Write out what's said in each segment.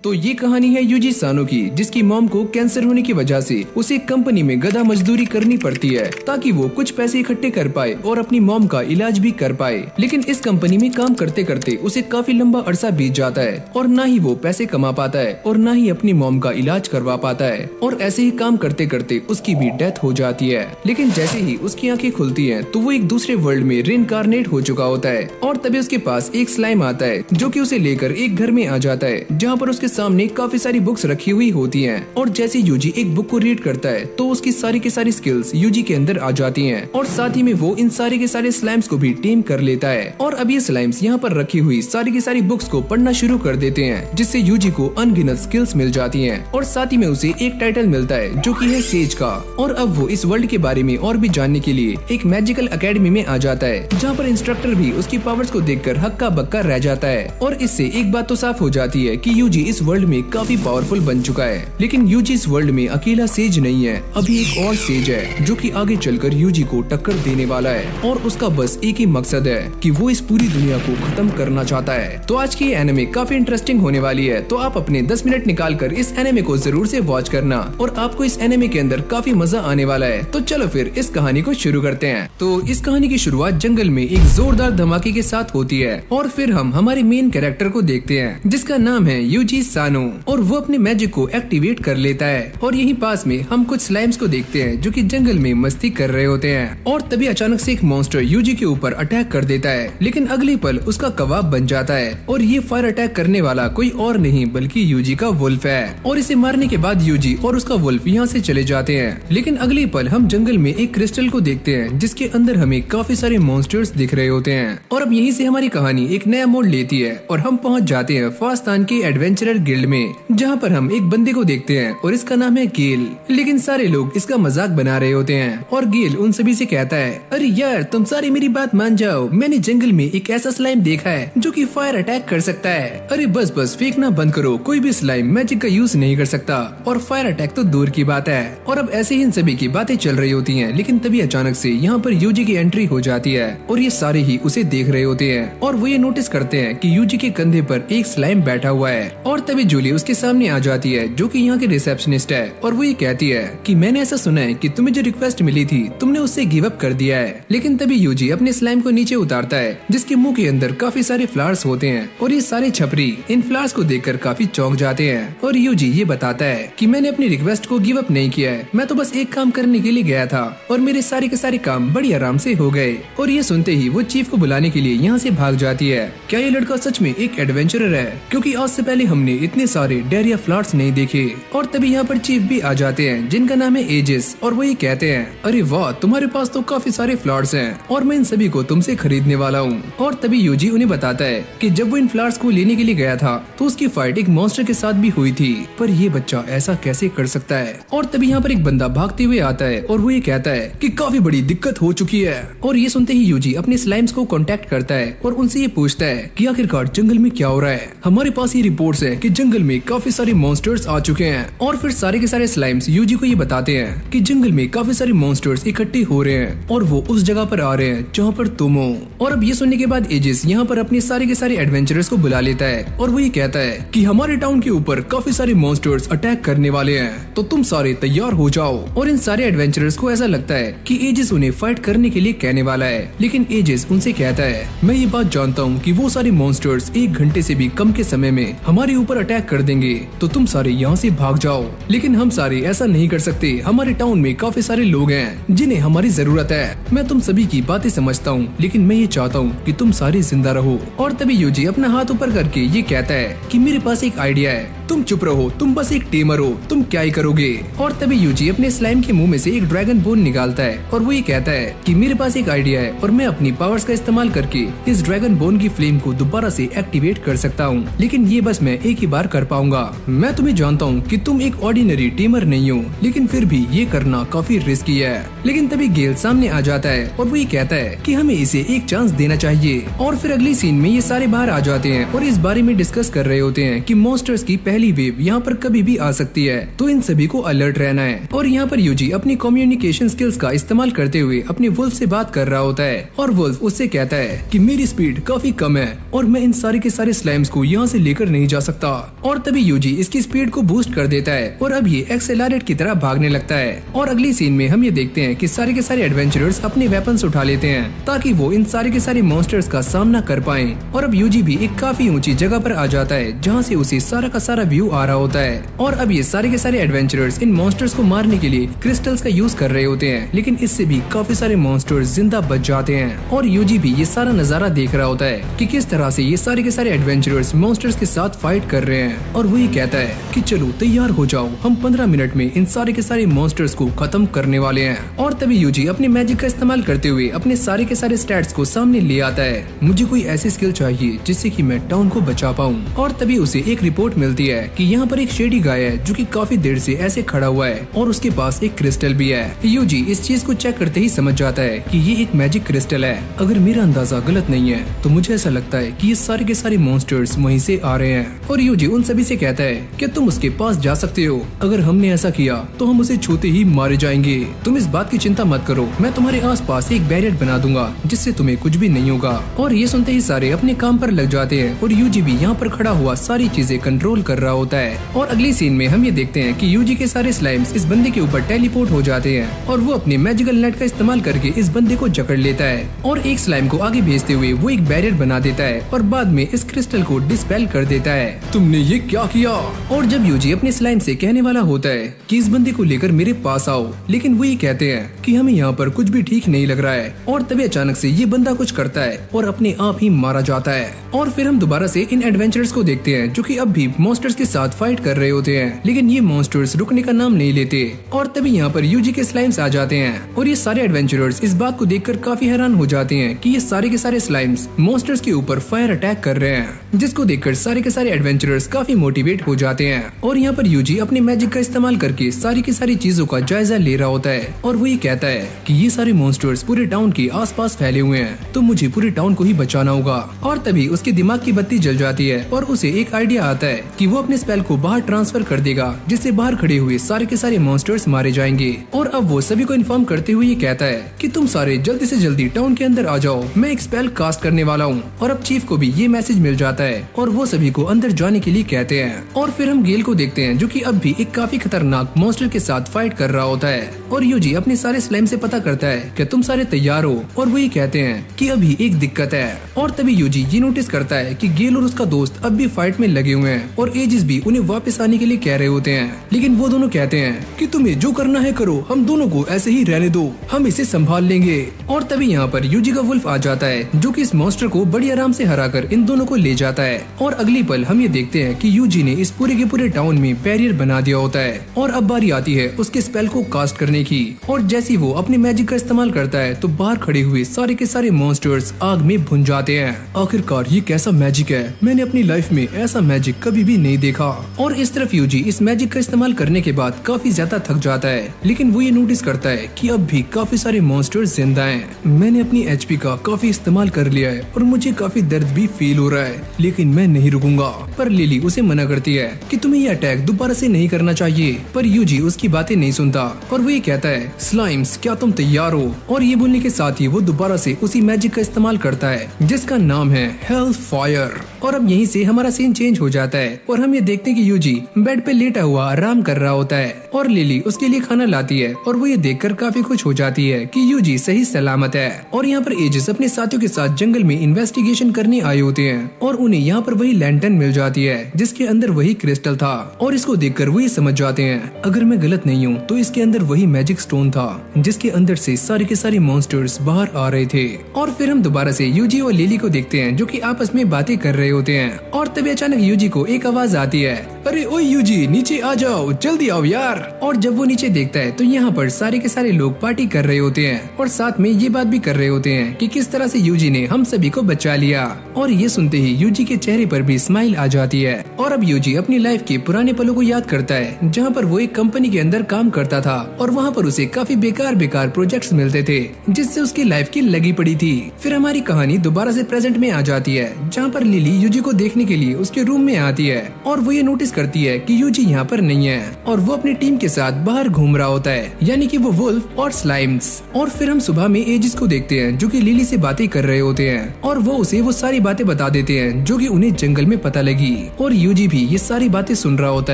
तो ये कहानी है यूजी सानो की, जिसकी मॉम को कैंसर होने की वजह से उसे कंपनी में गधा मजदूरी करनी पड़ती है ताकि वो कुछ पैसे इकट्ठे कर पाए और अपनी मॉम का इलाज भी कर पाए। लेकिन इस कंपनी में काम करते करते उसे काफी लंबा अरसा बीत जाता है और न ही वो पैसे कमा पाता है और न ही अपनी मॉम का इलाज करवा पाता है और ऐसे ही काम करते करते उसकी भी डेथ हो जाती है। लेकिन जैसे ही उसकी आंखें खुलती हैं तो वो एक दूसरे वर्ल्ड में रिइंकार्नेट हो चुका होता है और तभी उसके पास एक स्लाइम आता है जो कि उसे लेकर एक घर में आ जाता है जहाँ पर उसके सामने काफी सारी बुक्स रखी हुई होती हैं। और जैसे यूजी एक बुक को रीड करता है तो उसकी सारी की सारी स्किल्स यूजी के अंदर आ जाती हैं और साथ ही में वो इन सारे के सारे स्लाइम्स को भी टीम कर लेता है। और अब ये स्लाइम्स यहाँ पर रखी हुई सारी की सारी बुक्स को पढ़ना शुरू कर देते हैं, जिससे यूजी को अनगिनत स्किल्स मिल जाती हैं और साथ ही में उसे एक टाइटल मिलता है जो कि है सेज का। और अब वो इस वर्ल्ड के बारे में और भी जानने के लिए एक मैजिकल एकेडमी में आ जाता है जहाँ पर इंस्ट्रक्टर भी उसकी पावर्स को देखकर हक्का बक्का रह जाता है। और इससे एक बात तो साफ हो जाती है कि यूजी इस वर्ल्ड में काफी पावरफुल बन चुका है। लेकिन यूजी इस वर्ल्ड में अकेला सेज नहीं है, अभी एक और सेज है जो कि आगे चलकर यूजी को टक्कर देने वाला है और उसका बस एक ही मकसद है कि वो इस पूरी दुनिया को खत्म करना चाहता है। तो आज की एनिमे काफी इंटरेस्टिंग होने वाली है, तो आप अपने 10 मिनट निकाल कर इस एनिमे को जरूर से वॉच करना और आपको इस एनिमे के अंदर काफी मजा आने वाला है। तो चलो फिर इस कहानी को शुरू करते हैं। तो इस कहानी की शुरुआत जंगल में एक जोरदार धमाके के साथ होती है और फिर हम हमारे मेन कैरेक्टर को देखते हैं जिसका नाम है यूजी सानो और वो अपने मैजिक को एक्टिवेट कर लेता है। और यहीं पास में हम कुछ स्लाइम्स को देखते हैं जो कि जंगल में मस्ती कर रहे होते हैं और तभी अचानक से एक मॉन्स्टर यूजी के ऊपर अटैक कर देता है। लेकिन अगले पल उसका कबाब बन जाता है और ये फायर अटैक करने वाला कोई और नहीं बल्कि यूजी का वुल्फ है। और इसे मारने के बाद यूजी और उसका वुल्फ यहाँ से चले जाते हैं। लेकिन अगले पल हम जंगल में एक क्रिस्टल को देखते हैं जिसके अंदर हमें काफी सारे मॉन्स्टर्स दिख रहे होते हैं। और अब यहीं से हमारी कहानी एक नया मोड़ लेती है और हम पहुँच जाते हैं फास्तान के एडवेंचरर गिल्ड में, जहाँ पर हम एक बंदे को देखते हैं और इसका नाम है गेल। लेकिन सारे लोग इसका मजाक बना रहे होते हैं और गेल उन सभी से कहता है, अरे यार तुम सारी मेरी बात मान जाओ, मैंने जंगल में एक ऐसा स्लाइम देखा है जो कि फायर अटैक कर सकता है। अरे बस बस फेंकना बंद करो, कोई भी स्लाइम मैजिक का यूज नहीं कर सकता और फायर अटैक तो दूर की बात है। और अब ऐसे ही इन सभी की बातें चल रही होती हैं, लेकिन तभी अचानक से यहाँ पर यूजी की एंट्री हो जाती है और ये सारे ही उसे देख रहे होते हैं और वो ये नोटिस करते हैं कि यूजी के कंधे पर एक स्लाइम बैठा हुआ है। और तभी जूली उसके सामने आ जाती है जो कि यहाँ की रिसेप्शनिस्ट है और वो ये कहती है कि मैंने ऐसा सुना है कि तुम्हें जो रिक्वेस्ट मिली थी तुमने उससे गिव अप कर दिया है। लेकिन तभी यूजी अपने स्लाइम को नीचे उतारता है जिसके मुंह के अंदर काफी सारे फ्लावर्स होते हैं और ये सारे छपरी इन फ्लावर्स को देखकर काफी चौंक जाते हैं। और यूजी ये बताता है कि मैंने अपनी रिक्वेस्ट को गिव अप नहीं किया है, मैं तो बस एक काम करने के लिए गया था और मेरे सारे के सारे काम बड़ी आराम से हो गए। और ये सुनते ही वो चीफ को बुलाने के लिए यहाँ से भाग जाती है। क्या ये लड़का सच में एक एडवेंचरर है? क्योंकि आज से पहले हमने इतने सारे डायरिया फ्लावर्स नहीं देखे। और तभी यहाँ पर चीफ भी आ जाते हैं जिनका नाम है एजिस और वो ये कहते हैं, अरे वाह तुम्हारे पास तो काफी सारे फ्लावर्स हैं और मैं इन सभी को तुमसे खरीदने वाला हूँ। और तभी यूजी उन्हें बताता है कि जब वो इन फ्लावर्स को लेने के लिए गया था तो उसकी फाइट एक मॉन्स्टर के साथ भी हुई थी, पर ये बच्चा ऐसा कैसे कर सकता है। और तभी यहाँ पर एक बंदा भागते हुए आता है और वो ये कहता है कि काफी बड़ी दिक्कत हो चुकी है। और ये सुनते ही यूजी अपने स्लाइम्स को कांटेक्ट करता है और उनसे ये पूछता है कि आखिरकार जंगल में क्या हो रहा है। हमारे पास ये रिपोर्ट्स है कि जंगल में काफी सारे मॉन्स्टर्स आ चुके हैं। और फिर सारे के सारे स्लाइम्स यूजी को ये बताते हैं कि जंगल में काफी सारे मॉन्स्टर्स इकट्ठे हो रहे हैं और वो उस जगह पर आ रहे हैं जहाँ पर तुम हो। और अब ये सुनने के बाद एजिस यहाँ पर अपने सारे के सारे एडवेंचरर्स को बुला लेता है और वो ये कहता है कि हमारे टाउन के ऊपर काफी सारे मॉन्स्टर्स अटैक करने वाले हैं, तो तुम सारे तैयार हो जाओ। और इन सारे एडवेंचरर्स को ऐसा लगता है कि एजिस उन्हें फाइट करने के लिए कहने वाला है, लेकिन एजिस उनसे कहता है, मैं ये बात जानता हूँ कि वो सारे मॉन्स्टर्स 1 घंटे से भी कम के समय में हमारे ऊपर अटैक कर देंगे, तो तुम सारे यहाँ से भाग जाओ। लेकिन हम सारे ऐसा नहीं कर सकते, हमारे टाउन में काफी सारे लोग हैं जिन्हें हमारी जरूरत है। मैं तुम सभी की बातें समझता हूँ, लेकिन मैं ये चाहता हूँ कि तुम सारे जिंदा रहो। और तभी यूजी अपना हाथ ऊपर करके ये कहता है कि मेरे पास एक आइडिया है, तुम चुप रहो, तुम बस एक टेमर हो, तुम क्या ही करोगे। और तभी यूजी अपने स्लाइम के मुंह में से एक ड्रैगन बोन निकालता है और वो ये कहता है कि मेरे पास एक आइडिया है और मैं अपनी पावर्स का इस्तेमाल करके इस ड्रैगन बोन की फ्लेम को दोबारा से एक्टिवेट कर सकता हूँ, लेकिन ये बस मैं एक ही बार कर पाऊंगा। मैं तुम्हें जानता हूँ कि तुम एक ऑर्डिनरी टेमर नहीं हो, लेकिन फिर भी ये करना काफी रिस्की है। लेकिन तभी गेल सामने आ जाता है और वो ये कहता है कि हमें इसे एक चांस देना चाहिए। और फिर अगली सीन में ये सारे बाहर आ जाते हैं और इस बारे में डिस्कस कर रहे होते हैं कि मॉन्स्टर्स की पहली वेव यहाँ पर कभी भी आ सकती है, तो इन सभी को अलर्ट रहना है। और यहाँ पर यूजी अपनी कम्युनिकेशन स्किल्स का इस्तेमाल करते हुए अपने वुल्फ से बात कर रहा होता है और वुल्फ उससे कहता है कि मेरी स्पीड काफी कम है और मैं इन सारे के सारे स्लाइम्स को यहाँ से लेकर नहीं जा सकता। और तभी यूजी इसकी स्पीड को बूस्ट कर देता है और अब ये एक्सेलरेट की तरह भागने लगता है। और अगली सीन में हम ये देखते हैं कि सारे के सारे एडवेंचरर्स अपने वेपन्स उठा लेते हैं ताकि वो इन सारे के सारे मॉन्स्टर्स का सामना कर पाएं। और अब यूजी भी एक काफी ऊंची जगह पर आ जाता है जहाँ से उसे सारा का सारा व्यू आ रहा होता है। और अब ये सारे के सारे एडवेंचरर्स इन मॉन्स्टर्स को मारने के लिए क्रिस्टल्स का यूज कर रहे होते हैं, लेकिन इससे भी काफी सारे मॉन्स्टर्स जिंदा बच जाते हैं। और यूजी भी ये सारा नजारा देख रहा होता है कि किस तरह से ये सारे के सारे एडवेंचरर्स मॉन्स्टर्स के साथ फाइट कर रहे हैं। और वही कहता है कि चलो तैयार हो जाओ, हम 15 मिनट में इन सारे के सारे मॉन्स्टर्स को खत्म करने वाले हैं। और तभी यूजी अपने मैजिक का इस्तेमाल करते हुए अपने सारे के सारे स्टैट्स को सामने ले आता है। मुझे कोई ऐसी स्किल चाहिए जिससे कि मैं टाउन को बचा पाऊं। और तभी उसे एक रिपोर्ट मिलती है कि यहाँ पर एक शेडी गाय है जो कि काफी देर से ऐसे खड़ा हुआ है और उसके पास एक क्रिस्टल भी है। यूजी इस चीज को चेक करते ही समझ जाता है कि ये एक मैजिक क्रिस्टल है। अगर मेरा अंदाजा गलत नहीं है तो मुझे ऐसा लगता है कि ये सारे के सारे मॉन्स्टर्स वहीं से आ रहे हैं। और यूजी उन सभी से कहता है कि तुम उसके पास जा सकते हो, अगर हमने ऐसा किया तो हम उसे छूते ही मारे जाएंगे। तुम इस बात की चिंता मत करो, मैं तुम्हारे आसपास एक बैरियर बना दूंगा जिससे तुम्हें कुछ भी नहीं होगा। और ये सुनते ही सारे अपने काम पर लग जाते हैं और यूजी भी यहाँ पर खड़ा हुआ सारी चीजें कंट्रोल कर रहा होता है। और अगली सीन में हम ये देखते हैं कि यूजी के सारे स्लाइम्स इस बंदे के ऊपर टेलीपोर्ट हो जाते हैं और वो अपने मैजिकल नेट का इस्तेमाल करके इस बंदे को जकड़ लेता है और एक स्लाइम को आगे भेजते हुए वो एक बैरियर बना देता है और बाद में इस क्रिस्टल को डिस्पेल कर देता है। तुमने ये क्या किया? और जब यूजी अपने स्लाइम से कहने वाला होता है कि इस बंदे को लेकर मेरे पास आओ, लेकिन वो ये कहते हैं कि हमें यहाँ पर कुछ भी ठीक नहीं लग रहा है। और तभी अचानक से ये बंदा कुछ करता है और अपने आप ही मारा जाता है। और फिर हम दोबारा से इन एडवेंचरर्स को देखते हैं जो कि अब भी मॉन्स्टर्स के साथ फाइट कर रहे होते हैं, लेकिन ये मॉन्स्टर्स रुकने का नाम नहीं लेते। और तभी यहाँ पर यूजी के स्लाइम्स आ जाते हैं और ये सारे एडवेंचरर्स इस बात को देखकर काफी हैरान हो जाते हैं कि ये सारे के सारे स्लाइम्स मॉन्स्टर्स के ऊपर फायर अटैक कर रहे हैं, जिसको देखकर सारे के सारे एडवेंचरर्स काफी मोटिवेट हो जाते हैं। और यहाँ पर यूजी अपने मैजिक का इस्तेमाल करके सारी की सारी चीजों का जायजा ले रहा होता है और वो ये कहता है कि ये सारे मॉन्स्टर्स पूरे टाउन के आसपास फैले हुए हैं, तो मुझे पूरे टाउन को ही बचाना होगा। और तभी उसके दिमाग की बत्ती जल जाती है और उसे एक आइडिया आता है कि वो अपने स्पेल को बाहर ट्रांसफर कर देगा, जिससे बाहर खड़े हुए सारे के सारे मॉन्स्टर्स मारे जाएंगे। और अब वो सभी को इन्फॉर्म करते हुए ये कहता है कि तुम सारे जल्दी से जल्दी टाउन के अंदर आ जाओ, मैं एक स्पेल कास्ट करने वाला हूँ। और अब चीफ को भी ये मैसेज मिल जाता है और वो सभी को अंदर जाने के लिए कहते हैं। और फिर हम गेल को देखते हैं जो कि अब भी एक काफी खतरनाक मॉन्स्टर के साथ फाइट कर रहा होता है। और यूजी अपने सारे स्लाइम से पता करता है कि तुम सारे तैयार हो, और वो ये कहते हैं कि अभी एक दिक्कत है। और तभी यूजी ये नोटिस करता है कि गेल और उसका दोस्त अब भी फाइट में लगे हुए हैं और एजिस भी उन्हें वापस आने के लिए कह रहे होते हैं, लेकिन वो दोनों कहते हैं कि तुम्हें जो करना है करो, हम दोनों को ऐसे ही रहने दो, हम इसे संभाल लेंगे। और तभी यहाँ पर यूजी का वुल्फ आ जाता है जो कि इस मॉन्स्टर को बड़ी आराम से हराकर इन दोनों को ले जाता है। और अगली पल हम ये देखते हैं कि यूजी ने इस पूरे के पूरे टाउन में बैरियर बना दिया होता है और अब बारी आती है उसके स्पेल को कास्ट करने की। और जैसे वो अपने मैजिक का इस्तेमाल करता है तो बाहर खड़े हुए सारे के सारे मॉन्स्टर्स आग में भुन जाते हैं। आखिरकार ये कैसा मैजिक है, मैंने अपनी लाइफ में ऐसा मैजिक कभी भी नहीं देखा। और इस तरफ यूजी इस मैजिक का इस्तेमाल करने के बाद काफी ज्यादा थक जाता है, लेकिन वो ये नोटिस करता है कि अब भी काफी सारे मॉन्स्टर्स जिंदा हैं। मैंने अपनी एचपी का काफी इस्तेमाल कर लिया है और मुझे काफी दर्द भी फील हो रहा है, लेकिन मैं नहीं रुकूंगा। पर लिली उसे मना करती है कि तुम्हें ये अटैक दोबारा से नहीं करना चाहिए, पर यूजी उसकी बातें नहीं सुनता और वो ये कहता है स्लाइम्स क्या तुम तैयार हो? और ये बोलने के साथ ही वो दोबारा से उसी मैजिक का इस्तेमाल करता है जिसका नाम है हेल फायर। और अब यहीं से हमारा सीन चेंज हो जाता है और हम ये देखते हैं कि यूजी बेड पे लेटा हुआ आराम कर रहा होता है और लिली उसके लिए खाना लाती है और वो ये देखकर काफी खुश हो जाती है कि यूजी सही सलामत है। और यहाँ पर एजिस अपने साथियों के साथ जंगल में इन्वेस्टिगेशन करने आए होते हैं और उन्हें यहाँ पर वही लैंटर्न मिल जाती है जिसके अंदर वही क्रिस्टल था। और इसको देखकर वो ये समझ जाते हैं अगर मैं गलत नहीं हूँ तो इसके अंदर वही मैजिक स्टोन था जिसके अंदर से सारे के सारे मॉन्स्टर्स बाहर आ रहे थे। और फिर हम दोबारा से यूजी और लिली को देखते हैं जो कि आपस में बातें कर रहे होते हैं। और तभी अचानक यूजी को एक आवाज आती है, अरे ओए यूजी नीचे आ जाओ, जल्दी आओ यार। और जब वो नीचे देखता है तो यहाँ पर सारे के सारे लोग पार्टी कर रहे होते हैं और साथ में ये बात भी कर रहे होते हैं कि किस तरह से यूजी ने हम सभी को बचा लिया। और ये सुनते ही यूजी के चेहरे पर भी स्माइल आ जाती है और अब यूजी अपनी लाइफ के पुराने पलों को याद करता है जहाँ पर वो एक कंपनी के अंदर काम करता था और वहाँ पर उसे काफी बेकार बेकार प्रोजेक्ट्स मिलते थे जिससे उसकी लाइफ की लगी पड़ी थी। फिर हमारी कहानी दोबारा से प्रेजेंट में आ जाती है जहाँ पर लिली यूजी को देखने के लिए उसके रूम में आती है और वो ये नोटिस करती है कि यूजी यहाँ पर नहीं है और वो अपनी टीम के साथ बाहर घूम रहा होता है, यानी कि वो वुल्फ और स्लाइम्स। और फिर हम सुबह में एजिस को देखते हैं जो कि लिली से बातें कर रहे होते हैं और वो उसे वो सारी बातें बता देते हैं जो कि उन्हें जंगल में पता लगी। और यूजी भी ये सारी बातें सुन रहा होता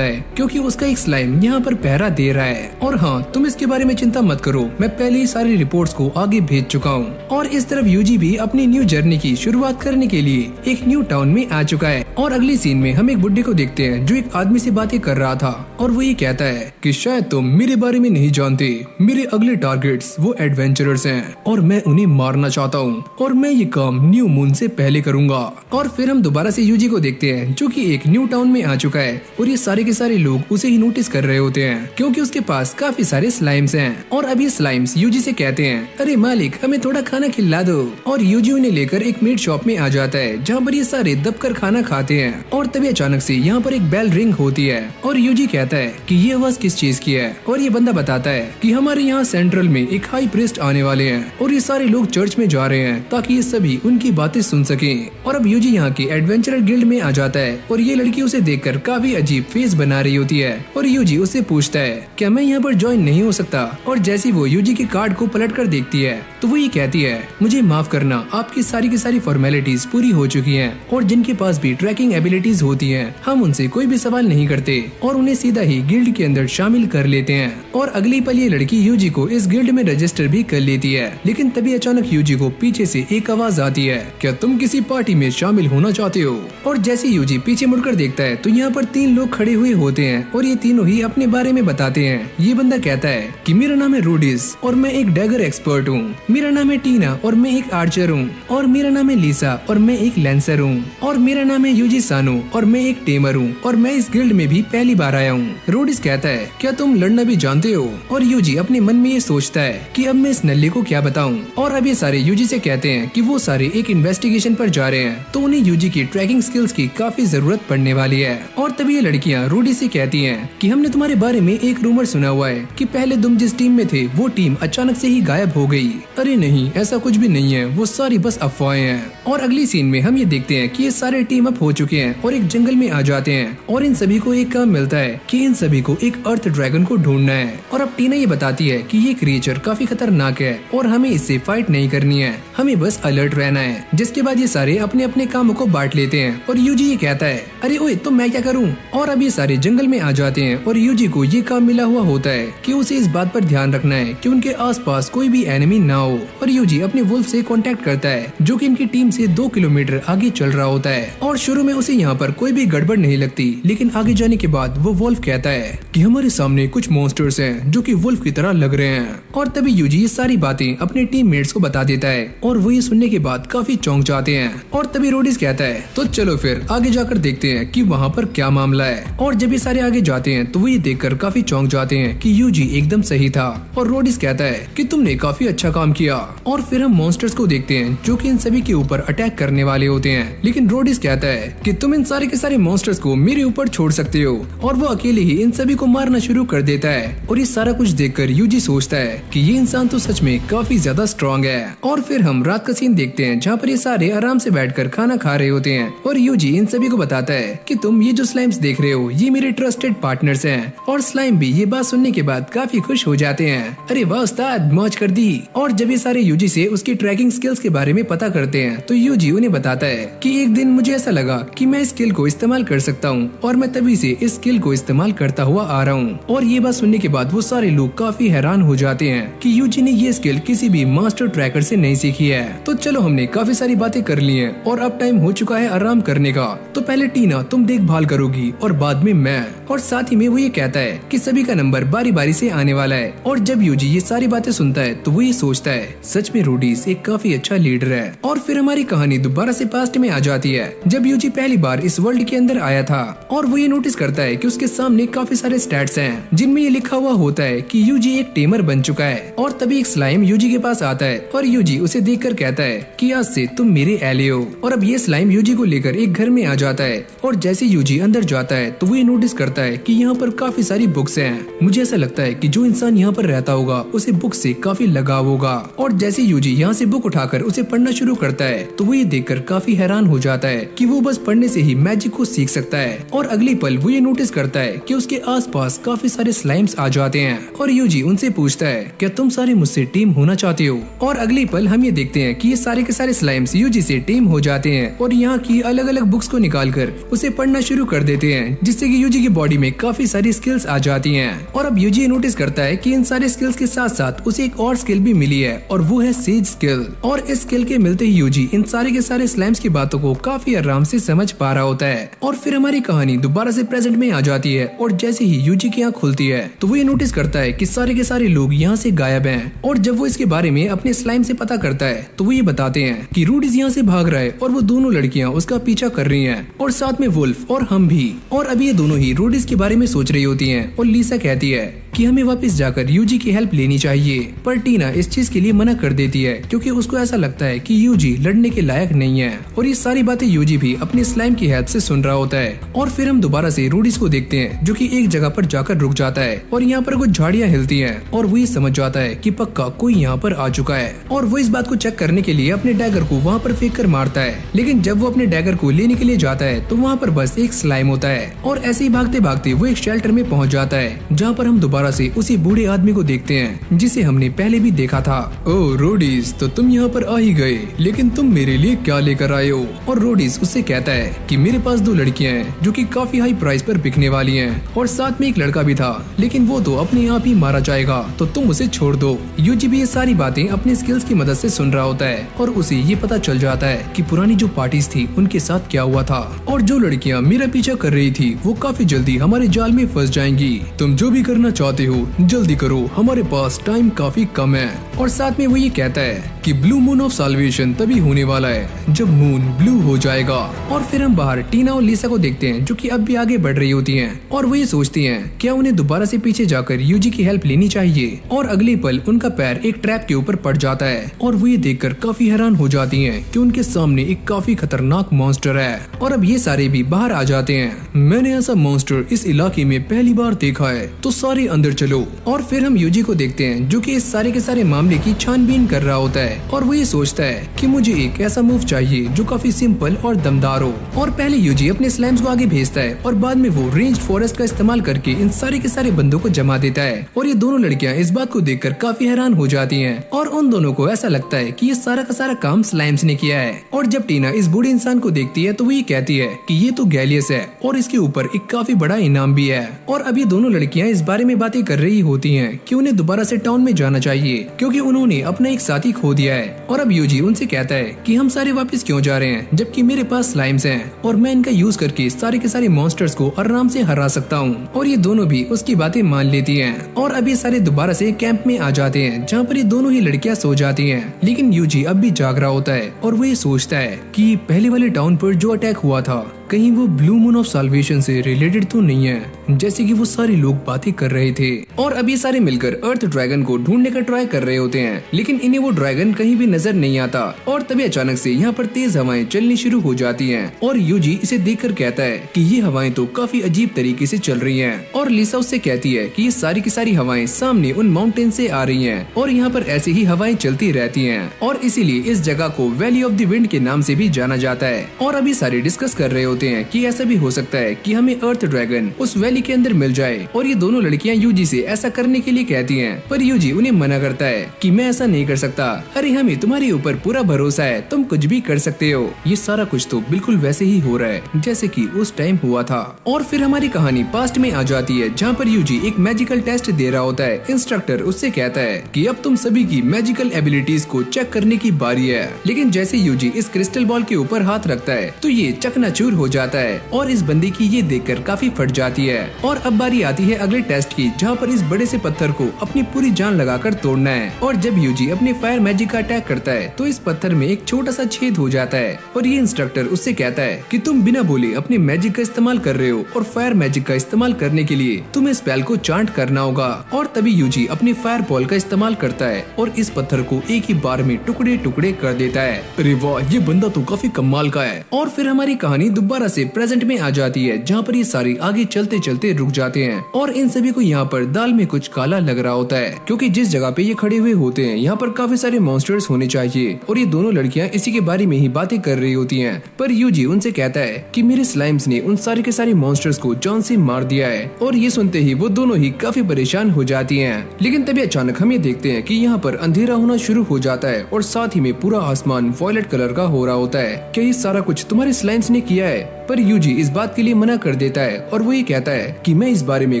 है क्योंकि उसका एक स्लाइम यहाँ पर पहरा दे रहा है। और हाँ, तुम इसके बारे में चिंता मत करो, मैं पहले ही सारी रिपोर्ट्स को आगे भेज चुका हूँ। और इस तरफ यूजी भी अपनी न्यू जर्नी की शुरुआत करने के लिए एक न्यू टाउन में आ चुका है। और अगली सीन में हम एक बुड्ढे को देखते हैं जो एक आदमी से बातें कर रहा था और वो ये कहता है कि शायद तुम मेरे बारे में नहीं जानते, मेरे अगले टारगेट्स वो एडवेंचरर्स हैं और मैं उन्हें मारना चाहता हूँ और मैं ये काम न्यू मून से पहले करूंगा। और फिर हम दोबारा से यूजी को देखते हैं जो कि एक न्यू टाउन में आ चुका है और ये सारे के सारे लोग उसे ही नोटिस कर रहे होते हैं क्योंकि उसके पास काफी सारे स्लाइम्स हैं। और अब ये स्लाइम्स यूजी से कहते हैं, अरे मालिक, हमें थोड़ा खाना खिला दो। और यूजी उन्हें लेकर एक मीट शॉप में आ जाता है जहाँ पर ये सारे दबकर खाना खाते हैं। और तभी अचानक से यहाँ पर एक बेल रिंग होती है और यूजी कहता है कि ये आवाज किस चीज की है। और ये बंदा बताता है कि हमारे यहाँ सेंट्रल में एक हाई प्रीस्ट आने वाले हैं और ये सारे लोग चर्च में जा रहे हैं ताकि ये सभी उनकी बातें सुन सकें। और अब यूजी यहाँ के एडवेंचरर गिल्ड में आ जाता है और ये लड़की उसे देखकर काफी अजीब फेस बना रही होती है और यूजी उससे पूछता है, क्या मैं यहाँ पर ज्वाइन नहीं हो सकता? और जैसे वो यूजी के कार्ड को पलट कर देखती है तो वो ये कहती है, मुझे माफ करना, आपकी सारी की सारी फॉर्मेलिटीज पूरी हो चुकी हैं और जिनके पास भी ट्रैकिंग एबिलिटीज होती हैं हम उनसे कोई भी सवाल नहीं करते और उन्हें सीधा ही गिल्ड के अंदर शामिल कर लेते हैं। और अगली पल ये लड़की यूजी को इस गिल्ड में रजिस्टर भी कर लेती है। लेकिन तभी अचानक यूजी को पीछे से एक आवाज आती है, क्या तुम किसी पार्टी में शामिल होना चाहते हो? और जैसे यूजी पीछे मुड़कर देखता है तो यहाँ पर 3 लोग खड़े हुए होते हैं और ये तीनों ही अपने बारे में बताते हैं। ये बंदा कहता है कि मेरा नाम है रूडिस और मैं एक डैगर एक्सपर्ट हूँ, मेरा नाम है टीना और मैं एक आर्चर हूँ, और मेरा नाम है लीसा और मैं एक लेंसर हूँ, और मेरा नाम है यूजी सानो और मैं एक टेमर हूँ और मैं इस गिल्ड में भी पहली बार आया हूँ। रूडिस कहता है, क्या तुम लड़ना भी जानते हो? और यूजी अपने मन में ये सोचता है कि अब मैं इस नल्ले को क्या बताऊं। और अब ये सारे यूजी से कहते हैं कि वो सारे एक इन्वेस्टिगेशन पर जा रहे हैं तो उन्हें यूजी की ट्रैकिंग स्किल्स की काफी जरूरत पड़ने वाली है। और तभी ये लड़कियां रूडी से कहती हैं कि हमने तुम्हारे बारे में एक रूमर सुना हुआ है कि पहले तुम जिस टीम में थे वो टीम अचानक से ही गायब हो गई। अरे नहीं, ऐसा कुछ भी नहीं है, वो सारी बस अफवाहें हैं। और अगली सीन में हम ये देखते हैं कि ये सारे टीम अप हो चुके हैं और एक जंगल में आ जाते हैं और इन सभी को एक काम मिलता है कि इन सभी को एक अर्थ ड्रैगन को ढूंढना है। और अब टीना ये बताती है कि ये क्रिएचर काफी खतरनाक है और हमें इससे फाइट नहीं करनी है, हमें बस अलर्ट रहना है। जिसके बाद ये सारे अपने अपने कामों को बांट लेते हैं और यूजी ये कहता है, अरे ओए, तो मैं क्या करूं? और अब ये सारे जंगल में आ जाते हैं और यूजी को ये काम मिला हुआ होता है कि उसे इस बात पर ध्यान रखना है कि उनके आसपास कोई भी एनिमी ना हो। और यूजी अपने वुल्फ से कांटेक्ट करता है जो कि इनकी टीम से 2 किलोमीटर आगे चल रहा होता है। और शुरू में उसे यहाँ पर कोई भी गड़बड़ नहीं लगती, लेकिन आगे जाने के बाद वो वुल्फ कहता है कि हमारे सामने कुछ मॉन्स्टर्स हैं जो कि वुल्फ की तरह लग रहे हैं। और तभी यूजी ये सारी बातें अपने टीममेट्स को बता देता है और वो ये सुनने के बाद काफी चौंक जाते हैं। और तभी रोडिस कहता है, तो चलो फिर आगे जाकर देखते हैं कि वहाँ पर क्या मामला है। और जब ये सारे आगे जाते हैं तो वो ये देखकर काफी चौंक जाते हैं कि यूजी एकदम सही था। और रोडिस कहता है कि तुमने काफी अच्छा काम किया। और फिर हम मॉन्स्टर्स को देखते हैं जो कि इन सभी के ऊपर अटैक करने वाले होते हैं, लेकिन रोडिस कहता है कि तुम इन सारे के सारे मॉन्स्टर्स को मेरे ऊपर छोड़ सकते हो। और वो अकेले ही इन सभी को मारना शुरू कर देता है। और ये सारा कुछ देखकर यूजी सोचता है कि ये इंसान तो सच में काफी ज्यादा स्ट्रॉन्ग है। और फिर हम रात का सीन देखते हैं जहाँ पर ये सारे आराम से बैठकर खाना खा रहे होते हैं और यूजी इन सभी को बताता है कि तुम ये जो स्लाइम्स देख रहे हो ये मेरे ट्रस्टेड पार्टनर्स हैं। और स्लाइम भी ये बात सुनने के बाद काफी खुश हो जाते हैं। अरे वाह उस्ताद, मौज कर दी। और जब ये सारे यूजी से उसकी ट्रैकिंग स्किल्स के बारे में पता करते हैं तो यूजी उन्हें बताता है कि एक दिन मुझे ऐसा लगा कि मैं इस स्किल को इस्तेमाल कर सकता हूँ और मैं तभी से इस स्किल को इस्तेमाल करता हुआ आ रहा हूँ। और ये बात सुनने के बाद वो सारे लोग काफी हैरान हो जाते हैं कि यूजी ने ये स्किल किसी भी मास्टर ट्रैकर से नहीं सीखी है। तो चलो, हमने काफी सारी बातें कर ली हैं और अब टाइम हो चुका है आराम करने का। तो पहले टीना तुम देखभाल करोगी और बाद में मैं। और साथ ही में वो ये कहता है कि सभी का नंबर बारी बारी से आने वाला है। और जब यूजी ये सारी बातें सुनता है तो वो ये सोचता है सच में रूडीज एक काफी अच्छा लीडर है। और फिर हमारी कहानी दोबारा से पास्ट में आ जाती है जब यूजी पहली बार इस वर्ल्ड के अंदर आया था। और वो ये नोटिस करता है कि उसके सामने काफी सारे स्टैट्स हैं जिनमें ये लिखा हुआ होता है कि यूजी एक टेमर बन चुका है। और तभी एक स्लाइम यूजी के पास आता है और यूजी उसे देखकर कहता है कि आज से तुम मेरे एले हो। और अब ये स्लाइम यूजी को लेकर एक घर में आ जाता है और जैसे यूजी अंदर जाता है तो वो ये नोटिस करता है कि यहाँ पर काफी सारी बुक्स हैं। मुझे ऐसा लगता है कि जो इंसान यहाँ पर रहता होगा उसे बुक से काफी लगाव होगा। और जैसे यूजी यहाँ से बुक उठाकर उसे पढ़ना शुरू करता है तो वो ये देखकर काफी हैरान हो जाता है कि वो बस पढ़ने से ही मैजिक को सीख सकता है। और अगली पल वो ये नोटिस करता है कि उसके आसपास काफी सारे स्लाइम्स आ जाते हैं और यूजी उनसे पूछता है क्या तुम सारे मुझसे टीम होना चाहते हो। और अगली पल हम ये देखते हैं कि ये सारे के सारे स्लाइम्स यूजी से टीम हो जाते हैं और यहाँ की अलग अलग बुक्स को निकालकर उसे पढ़ना शुरू कर देते हैं, जिससे कि यूजी की बॉडी में काफी सारी स्किल्स आ जाती हैं। और अब यूजी नोटिस करता है कि इन सारे स्किल्स के साथ साथ उसे एक और स्किल भी मिली है और वो है सेज स्किल। और इस स्किल के मिलते ही यूजी इन सारे के सारे स्लाइम्स की बातों को काफी आराम से समझ पा रहा होता है। और फिर हमारी कहानी दोबारा से प्रेजेंट में आ जाती है और जैसे ही यूजी की आँख खुलती है तो वो ये नोटिस करता है कि सारे के सारे लोग यहाँ से गायब हैं। और जब वो इसके बारे में अपने स्लाइम से पता करता है तो वो ये बताते हैं कि रूडीज यहाँ से भाग रहा है और वो दोनों लड़कियाँ उसका पीछा कर रही हैं और साथ में वुल्फ और हम भी। और अभी ये दोनों ही रूडीज के बारे में सोच रही होती हैं और लीसा कहती है कि हमें वापस जाकर यूजी की हेल्प लेनी चाहिए, पर टीना इस चीज के लिए मना कर देती है क्योंकि उसको ऐसा लगता है कि यूजी लड़ने के लायक नहीं है। और ये सारी बातें यूजी भी अपने स्लाइम की हेल्प से सुन रहा होता है। और फिर हम दोबारा से रूडीज को देखते हैं जो कि एक जगह पर जाकर रुक जाता है और यहाँ पर कुछ झाड़ियाँ हिलती हैं और वो ये समझ जाता है कि पक्का कोई यहाँ पर आ चुका है। और वो इस बात को चेक करने के लिए अपने डैगर को वहाँ पर फेंक कर मारता है, लेकिन जब वो अपने डैगर को लेने के लिए जाता है तो वहाँ पर बस एक स्लाइम होता है। और ऐसे ही भागते भागते वो एक शेल्टर में पहुँच जाता है जहाँ पर हम दोबारा से उसी बूढ़े आदमी को देखते हैं जिसे हमने पहले भी देखा था। ओह रोडीज, तो तुम यहाँ पर आ ही गए, लेकिन तुम मेरे लिए क्या लेकर आए हो। और रोडीज उससे कहता है कि मेरे पास 2 लड़कियां हैं जो कि काफी हाई प्राइस पर बिकने वाली हैं और साथ में एक लड़का भी था, लेकिन वो तो अपने आप ही मारा जाएगा, तो तुम उसे छोड़ दो। यूजी भी ये सारी बातें अपने स्किल्स की मदद से सुन रहा होता है और उसे ये पता चल जाता है कि पुरानी जो पार्टीज थी उनके साथ क्या हुआ था और जो लड़कियाँ मेरा पीछा कर रही थी वो काफी जल्दी हमारे जाल में फंस जाएंगी। तुम जो भी करना चाहते हो जल्दी करो, हमारे पास टाइम काफी कम है। और साथ में वो ये कहता है कि ब्लू मून ऑफ साल्वेशन तभी होने वाला है जब मून ब्लू हो जाएगा। और फिर हम बाहर टीना और लीसा को देखते हैं जो कि अब भी आगे बढ़ रही होती हैं और वो ये सोचती हैं क्या उन्हें दोबारा से पीछे जाकर यूजी की हेल्प लेनी चाहिए। और अगले पल उनका पैर एक ट्रैप के ऊपर पड़ जाता है और वो ये देखकर काफी हैरान हो जाती हैं कि उनके सामने एक काफी खतरनाक मॉन्स्टर है। और अब ये सारे भी बाहर आ जाते हैं। मैंने ऐसा मॉन्स्टर इस इलाके में पहली बार देखा है, तो सारे अंदर चलो। और फिर हम यूजी को देखते हैं जो कि इस सारे के सारे मामले की छानबीन कर रहा होता है और वो ये सोचता है कि मुझे एक ऐसा मूव चाहिए जो काफी सिंपल और दमदार हो। और पहले यूजी अपने स्लाइम्स को आगे भेजता है और बाद में वो रेंज्ड फॉरेस्ट का इस्तेमाल करके इन सारे के सारे बंदों को जमा देता है। और ये दोनों लड़कियां इस बात को देखकर काफी हैरान हो जाती हैं और उन दोनों को ऐसा लगता है कि ये सारा का सारा काम स्लाइम्स ने किया है। और जब टीना इस बूढ़े इंसान को देखती है तो वो ये कहती है कि ये तो गैलियस है और इसके ऊपर एक काफी बड़ा इनाम भी है। और अब ये दोनों लड़कियां इस बारे में बातें कर रही होती हैं कि उन्हें दोबारा से टाउन में जाना चाहिए क्योंकि उन्होंने अपना एक साथी खो दिया है। और अब यूजी उनसे कहता है कि हम सारे वापस क्यों जा रहे हैं जबकि मेरे पास स्लाइम्स हैं और मैं इनका यूज करके सारे के सारे मॉन्स्टर्स को आराम से हरा सकता हूँ। और ये दोनों भी उसकी बातें मान लेती हैं। और अब ये सारे दोबारा से कैंप में आ जाते हैं जहाँ पर ये दोनों ही लड़कियाँ सो जाती हैं, लेकिन यूजी अब भी जाग रहा होता है और वो ये सोचता है कि पहले वाले टाउन पर जो अटैक हुआ था कहीं वो ब्लू मून ऑफ साल्वेशन से रिलेटेड तो नहीं है जैसे कि वो सारे लोग बातें कर रहे थे। और अब ये सारे मिलकर अर्थ ड्रैगन को ढूंढने का ट्राई कर रहे होते हैं, लेकिन इन्हें वो ड्रैगन कहीं भी नजर नहीं आता। और तभी अचानक से यहाँ पर तेज हवाएं चलनी शुरू हो जाती हैं और यूजी इसे देखकर कहता है कि ये हवाएं तो काफी अजीब तरीके से चल रही हैं। और लीसा उससे कहती है कि ये सारी की सारी हवाएं सामने उन माउंटेन से आ रही हैं और यहाँ पर ऐसे ही हवाएं चलती रहती हैं और इसीलिए इस जगह को वैली ऑफ द विंड के नाम से भी जाना जाता है। और अभी सारे डिस्कस कर रहे होते हैं कि ऐसा भी हो सकता है कि हमें अर्थ ड्रैगन उस वैली के अंदर मिल जाए। और ये दोनों लड़कियां यूजी से ऐसा करने के लिए कहती हैं, पर यूजी उन्हें मना करता है कि मैं ऐसा नहीं कर सकता। अरे हमें तुम्हारे ऊपर पूरा भरोसा है, तुम कुछ भी कर सकते हो। ये सारा कुछ तो बिल्कुल वैसे ही हो रहा है जैसे कि उस टाइम हुआ था। और फिर हमारी कहानी पास्ट में आ जाती है जहाँ पर यूजी एक मैजिकल टेस्ट दे रहा होता है। इंस्ट्रक्टर उससे कहता है कि अब तुम सभी की मैजिकल एबिलिटीज को चेक करने की बारी है। लेकिन जैसे यूजी इस क्रिस्टल बॉल के ऊपर हाथ रखता है तो ये चकनाचूर हो जाता है और इस बंदे की ये देखकर काफी फट जाती है। और अब बारी आती है अगले टेस्ट की जहाँ पर इस बड़े से पत्थर को अपनी पूरी जान लगाकर तोड़ना है। और जब यूजी अपने फायर मैजिक का अटैक करता है तो इस पत्थर में एक छोटा सा छेद हो जाता है और ये इंस्ट्रक्टर उससे कहता है कि तुम बिना बोले अपने मैजिक का इस्तेमाल कर रहे हो और फायर मैजिक का इस्तेमाल करने के लिए तुम्हें स्पेल को चांट करना होगा। और तभी यूजी अपनी फायर बॉल का इस्तेमाल करता है और इस पत्थर को एक ही बार में टुकड़े टुकड़े कर देता है। अरे वाह, ये बंदा तो काफी कमाल का है। और फिर हमारी कहानी दोबारा दोबारा से प्रेजेंट में आ जाती है, जहाँ पर ये सारे आगे चलते चलते रुक जाते हैं और इन सभी को यहाँ पर दाल में कुछ काला लग रहा होता है, क्योंकि जिस जगह पे ये खड़े हुए होते हैं यहाँ पर काफी सारे मॉन्स्टर्स होने चाहिए और ये दोनों लड़कियां इसी के बारे में ही बातें कर रही होती हैं। पर यूजी उनसे कहता है कि मेरे स्लाइम्स ने उन सारे के सारे मॉन्स्टर्स को जान से मार दिया है और ये सुनते ही वो दोनों ही काफी परेशान हो जाती हैं। लेकिन तभी अचानक हम ये देखते हैं कि यहाँ पर अंधेरा होना शुरू हो जाता है और साथ ही में पूरा आसमान वॉयलेट कलर का हो रहा होता है। क्या ये सारा कुछ तुम्हारे स्लाइम्स ने किया है? पर यूजी इस बात के लिए मना कर देता है और वो ये कहता है कि मैं इस बारे में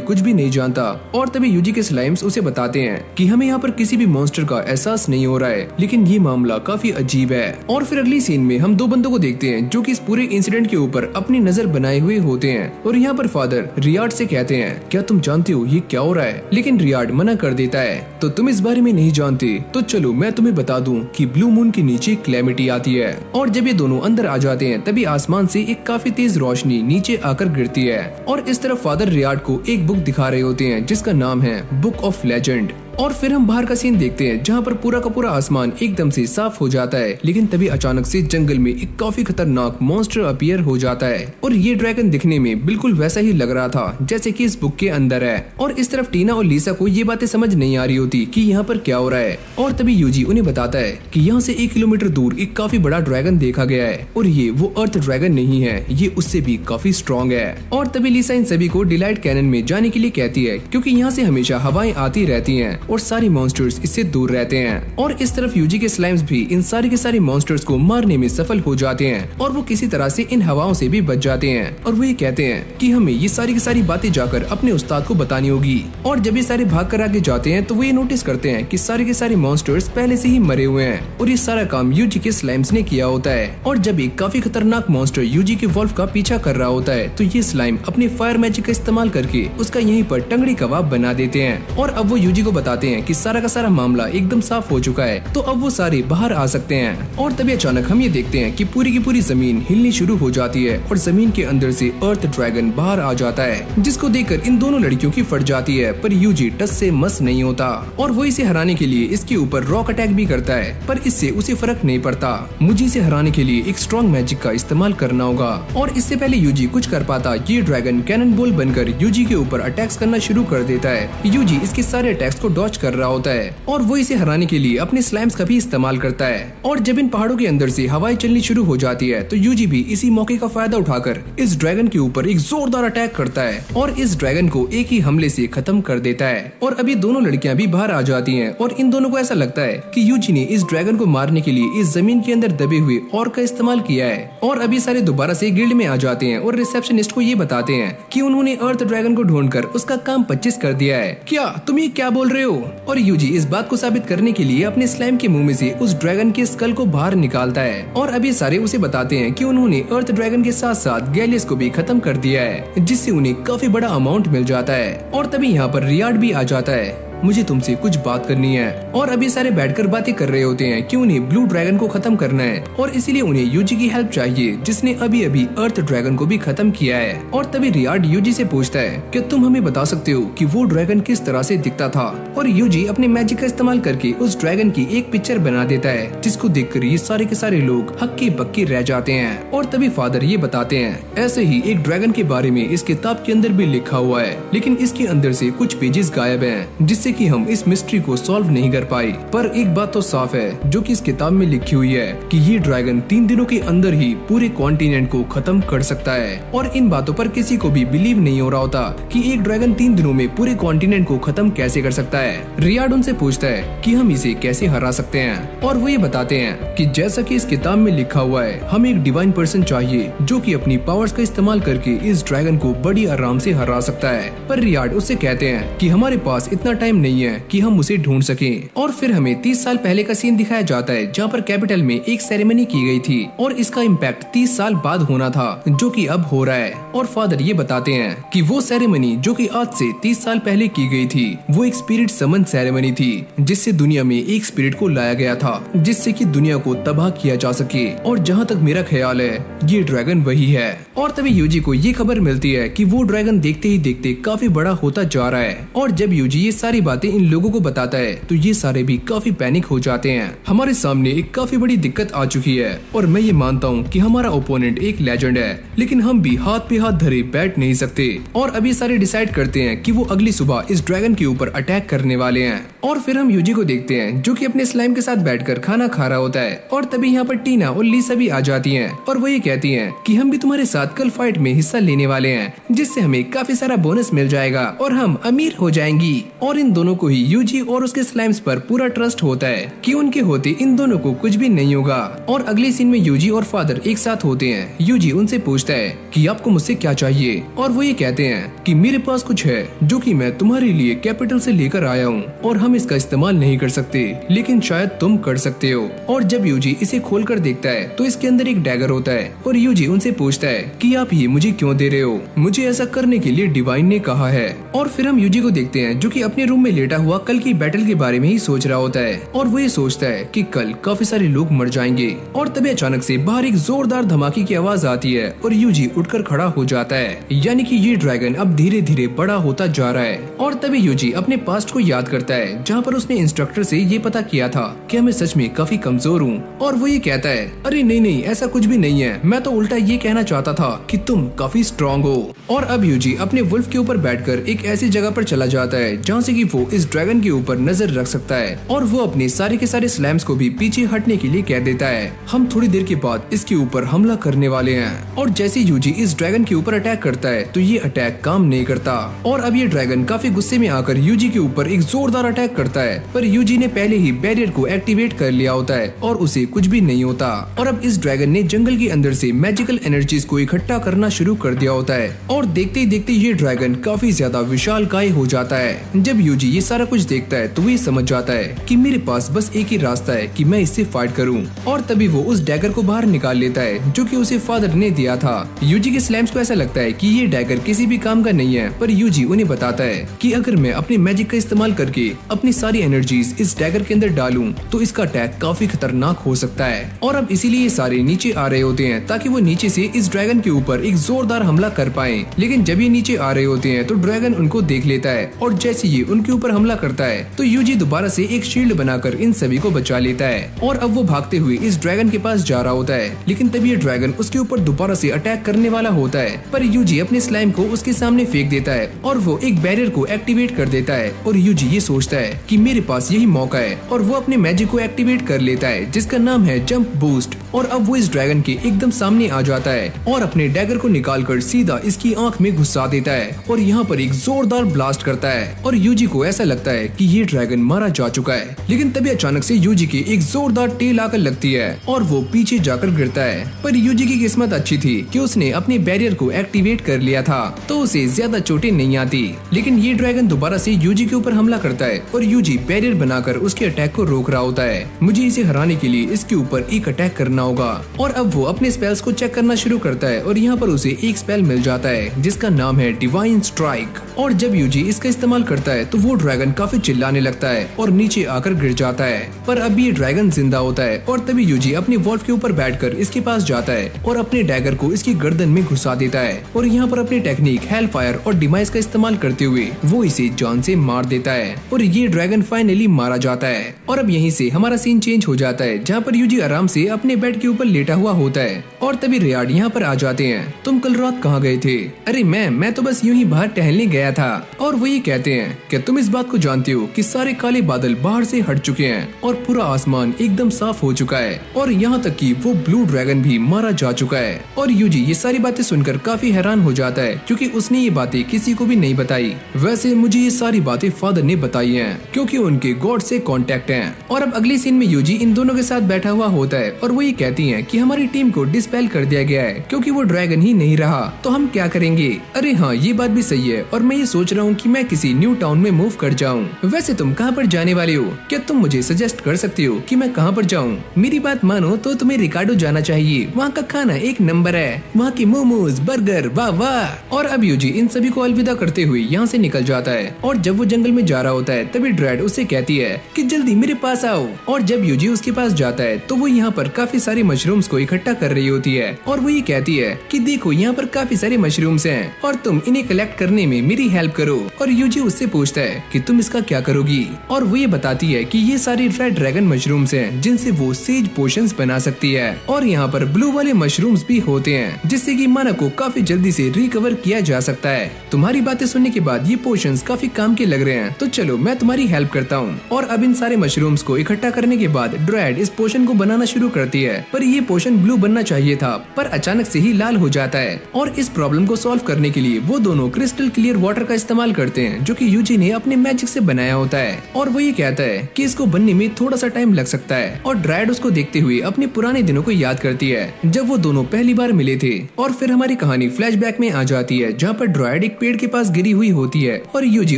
कुछ भी नहीं जानता। और तभी यूजी के स्लाइम्स उसे बताते हैं कि हमें यहाँ पर किसी भी मॉन्स्टर का एहसास नहीं हो रहा है, लेकिन ये मामला काफी अजीब है। और फिर अगली सीन में हम दो बंदों को देखते हैं जो कि इस पूरे इंसिडेंट के ऊपर अपनी नजर बनाए हुए होते हैं और यहाँ पर फादर रियाड से कहते हैं क्या तुम जानते हो ये क्या हो रहा है? लेकिन रियाड मना कर देता है। तो तुम इस बारे में नहीं जानते तो चलो मैं तुम्हें बता दूं कि ब्लू मून के नीचे क्लैमिटी आती है। और जब ये दोनों अंदर आ जाते हैं तभी आसमान से एक काफी तेज रोशनी नीचे आकर गिरती है और इस तरफ फादर रियाड को एक बुक दिखा रहे होते हैं जिसका नाम है बुक ऑफ लेजेंड। और फिर हम बाहर का सीन देखते हैं जहाँ पर पूरा का पूरा आसमान एकदम से साफ हो जाता है, लेकिन तभी अचानक से जंगल में एक काफी खतरनाक मॉन्स्टर अपीयर हो जाता है और ये ड्रैगन दिखने में बिल्कुल वैसा ही लग रहा था जैसे कि इस बुक के अंदर है। और इस तरफ टीना और लीसा को ये बातें समझ नहीं आ रही होती कि यहाँ पर क्या हो रहा है। और तभी यूजी उन्हें बताता है कि यहाँ से 1 किलोमीटर दूर एक काफी बड़ा ड्रैगन देखा गया है और ये वो अर्थ ड्रैगन नहीं है, ये उससे भी काफी स्ट्रॉन्ग है। और तभी लीसा इन सभी को डिलाइट कैनन में जाने के लिए कहती है, क्योंकि यहाँ से हमेशा हवाएं आती रहती हैं और सारे मॉन्स्टर्स इससे दूर रहते हैं। और इस तरफ यूजी के स्लाइम्स भी इन सारे के सारे मॉन्स्टर्स को मारने में सफल हो जाते हैं और वो किसी तरह से इन हवाओं से भी बच जाते हैं। और वो ये कहते हैं कि हमें ये सारी की सारी बातें जाकर अपने उस्ताद को बतानी होगी। और जब ये सारे भाग कर आगे जाते हैं तो वो ये नोटिस करते हैं कि सारे के सारे मॉन्स्टर्स पहले से ही मरे हुए हैं और ये सारा काम यूजी के स्लाइम्स ने किया होता है। और जब एक काफी खतरनाक मॉन्स्टर यूजी के वॉल्फ का पीछा कर रहा होता है तो ये स्लाइम अपने फायर मैजिक का इस्तेमाल करके उसका यहीं पर टंगड़ी कबाब बना देते हैं। और अब वो यूजी को बताते हैं कि सारा का सारा मामला एकदम साफ हो चुका है, तो अब वो सारे बाहर आ सकते हैं। और तभी अचानक हम ये देखते हैं कि पूरी की पूरी जमीन हिलनी शुरू हो जाती है और जमीन के अंदर से अर्थ ड्रैगन बाहर आ जाता है, जिसको देखकर इन दोनों लड़कियों की फट जाती है। पर यूजी टस से मस नहीं होता और वो इसे हराने के लिए इसके ऊपर रॉक अटैक भी करता है, पर इससे उसे फर्क नहीं पड़ता। मुझे इसे हराने के लिए एक स्ट्रॉन्ग मैजिक का इस्तेमाल करना होगा। और इससे पहले यूजी कुछ कर पाता, ये ड्रैगन कैनन बॉल बनकर यूजी के ऊपर अटैक्स करना शुरू कर देता है। यूजी इसके सारे अटैक्स को डॉज कर रहा होता है और वो इसे हराने के लिए अपने स्लाइम्स का भी इस्तेमाल करता है। और जब इन पहाड़ों के अंदर से हवाएं चलनी शुरू हो जाती है तो यूजी भी इसी मौके का फायदा उठाकर इस ड्रैगन के ऊपर एक जोरदार अटैक करता है और इस ड्रैगन को एक ही हमले से खत्म कर देता है। और अभी दोनों लड़कियां भी बाहर आ जाती हैं और इन दोनों को ऐसा लगता है कि यूजी ने इस ड्रैगन को मारने के लिए इस जमीन के अंदर दबे हुए और का इस्तेमाल किया है। और अभी सारे दोबारा से गिल्ड में आ जाते हैं और रिसेप्शनिस्ट को ये बताते हैं कि उन्होंने अर्थ ड्रैगन को ढूंढकर उसका काम 25 कर दिया है। क्या तुम ये क्या बोल रहे हो? और यूजी इस बात को साबित करने के लिए अपने स्लाइम के मुंह में से उस ड्रैगन के स्कल को बाहर निकालता है। और अभी सारे उसे बताते हैं कि उन्होंने अर्थ ड्रैगन के साथ साथ गैलियस को भी खत्म कर दिया है, जिससे उन्हें काफी बड़ा अमाउंट मिल जाता है। और तभी यहाँ पर रियाड भी आ जाता है। मुझे तुमसे कुछ बात करनी है। और अभी सारे बैठकर बातें कर रहे होते हैं कि उन्हें ब्लू ड्रैगन को खत्म करना है और इसीलिए उन्हें यूजी की हेल्प चाहिए, जिसने अभी अभी अर्थ ड्रैगन को भी खत्म किया है। और तभी रियाड यूजी से पूछता है कि तुम हमें बता सकते हो कि वो ड्रैगन किस तरह से दिखता था। और यूजी अपने मैजिक का इस्तेमाल करके उस ड्रैगन की एक पिक्चर बना देता है, जिसको देखकर ये सारे के सारे लोग हक्के बक्के रह जाते हैं। और तभी फादर ये बताते हैं ऐसे ही एक ड्रैगन के बारे में इस किताब के अंदर भी लिखा हुआ है, लेकिन इसके अंदर से कुछ पेजेस गायब हैं, जिससे कि हम इस मिस्ट्री को सॉल्व नहीं कर पाए। पर एक बात तो साफ है जो कि इस किताब में लिखी हुई है कि ये ड्रैगन 3 दिनों के अंदर ही पूरे कॉन्टिनेंट को खत्म कर सकता है। और इन बातों पर किसी को भी बिलीव नहीं हो रहा होता कि एक ड्रैगन 3 दिनों में पूरे कॉन्टिनेंट को खत्म कैसे कर सकता है। रियाड उनसे पूछता है कि हम इसे कैसे हरा सकते हैं और वो ये बताते हैं कि जैसा कि इस किताब में लिखा हुआ है, हमें एक डिवाइन पर्सन चाहिए जो कि अपनी पावर्स का इस्तेमाल करके इस ड्रैगन को बड़ी आराम से हरा सकता है। पर रियाड उससे कहते हैं कि हमारे पास इतना टाइम नहीं है कि हम उसे ढूंढ सकें। और फिर हमें 30 साल पहले का सीन दिखाया जाता है जहाँ पर कैपिटल में एक सेरेमनी की गई थी और इसका इम्पैक्ट 30 साल बाद होना था, जो कि अब हो रहा है। और फादर ये बताते हैं कि वो सेरेमनी जो कि आज से 30 साल पहले की गई थी, वो एक स्पिरिट समन सेरेमनी थी, जिससे दुनिया में एक स्पिरिट को लाया गया था जिससे कि दुनिया को तबाह किया जा सके। और जहाँ तक मेरा ख्याल है ये ड्रैगन वही है। और तभी यूजी को ये खबर मिलती है कि वो ड्रैगन देखते ही देखते काफी बड़ा होता जा रहा है। और जब यूजी ये सारी बातें इन लोगों को बताता है तो ये सारे भी काफी पैनिक हो जाते हैं। हमारे सामने एक काफी बड़ी दिक्कत आ चुकी है और मैं ये मानता हूँ कि हमारा ओपोनेंट एक लेजेंड है, लेकिन हम भी हाथ पे हाथ धरे बैठ नहीं सकते। और अभी सारे डिसाइड करते हैं कि वो अगली सुबह इस ड्रैगन के ऊपर अटैक करने वाले हैं। और फिर हम यूजी को देखते हैं जो कि अपने स्लाइम के साथ बैठकर खाना खा रहा होता है। और तभी यहाँ पर टीना और लीसा भी आ जाती हैं और वो ये कहती हैं कि हम भी तुम्हारे साथ कल फाइट में हिस्सा लेने वाले हैं, जिससे हमें काफी सारा बोनस मिल जाएगा और हम अमीर हो जाएंगी। और इन दोनों को ही यूजी और उसके स्लाइम्स पर पूरा ट्रस्ट होता है कि उनके होते इन दोनों को कुछ भी नहीं होगा। और अगले सीन में यूजी और फादर एक साथ होते हैं। यूजी उनसे पूछता है कि आपको मुझसे क्या चाहिए, और वो ये कहते हैं कि मेरे पास कुछ है जो कि मैं तुम्हारे लिए कैपिटल से लेकर आया हूँ और हम इसका इस्तेमाल नहीं कर सकते, लेकिन शायद तुम कर सकते हो। और जब यूजी इसे खोलकर देखता है तो इसके अंदर एक डैगर होता है और यूजी उनसे पूछता है कि आप ये मुझे क्यों दे रहे हो, मुझे ऐसा करने के लिए डिवाइन ने कहा है। और फिर हम यूजी को देखते हैं जो कि अपने रूम में लेटा हुआ कल की बैटल के बारे में ही सोच रहा होता है और वो ये सोचता है कि कल काफी सारे लोग मर जाएंगे। और तभी अचानक से बाहर एक जोरदार धमाके की आवाज आती है और यूजी उठकर खड़ा हो जाता है, यानी कि ये ड्रैगन अब धीरे धीरे बड़ा होता जा रहा है। और तभी यूजी अपने पास्ट को याद करता है जहाँ पर उसने इंस्ट्रक्टर से ये पता किया था कि मैं सच में काफी कमजोर हूँ। और वो ये कहता है अरे नहीं ऐसा कुछ भी नहीं है, मैं तो उल्टा ये कहना चाहता था कि तुम काफी स्ट्रॉन्ग हो। और अब यूजी अपने वुल्फ के ऊपर बैठकर एक ऐसी जगह पर चला जाता है जहाँ से कि वो इस ड्रैगन के ऊपर नजर रख सकता है। और वो अपने सारे के सारे स्लैम्स को भी पीछे हटने के लिए कह देता है। हम थोड़ी देर के बाद इसके ऊपर हमला करने वाले हैं। और जैसे यूजी इस ड्रैगन के ऊपर अटैक करता है तो ये अटैक काम नहीं करता। और अब ये ड्रैगन काफी गुस्से में आकर यूजी के ऊपर एक जोरदार अटैक करता है, पर यूजी ने पहले ही बैरियर को एक्टिवेट कर लिया होता है और उसे कुछ भी नहीं होता। और अब इस ड्रैगन ने जंगल के अंदर से मैजिकल एनर्जीज को इकट्ठा करना शुरू कर दिया होता है और देखते ही देखते ये ड्रैगन काफी ज्यादा विशालकाय हो जाता है। जब यूजी ये सारा कुछ देखता है तो वो समझ जाता है कि मेरे पास बस एक ही रास्ता है कि मैं इससे फाइट करूं। और तभी वो उस डैगर को बाहर निकाल लेता है जो कि उसे फादर ने दिया था। यूजी के स्लैम्स को ऐसा लगता है कि ये डैगर किसी भी काम का नहीं है, पर यूजी उन्हें बताता है कि अगर मैं अपने मैजिक का इस्तेमाल करके अपनी सारी एनर्जीज इस डैगर के अंदर डालूं तो इसका अटैक काफी खतरनाक हो सकता है। और अब इसीलिए सारे नीचे आ रहे होते हैं ताकि वो नीचे से इस ड्रैगन के ऊपर एक जोरदार हमला कर पाए। लेकिन जब ये नीचे आ रहे होते हैं तो ड्रैगन उनको देख लेता है और जैसे ये उनके ऊपर हमला करता है तो यूजी दोबारा से एक शील्ड बनाकर इन सभी को बचा लेता है। और अब वो भागते हुए इस ड्रैगन के पास जा रहा होता है, लेकिन तभी ये ड्रैगन उसके ऊपर दोबारा से अटैक करने वाला होता है, पर यूजी अपने स्लाइम को उसके सामने फेंक देता है और वो एक बैरियर को एक्टिवेट कर देता है। और यूजी ये सोचता है कि मेरे पास यही मौका है और वो अपने मैजिक को एक्टिवेट कर लेता है जिसका नाम है जंप बूस्ट। और अब वो इस ड्रैगन के एकदम सामने आ जाता है और अपने डैगर को निकालकर सीधा इसकी आंख में घुसा देता है और यहाँ पर एक जोरदार ब्लास्ट करता है। और यूजी को ऐसा लगता है कि ये ड्रैगन मारा जा चुका है, लेकिन तभी अचानक से यूजी की एक जोरदार टेल आकर लगती है और वो पीछे जाकर गिरता है। पर यूजी की किस्मत अच्छी थी कि उसने अपने बैरियर को एक्टिवेट कर लिया था तो उसे ज्यादा चोटें नहीं आती। लेकिन ये ड्रैगन दोबारा से यूजी के ऊपर हमला करता है और यूजी बैरियर बनाकर उसके अटैक को रोक रहा होता है। मुझे इसे हराने के लिए इसके ऊपर एक अटैक करना होगा। और अब वो अपने स्पेल्स को चेक करना शुरू करता है और यहाँ पर उसे एक स्पेल मिल जाता है जिसका नाम है डिवाइन स्ट्राइक। और जब यूजी इसका इस्तेमाल करता है तो वो ड्रैगन काफी चिल्लाने लगता है और नीचे आकर गिर जाता है। पर अब ये ड्रैगन जिंदा होता है और तभी यूजी अपने वॉल्फ के ऊपर बैठकर इसके पास जाता है और अपने डैगर को इसकी गर्दन में घुसा देता है और यहाँ पर अपनी टेक्निक हेल फायर और डिमाइस का इस्तेमाल करते हुए वो इसे जान से मार देता है और ये ड्रैगन फाइनली मारा जाता है। और अब यहीं से हमारा सीन चेंज हो जाता है जहाँ पर यूजी आराम से अपने बेड के ऊपर लेटा हुआ होता है और तभी रियार्ड यहाँ पर आ जाते हैं। तुम कल रात कहाँ गए थे? अरे मैं तो बस यूं ही बाहर टहलने गया था। और वो ये कहते हैं कि तुम इस बात को जानते हो कि सारे काले बादल बाहर से हट चुके हैं और पूरा आसमान एकदम साफ हो चुका है और यहाँ तक कि वो ब्लू ड्रैगन भी मारा जा चुका है। और यूजी ये सारी बातें सुनकर काफी हैरान हो जाता है क्योंकि उसने ये बातें किसी को भी नहीं बताई। वैसे मुझे ये सारी बातें फादर ने बताई हैं क्योंकि उनके गॉड से कांटेक्ट हैं। और अब अगले सीन में यूजी इन दोनों के साथ बैठा हुआ होता है और वो ये कहती हैं कि हमारी टीम को डिस्पेल कर दिया गया है क्योंकि वो ड्रैगन ही नहीं रहा, तो हम क्या करेंगे? अरे हाँ, ये बात भी सही है और मैं ये सोच रहा हूँ कि मैं किसी न्यू टाउन में मूव कर जाऊँ। वैसे तुम कहाँ पर जाने वाले हो? क्या तुम मुझे सजेस्ट कर सकती हो कि मैं कहाँ पर जाऊँ? मेरी बात मानो तो तुम्हें रिकार्डो जाना चाहिए, वहाँ का खाना एक नंबर है, वहाँ की मोमोज बर्गर वाह वाह। और अब यूजी इन सभी को अलविदा करते हुए यहाँ से निकल जाता है और जब वो जंगल में जा रहा होता है तभी ड्रेड उससे कहती है कि जल्दी मेरे पास आओ। और जब यूजी उसके पास जाता है तो वो यहाँ पर काफी सारे मशरूम्स को इकट्ठा कर रही होती है और वो ये कहती है कि देखो यहाँ पर काफी सारे मशरूम्स हैं और तुम इन्हें कलेक्ट करने में मेरी हेल्प करो। और यूजी उससे पूछता है है कि तुम इसका क्या करोगी, और वो ये बताती है कि ये सारी रेड ड्रैगन मशरूम्स हैं जिनसे वो सेज पोशंस बना सकती है, और यहाँ पर ब्लू वाले मशरूम्स भी होते हैं जिससे कि माना को काफी जल्दी से रिकवर किया जा सकता है। तुम्हारी बातें सुनने के बाद ये पोशंस काफी काम के लग रहे हैं, तो चलो मैं तुम्हारी हेल्प करता हूँ। और अब इन सारे मशरूम्स को इकट्ठा करने के बाद ड्रैड इस पोशन को बनाना शुरू करती है, पर ये पोशन ब्लू बनना चाहिए था पर अचानक से ही लाल हो जाता है। और इस प्रॉब्लम को सॉल्व करने के लिए वो दोनों क्रिस्टल क्लियर वाटर का इस्तेमाल करते हैं जो कि यूजी ने अपने मैजिक से बनाया होता है, और वो ये कहता है कि इसको बनने में थोड़ा सा टाइम लग सकता है। और ड्रैड उसको देखते हुए अपने पुराने दिनों को याद करती है जब वो दोनों पहली बार मिले थे। और फिर हमारी कहानी फ्लैशबैक में आ जाती है जहाँ पर ड्रैड एक पेड़ के पास गिरी हुई होती है और यूजी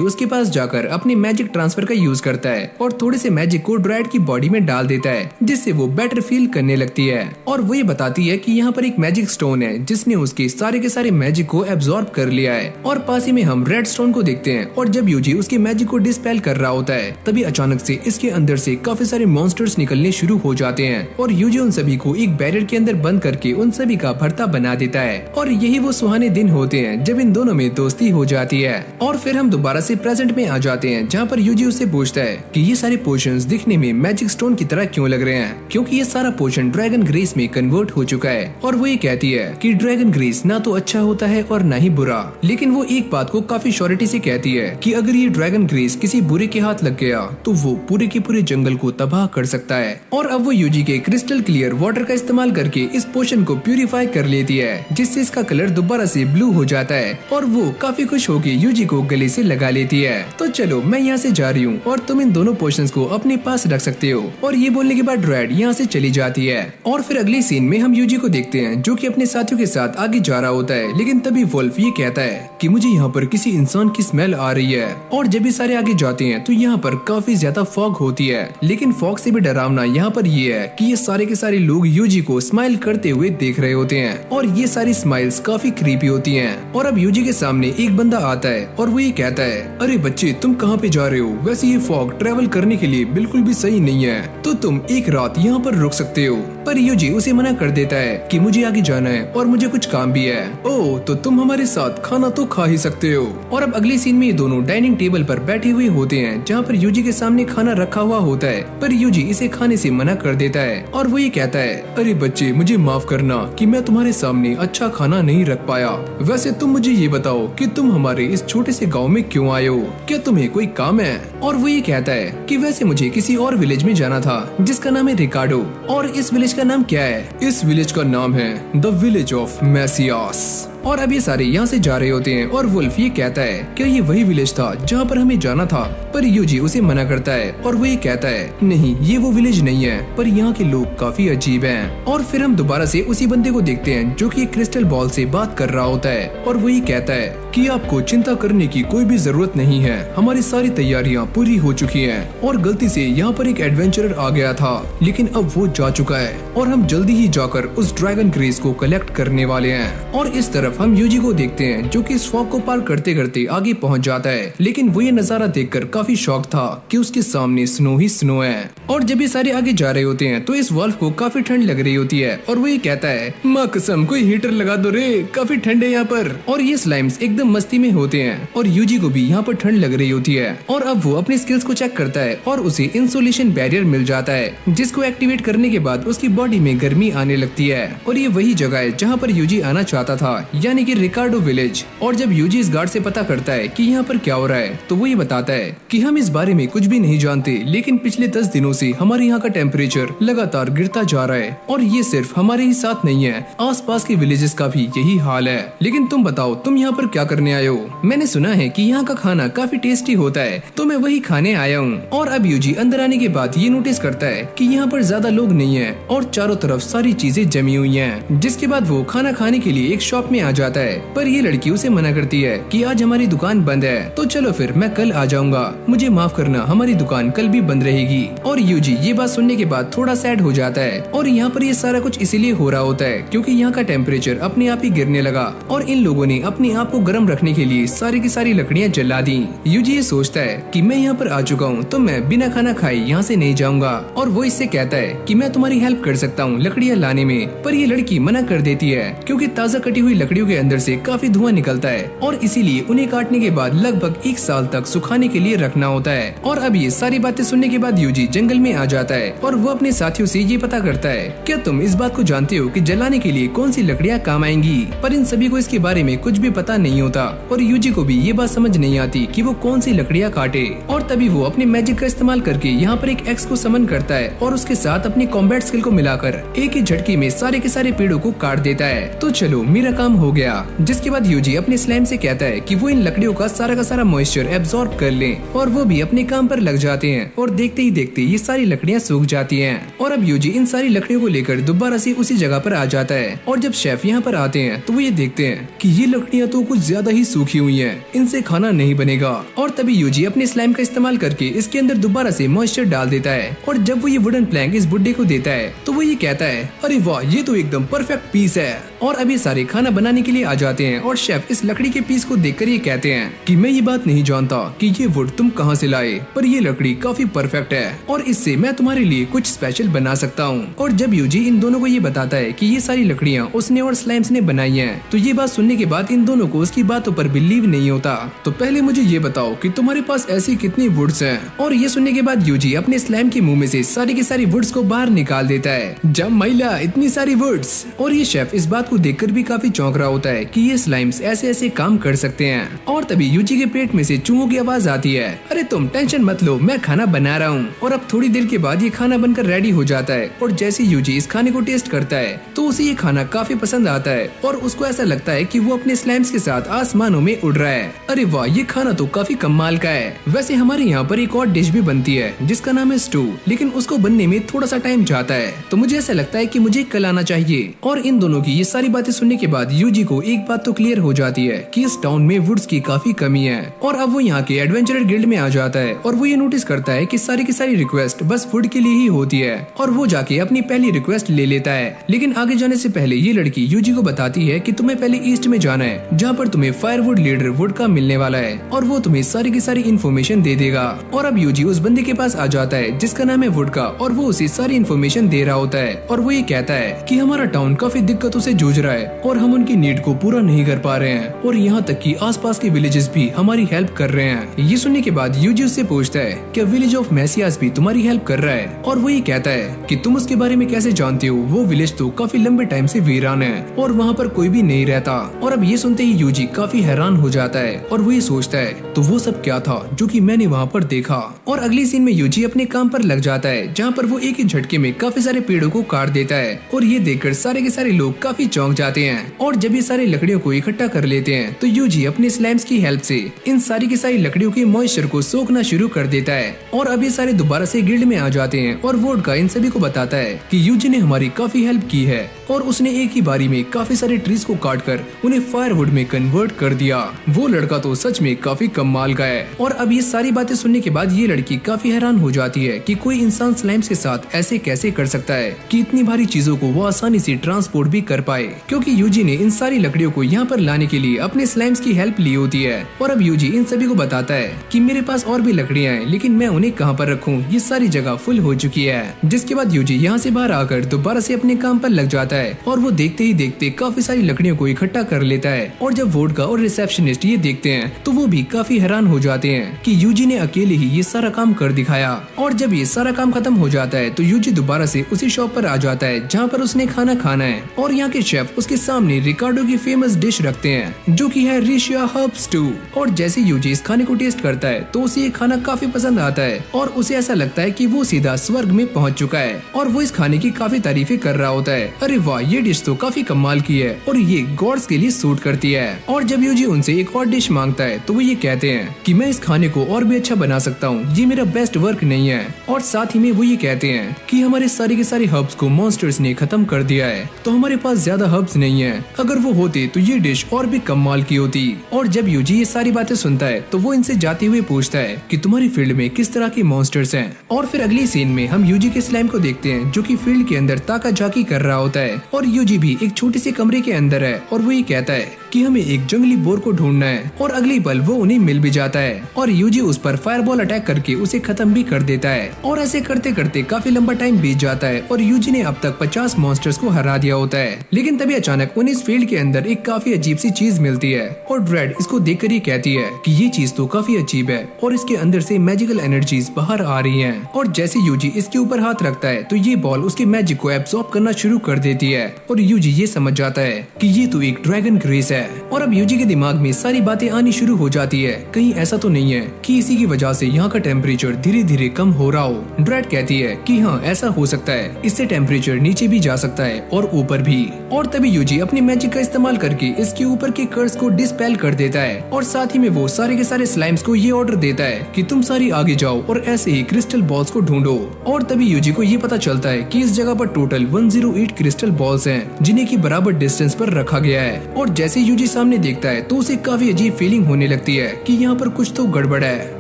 उसके पास जाकर अपने मैजिक ट्रांसफर का यूज करता है और थोड़े से मैजिक को ड्रैड की बॉडी में डाल देता है जिससे वो बेटर फील करने लगती है। और वो ये बताती है कि यहाँ पर एक मैजिक स्टोन है जिसने उसके सारे के सारे मैजिक को एब्जॉर्ब कर लिया है। और पास ही में हम रेड स्टोन को देखते हैं, और जब यूजी उसके मैजिक को डिस्पेल कर रहा होता है तभी अचानक से इसके अंदर से काफी सारे मॉन्स्टर्स निकलने शुरू हो जाते हैं और यूजी उन सभी को एक बैरियर के अंदर बंद करके उन सभी का भरता बना देता है। और यही वो सुहाने दिन होते हैं जब इन दोनों में दोस्ती हो जाती है। और फिर हम दोबारा से प्रेजेंट में आ जाते हैं जहाँ पर यूजी उससे पूछता है कि ये सारे पोशंस दिखने में मैजिक स्टोन की तरह क्यों लग रहे हैं, क्योंकि ये सारा पोशन ड्रैगन ग्रेस में कन्वर्ट हो चुका है। और वो ये कहती है कि ड्रैगन ग्रेस ना तो अच्छा होता है और ना ही बुरा, लेकिन वो एक बात को काफी श्योरिटी से कहती है कि अगर ये ड्रैगन ग्रेस किसी बुरे के हाथ लग गया तो वो पूरे के पूरे जंगल को तबाह कर सकता है। और अब वो यूजी के क्रिस्टल क्लियर वाटर का इस्तेमाल करके इस पोशन को प्यूरिफाई कर लेती है जिससे इसका कलर दोबारा से ब्लू हो जाता है और वो काफी खुश होकर यूजी को गले से लगा लेती है। तो चलो मैं यहाँ से जा रही हूँ और तुम इन दोनों पोशंस को अपने पास रख सकते हो। और ये बोलने के बाद ड्रैड यहाँ से चली जाती है। और फिर अगले सीन में हम यूजी को देखते हैं जो कि अपने साथियों के साथ आगे जा रहा होता है, लेकिन तभी वुल्फ ये कहता है कि मुझे यहाँ पर किसी इंसान की स्मेल आ रही है। और जब ये सारे आगे जाते हैं तो यहाँ पर काफी ज्यादा फॉग होती है, लेकिन फॉग से भी डरावना यहाँ पर ये है कि ये सारे के सारे लोग यूजी को स्माइल करते हुए देख रहे होते हैं और ये सारी स्माइल्स काफी क्रीपी होती हैं। और अब यूजी के सामने एक बंदा आता है और वो ये कहता है, अरे बच्चे तुम कहाँ पे जा रहे हो, वैसे ये फॉग ट्रेवल करने के लिए बिल्कुल भी सही नहीं है, तो तुम एक रात यहाँ पर रुक सकते हो। पर यूजी उसे मना कर देता है कि मुझे आगे जाना है और मुझे कुछ काम भी है। ओह तो तुम हमारे साथ खाना तो खा ही सकते हो। और अब अगले सीन में ये दोनों डाइनिंग टेबल पर बैठे हुए होते हैं जहाँ पर यूजी के सामने खाना रखा हुआ होता है, पर यूजी इसे खाने से मना कर देता है और वो ये कहता है, अरे बच्चे मुझे माफ करना कि मैं तुम्हारे सामने अच्छा खाना नहीं रख पाया। वैसे तुम मुझे ये बताओ कि तुम हमारे इस छोटे से गाँव में क्यों आए हो, क्या तुम्हें कोई काम है? और वो ये कहता है कि वैसे मुझे किसी और विलेज में जाना था जिसका नाम है रिकार्डो। और इस विलेज का नाम क्या है? इस विलेज का नाम है द विलेज ऑफ मैसियास। और अब ये सारे यहाँ से जा रहे होते हैं और वुल्फ ये कहता है कि ये वही विलेज था जहाँ पर हमें जाना था, पर यूजी उसे मना करता है और वो ये कहता है, नहीं ये वो विलेज नहीं है, पर यहाँ के लोग काफी अजीब हैं। और फिर हम दोबारा से उसी बंदे को देखते हैं जो कि एक क्रिस्टल बॉल से बात कर रहा होता है और वो ये कहता है कि आपको चिंता करने की कोई भी जरूरत नहीं है, हमारी सारी तैयारियाँ पूरी हो चुकी हैं और गलती से यहाँ पर एक एडवेंचरर आ गया था, लेकिन अब वो जा चुका है और हम जल्दी ही जाकर उस ड्रैगन ग्रेस को कलेक्ट करने वाले हैं। और इस तरफ हम यूजी को देखते हैं जो कि इस फॉग को पार करते करते आगे पहुंच जाता है, लेकिन वो ये नजारा देखकर काफी शॉक था कि उसके सामने स्नो ही स्नो है। और जब ये सारे आगे जा रहे होते हैं तो इस वुल्फ को काफी ठंड लग रही होती है और वो ये कहता है, माँ कसम कोई हीटर लगा दो रे, काफी ठंड है यहाँ पर। और ये स्लाइम्स एकदम मस्ती में होते हैं और यूजी को भी यहाँ पर ठंड लग रही होती है। और अब वो अपनी स्किल्स को चेक करता है और उसे इंसुलेशन बैरियर मिल जाता है जिसको एक्टिवेट करने के बाद उसकी बॉडी में गर्मी आने लगती है। और ये वही जगह है जहाँ पर यूजी आना चाहता था, यानी कि रिकार्डो विलेज। और जब यूजी इस गार्ड से पता करता है कि यहाँ पर क्या हो रहा है तो वो ये बताता है कि हम इस बारे में कुछ भी नहीं जानते, लेकिन पिछले 10 दिनों से हमारे यहाँ का टेम्परेचर लगातार गिरता जा रहा है और ये सिर्फ हमारे ही साथ नहीं है, आसपास के विलेजेस का भी यही हाल है। लेकिन तुम बताओ तुम यहाँ पर क्या करने आए हो? मैंने सुना है कि यहाँ का खाना काफी टेस्टी होता है, तो मैं वही खाने आया हूँ। और अब यूजी अंदर आने के बाद ये नोटिस करता है कि यहाँ पर ज्यादा लोग नहीं है और चारों तरफ सारी चीजें जमी हुई हैं। जिसके बाद वो खाना खाने के लिए एक शॉप में आ जाता है, पर ये लड़की उसे मना करती है कि आज हमारी दुकान बंद है, तो चलो फिर मैं कल आ जाऊंगा, मुझे माफ करना हमारी दुकान कल भी बंद रहेगी। और यूजी ये बात सुनने के बाद थोड़ा सैड हो जाता है और यहाँ पर ये सारा कुछ इसीलिए हो रहा होता है क्योंकि यहाँ का टेम्परेचर अपने आप ही गिरने लगा और इन लोगों ने अपने आप को गर्म रखने के लिए सारी की सारी लकड़ियाँ जला दी। यूजी ये सोचता है कि मैं यहाँ पर आ चुका हूँ तो मैं बिना खाना खाए यहाँ से नहीं जाऊंगा। और वो इससे कहता है कि मैं तुम्हारी हेल्प कर सकता हूँ लकड़ियाँ लाने में, पर ये लड़की मना कर देती है क्योंकि ताज़ा कटी हुई लकड़ियों के अंदर से काफी धुआं निकलता है और इसीलिए उन्हें काटने के बाद लगभग 1 साल तक सुखाने के लिए रखना होता है। और अब ये सारी बातें सुनने के बाद यूजी जंगल में आ जाता है और वो अपने साथियों से ये पता करता है, क्या तुम इस बात को जानते हो कि जलाने के लिए कौन सी लकड़ियाँ काम आएंगी? पर इन सभी को इसके बारे में कुछ भी पता नहीं होता और यूजी को भी ये बात समझ नहीं आती कि वो कौन सी लकड़ियाँ काटे। और तभी वो अपने मैजिक का इस्तेमाल करके यहाँ पर एक एक्स को समन करता है और उसके साथ अपनी कॉम्बैट स्किल को मिलाकर एक ही झटके में सारे के सारे पेड़ों को काट देता है। तो चलो मेरा काम हो गया। जिसके बाद यूजी अपने स्लाइम से कहता है कि वो इन लकड़ियों का सारा मॉइस्चर एब्सॉर्ब कर ले और वो भी अपने काम पर लग जाते हैं और देखते ही देखते ये सारी लकड़ियाँ सूख जाती हैं। और अब यूजी इन सारी लकड़ियों को लेकर दोबारा से उसी जगह पर आ जाता है और जब शेफ यहाँ पर आते हैं तो वो ये देखते हैं कि ये लकड़ियाँ तो कुछ ज्यादा ही सूखी हुई हैं, इनसे खाना नहीं बनेगा। और तभी यूजी अपने स्लाइम का इस्तेमाल करके इसके अंदर दोबारा से मॉइस्चर डाल देता है और जब वो ये वुडन प्लैंक इस बुड्ढे को देता है तो वो ये कहता है, अरे वाह, ये तो एकदम परफेक्ट पीस है। और अभी सारे खाना बनाने के लिए आ जाते हैं और शेफ इस लकड़ी के पीस को देखकर ये कहते हैं कि मैं ये बात नहीं जानता कि ये वुड तुम कहाँ से लाए, पर ये लकड़ी काफी परफेक्ट है और इससे मैं तुम्हारे लिए कुछ स्पेशल बना सकता हूँ। और जब यूजी इन दोनों को ये बताता है कि ये सारी लकड़ियाँ उसने और स्लाइम्स ने बनाई हैं, तो ये बात सुनने के बाद इन दोनों को उसकी बातों पर बिलीव नहीं होता। तो पहले मुझे ये बताओ कि तुम्हारे पास ऐसी कितनी वुड्स हैं? और ये सुनने के बाद यूजी अपने स्लाइम के मुंह में से सारी की सारी वुड्स को बाहर निकाल देता है। जब महिला इतनी सारी वुड्स। और ये शेफ इस बात को देखकर भी काफी चौंक रहा होता है कि ये स्लाइम्स ऐसे ऐसे काम कर सकते हैं। और तभी यूजी के पेट में से चूहों की आवाज आती है, अरे तुम टेंशन मत लो, मैं खाना बना रहा हूँ। और अब थोड़ी देर के बाद ये खाना बनकर रेडी हो जाता है और जैसे यूजी इस खाने को टेस्ट करता है तो उसे ये खाना काफी पसंद आता है और उसको ऐसा लगता है कि वो अपने स्लाइम्स के साथ आसमानों में उड़ रहा है। अरे वाह, ये खाना तो काफी कमाल का है। वैसे हमारे यहाँ पर एक और डिश भी बनती है जिसका नाम है स्टू, लेकिन उसको बनने में थोड़ा सा टाइम जाता है, तो मुझे ऐसा लगता है कि मुझे कल आना चाहिए। और इन दोनों की ये सारी बातें सुनने के बाद यूजी को एक बात तो क्लियर हो जाती है कि इस टाउन में वुड्स की काफी कमी है। और अब वो यहाँ के एडवेंचरर गिल्ड में आ जाता है और वो ये नोटिस करता है कि सारी की सारी रिक्वेस्ट बस वुड के लिए ही होती है और वो जाके अपनी पहली रिक्वेस्ट ले लेता है। लेकिन आगे जाने से पहले ये लड़की यूजी को बताती है कि तुम्हें पहले ईस्ट में जाना है जहाँ पर तुम्हें फायरवुड लीडर वुड का मिलने वाला है और वो तुम्हें सारी की सारी इन्फॉर्मेशन दे देगा। और अब यूजी उस बंदे के पास आ जाता है जिसका नाम है वुड का और वो उसे सारी इन्फॉर्मेशन दे रहा होता है और वो ये कहता है कि हमारा टाउन काफी दिक्कतों से जूझ रहा है और हम उनकी नीड को पूरा नहीं कर पा रहे हैं और यहाँ तक कि आसपास के विलेजेस भी हमारी हेल्प कर रहे हैं। ये सुनने के बाद यूजी उससे पूछता है क्या विलेज ऑफ मैसियास भी तुम्हारी हेल्प कर रहा है? और वो ये कहता है कि तुम उसके बारे में कैसे जानते हो, वो विलेज तो काफी लंबे टाइम से वीरान है और वहाँ पर कोई भी नहीं रहता। और अब ये सुनते ही यूजी काफी हैरान हो जाता है और वो ये सोचता है तो वो सब क्या था जो कि मैंने वहाँ पर देखा। और अगली सीन में यूजी अपने काम पर लग जाता है जहाँ पर वो एक ही झटके में काफी सारे पेड़ों को काट देता है और ये देखकर सारे के सारे लोग काफी चौंक जाते हैं। और जब ये सारी लकड़ियों को इकट्ठा कर लेते हैं तो यूजी अपने स्लाइम्स की हेल्प से इन सारी की सारी लकड़ियों के मॉइस्चर को सोखना शुरू कर देता है। और अब ये सारे दोबारा से गिल्ड में आ जाते हैं और वुड का इन सभी को बताता है कि यूजी ने हमारी काफी हेल्प की है और उसने एक ही बारी में काफी सारे ट्रीज को काटकर उन्हें फायरवुड में कन्वर्ट कर दिया। वो लड़का तो सच में काफी कमाल का है। और अब ये सारी बातें सुनने के बाद ये लड़की काफी हैरान हो जाती है कि कोई इंसान स्लाइम्स के साथ ऐसे कैसे कर सकता है कि इतनी भारी चीजों को वो आसानी से ट्रांसपोर्ट भी कर पाए, क्योंकि यूजी ने इन सारी लकड़ियों को यहाँ पर लाने के लिए अपने स्लाइम्स की हेल्प ली होती है। और अब यूजी इन सभी को बताता है कि मेरे पास और भी लकड़ियाँ हैं लेकिन मैं उन्हें कहाँ पर रखूँ, ये सारी जगह फुल हो चुकी है। जिसके बाद यूजी यहाँ से बाहर आकर दोबारा से अपने काम पर लग जाता है और वो देखते ही देखते काफी सारी लकड़ियों को इकट्ठा कर लेता है। और जब वोडका और रिसेप्शनिस्ट ये देखते हैं तो वो भी काफी हैरान हो जाते हैं कि यूजी ने अकेले ही ये सारा काम कर दिखाया। और जब ये सारा काम खत्म हो जाता है तो यूजी दोबारा से उसी शॉप पर आ जाता है जहाँ पर उसने खाना खाना है और यहाँ के शेफ उसके सामने रिकार्डो की फेमस डिश रखते हैं जो कि है रिशिया हर्ब स्टू। और जैसे यूजी इस खाने को टेस्ट करता है तो उसे ये खाना काफी पसंद आता है और उसे ऐसा लगता है कि वो सीधा स्वर्ग में पहुँच चुका है और वो इस खाने की काफी तारीफें कर रहा होता है। अरे वाह, ये डिश तो काफी कमाल की है और ये गॉड्स के लिए सूट करती है। और जब यूजी उनसे एक और डिश मांगता है तो वो ये कहते हैं कि मैं इस खाने को और भी अच्छा बना सकता हूँ, ये मेरा बेस्ट वर्क नहीं है। और साथ ही में वो ये कहते हैं कि हमारे सारे के सारे हर्ब्स को मॉन्स्टर्स ने खत्म कर दिया है तो हमारे पास ज्यादा हर्ब्स नहीं है, अगर वो होते तो ये डिश और भी कमाल की होती। और जब यूजी ये सारी बातें सुनता है तो वो इनसे जाते हुए पूछता है कि तुम्हारी फील्ड में किस तरह के मॉन्स्टर्स हैं। और फिर अगली सीन में हम यूजी के स्लाइम को देखते हैं जो कि फील्ड के अंदर ताका झाकी कर रहा होता है और यूजी भी एक छोटे से कमरे के अंदर है और वो ये कहता है कि हमें एक जंगली बोर को ढूंढना है और अगली पल वो उन्हें मिल भी जाता है और यूजी उस पर फायरबॉल अटैक करके उसे खत्म भी कर देता है। और ऐसे करते करते काफी लंबा टाइम बीत जाता है और यूजी ने अब तक 50 मॉन्स्टर्स को हरा दिया होता है। लेकिन तभी अचानक उन्हें इस फील्ड के अंदर एक काफी अजीब सी चीज मिलती है और ड्रेड इसको देखकर ये कहती है कि ये चीज तो काफी अजीब है और इसके अंदर से मैजिकल एनर्जीज बाहर आ रही हैं। और जैसे यूजी इसके ऊपर हाथ रखता है तो ये बॉल उसके मैजिक को एब्सॉर्ब करना शुरू कर देती है और यूजी ये समझ जाता है कि ये तो एक ड्रैगन ग्रेस है। और अब यूजी के दिमाग में सारी बातें आनी शुरू हो जाती है, कहीं ऐसा तो नहीं है कि इसी की वजह से यहाँ का टेम्परेचर धीरे धीरे कम हो रहा हो। ड्रेड कहती है कि हाँ ऐसा हो सकता है, इससे टेम्परेचर नीचे भी जा सकता है और ऊपर भी। और तभी यूजी अपने मैजिक का इस्तेमाल करके इसके ऊपर के कर्स को डिस्पेल कर देता है और साथ ही में वो सारे के सारे स्लाइम्स को ये ऑर्डर देता है कि तुम सारी आगे जाओ और ऐसे ही क्रिस्टल बॉल्स को ढूंढो। और तभी यूजी को ये पता चलता है कि इस जगह पर टोटल 108 क्रिस्टल बॉल्स हैं जिन्हें की बराबर डिस्टेंस पर रखा गया है। और जैसे यूजी सामने देखता है तो उसे काफी अजीब फीलिंग होने लगती है कि यहाँ पर कुछ तो गड़बड़ है।